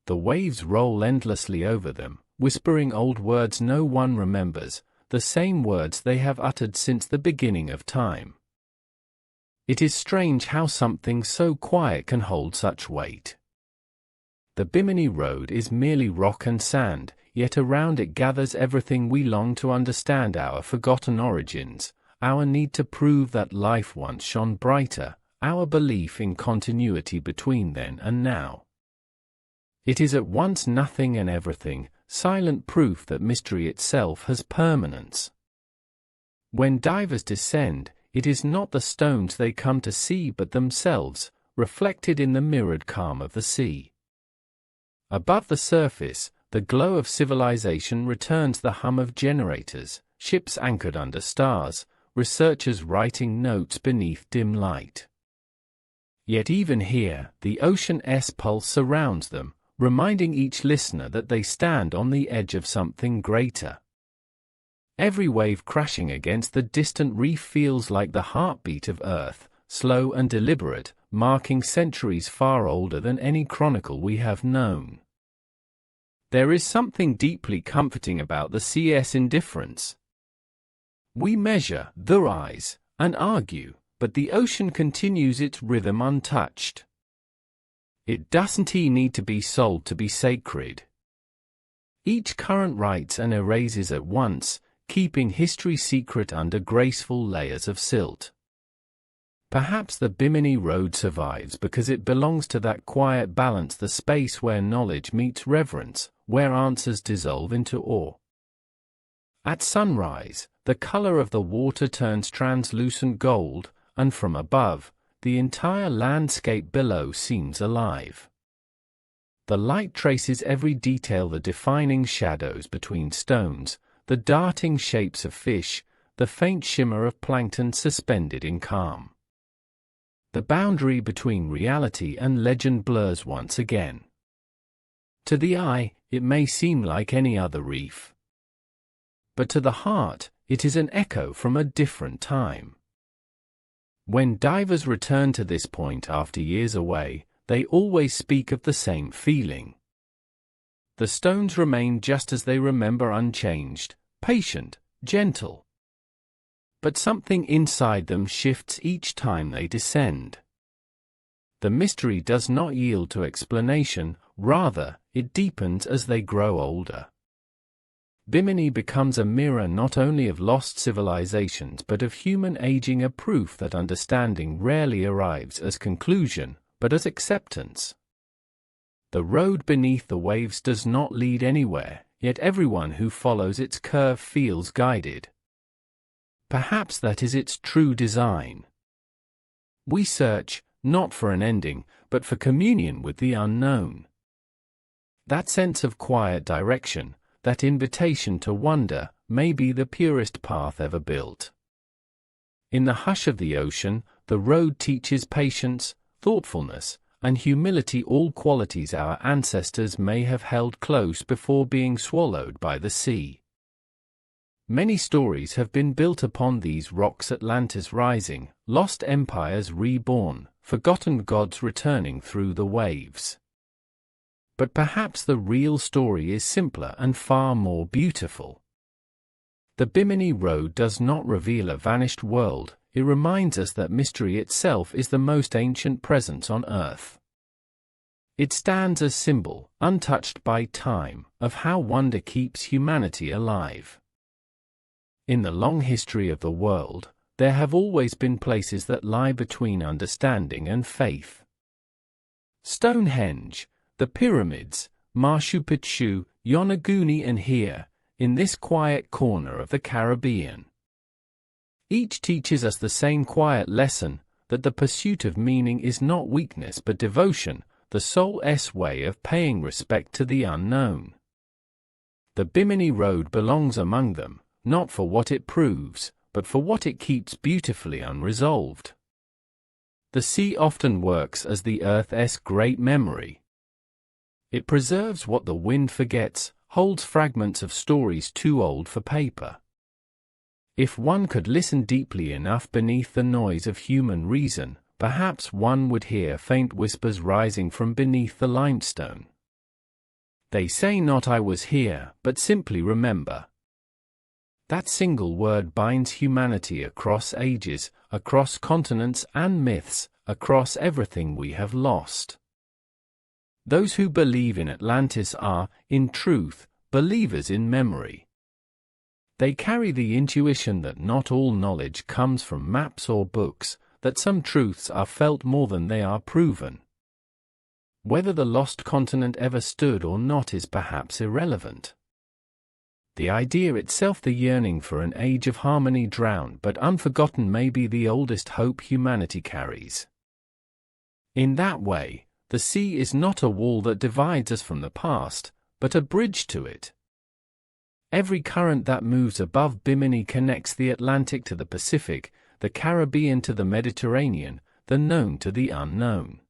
The waves roll endlessly over them, whispering old words no one remembers, the same words they have uttered since the beginning of time. It is strange how something so quiet can hold such weight. The Bimini Road is merely rock and sand, yet around it gathers everything we long to understand: our forgotten origins, our need to prove that life once shone brighter, our belief in continuity between then and now. It is at once nothing and everything, silent proof that mystery itself has permanence. When divers descend, it is not the stones they come to see but themselves, reflected in the mirrored calm of the sea. Above the surface, the glow of civilization returns, the hum of generators, ships anchored under stars, researchers writing notes beneath dim light. Yet even here, the ocean's pulse surrounds them, reminding each listener that they stand on the edge of something greater. Every wave crashing against the distant reef feels like the heartbeat of Earth, slow and deliberate, marking centuries far older than any chronicle we have known. There is something deeply comforting about the sea's indifference. We measure, theorize, and argue, but the ocean continues its rhythm untouched. It doesn't need to be sold to be sacred. Each current writes and erases at once, keeping history secret under graceful layers of silt. Perhaps the Bimini Road survives because it belongs to that quiet balance, the space where knowledge meets reverence, where answers dissolve into awe. At sunrise, the color of the water turns translucent gold, and from above, the entire landscape below seems alive. The light traces every detail: the defining shadows between stones, the darting shapes of fish, the faint shimmer of plankton suspended in calm. The boundary between reality and legend blurs once again. To the eye, it may seem like any other reef. But to the heart, it is an echo from a different time. When divers return to this point after years away, they always speak of the same feeling. The stones remain just as they remember, unchanged, patient, gentle. But something inside them shifts each time they descend. The mystery does not yield to explanation, rather, it deepens as they grow older. Bimini becomes a mirror not only of lost civilizations but of human aging, a proof that understanding rarely arrives as conclusion, but as acceptance. The road beneath the waves does not lead anywhere, yet everyone who follows its curve feels guided. Perhaps that is its true design. We search, not for an ending, but for communion with the unknown. That sense of quiet direction, that invitation to wonder, may be the purest path ever built. In the hush of the ocean, the road teaches patience, thoughtfulness, and humility, all qualities our ancestors may have held close before being swallowed by the sea. Many stories have been built upon these rocks: Atlantis rising, lost empires reborn, forgotten gods returning through the waves. But perhaps the real story is simpler and far more beautiful. The Bimini Road does not reveal a vanished world, it reminds us that mystery itself is the most ancient presence on Earth. It stands as symbol, untouched by time, of how wonder keeps humanity alive. In the long history of the world, there have always been places that lie between understanding and faith. Stonehenge, the pyramids, Machu Picchu, Yonaguni, and here, in this quiet corner of the Caribbean. Each teaches us the same quiet lesson, that the pursuit of meaning is not weakness but devotion, the soul's way of paying respect to the unknown. The Bimini Road belongs among them, not for what it proves, but for what it keeps beautifully unresolved. The sea often works as the Earth's great memory. It preserves what the wind forgets, holds fragments of stories too old for paper. If one could listen deeply enough beneath the noise of human reason, perhaps one would hear faint whispers rising from beneath the limestone. They say not I was here, but simply remember. That single word binds humanity across ages, across continents and myths, across everything we have lost. Those who believe in Atlantis are, in truth, believers in memory. They carry the intuition that not all knowledge comes from maps or books, that some truths are felt more than they are proven. Whether the lost continent ever stood or not is perhaps irrelevant. The idea itself, the yearning for an age of harmony drowned but unforgotten, may be the oldest hope humanity carries. In that way, the sea is not a wall that divides us from the past, but a bridge to it. Every current that moves above Bimini connects the Atlantic to the Pacific, the Caribbean to the Mediterranean, the known to the unknown.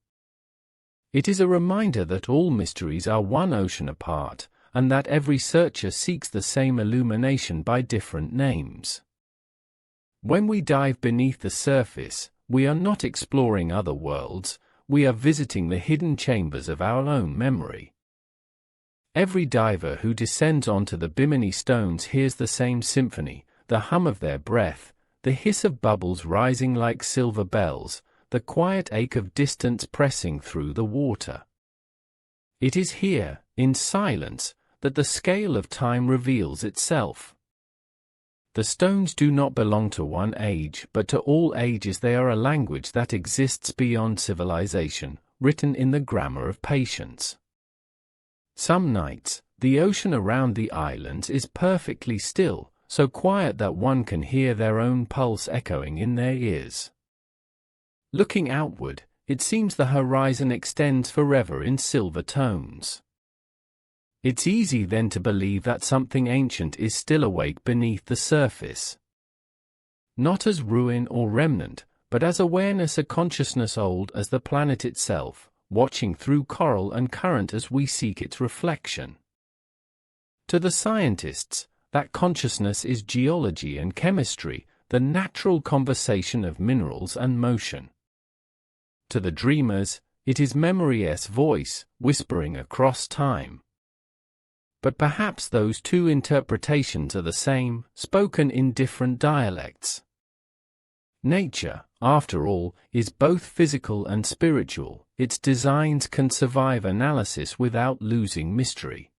It is a reminder that all mysteries are one ocean apart, and that every searcher seeks the same illumination by different names. When we dive beneath the surface, we are not exploring other worlds, we are visiting the hidden chambers of our own memory. Every diver who descends onto the Bimini stones hears the same symphony, the hum of their breath, the hiss of bubbles rising like silver bells, the quiet ache of distance pressing through the water. It is here, in silence, that the scale of time reveals itself. The stones do not belong to one age, but to all ages. They are a language that exists beyond civilization, written in the grammar of patience. Some nights, the ocean around the islands is perfectly still, so quiet that one can hear their own pulse echoing in their ears. Looking outward, it seems the horizon extends forever in silver tones. It's easy then to believe that something ancient is still awake beneath the surface. Not as ruin or remnant, but as awareness, a consciousness old as the planet itself, watching through coral and current as we seek its reflection. To the scientists, that consciousness is geology and chemistry, the natural conversation of minerals and motion. To the dreamers, it is memory's voice, whispering across time. But perhaps those two interpretations are the same, spoken in different dialects. Nature, after all, is both physical and spiritual. Its designs can survive analysis without losing mystery.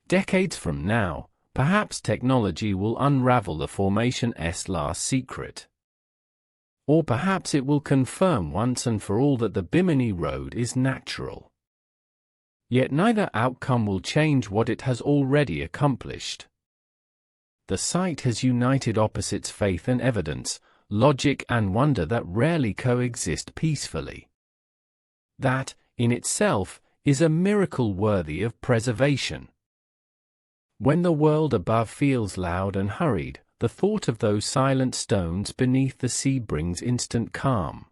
Decades from now, perhaps technology will unravel the formation's last secret. Or perhaps it will confirm once and for all that the Bimini Road is natural. Yet neither outcome will change what it has already accomplished. The sight has united opposites, faith and evidence, logic and wonder that rarely coexist peacefully. That, in itself, is a miracle worthy of preservation. When the world above feels loud and hurried, the thought of those silent stones beneath the sea brings instant calm.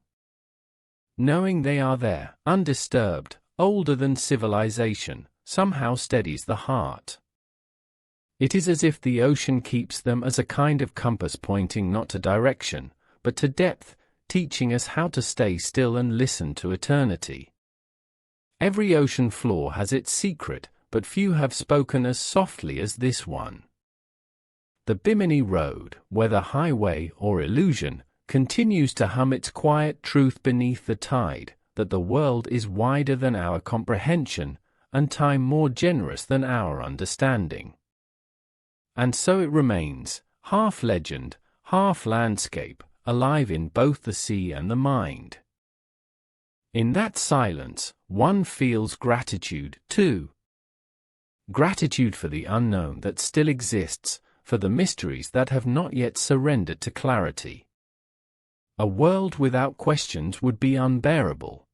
Knowing they are there, undisturbed, older than civilization, somehow steadies the heart. It is as if the ocean keeps them as a kind of compass, pointing not to direction, but to depth, teaching us how to stay still and listen to eternity. Every ocean floor has its secret, but few have spoken as softly as this one. The Bimini Road, whether highway or illusion, continues to hum its quiet truth beneath the tide, that the world is wider than our comprehension, and time more generous than our understanding. And so it remains, half legend, half landscape, alive in both the sea and the mind. In that silence, one feels gratitude, too. Gratitude for the unknown that still exists, for the mysteries that have not yet surrendered to clarity. A world without questions would be unbearable.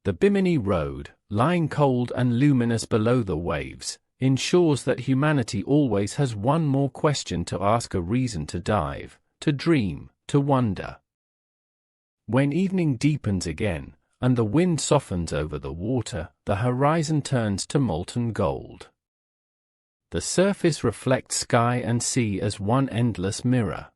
The Bimini Road, lying cold and luminous below the waves, ensures that humanity always has one more question to ask, a reason to dive, to dream, to wonder. When evening deepens again, and the wind softens over the water, the horizon turns to molten gold. The surface reflects sky and sea as one endless mirror.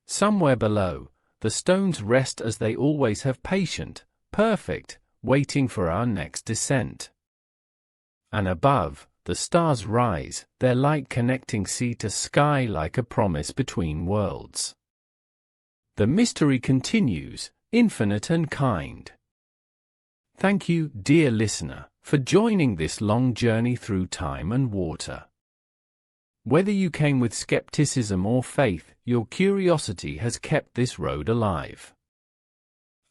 Somewhere below, the stones rest as they always have, patient, perfect, waiting for our next descent. And above, the stars rise, their light connecting sea to sky like a promise between worlds. The mystery continues, infinite and kind. Thank you, dear listener, for joining this long journey through time and water. Whether you came with skepticism or faith, your curiosity has kept this road alive.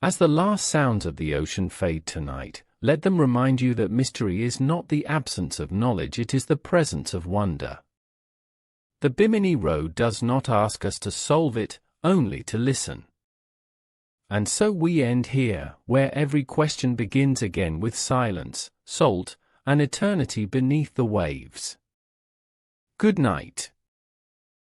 As the last sounds of the ocean fade tonight, let them remind you that mystery is not the absence of knowledge, it is the presence of wonder. The Bimini Road does not ask us to solve it, only to listen. And so we end here, where every question begins again with silence, salt, and eternity beneath the waves. Good night.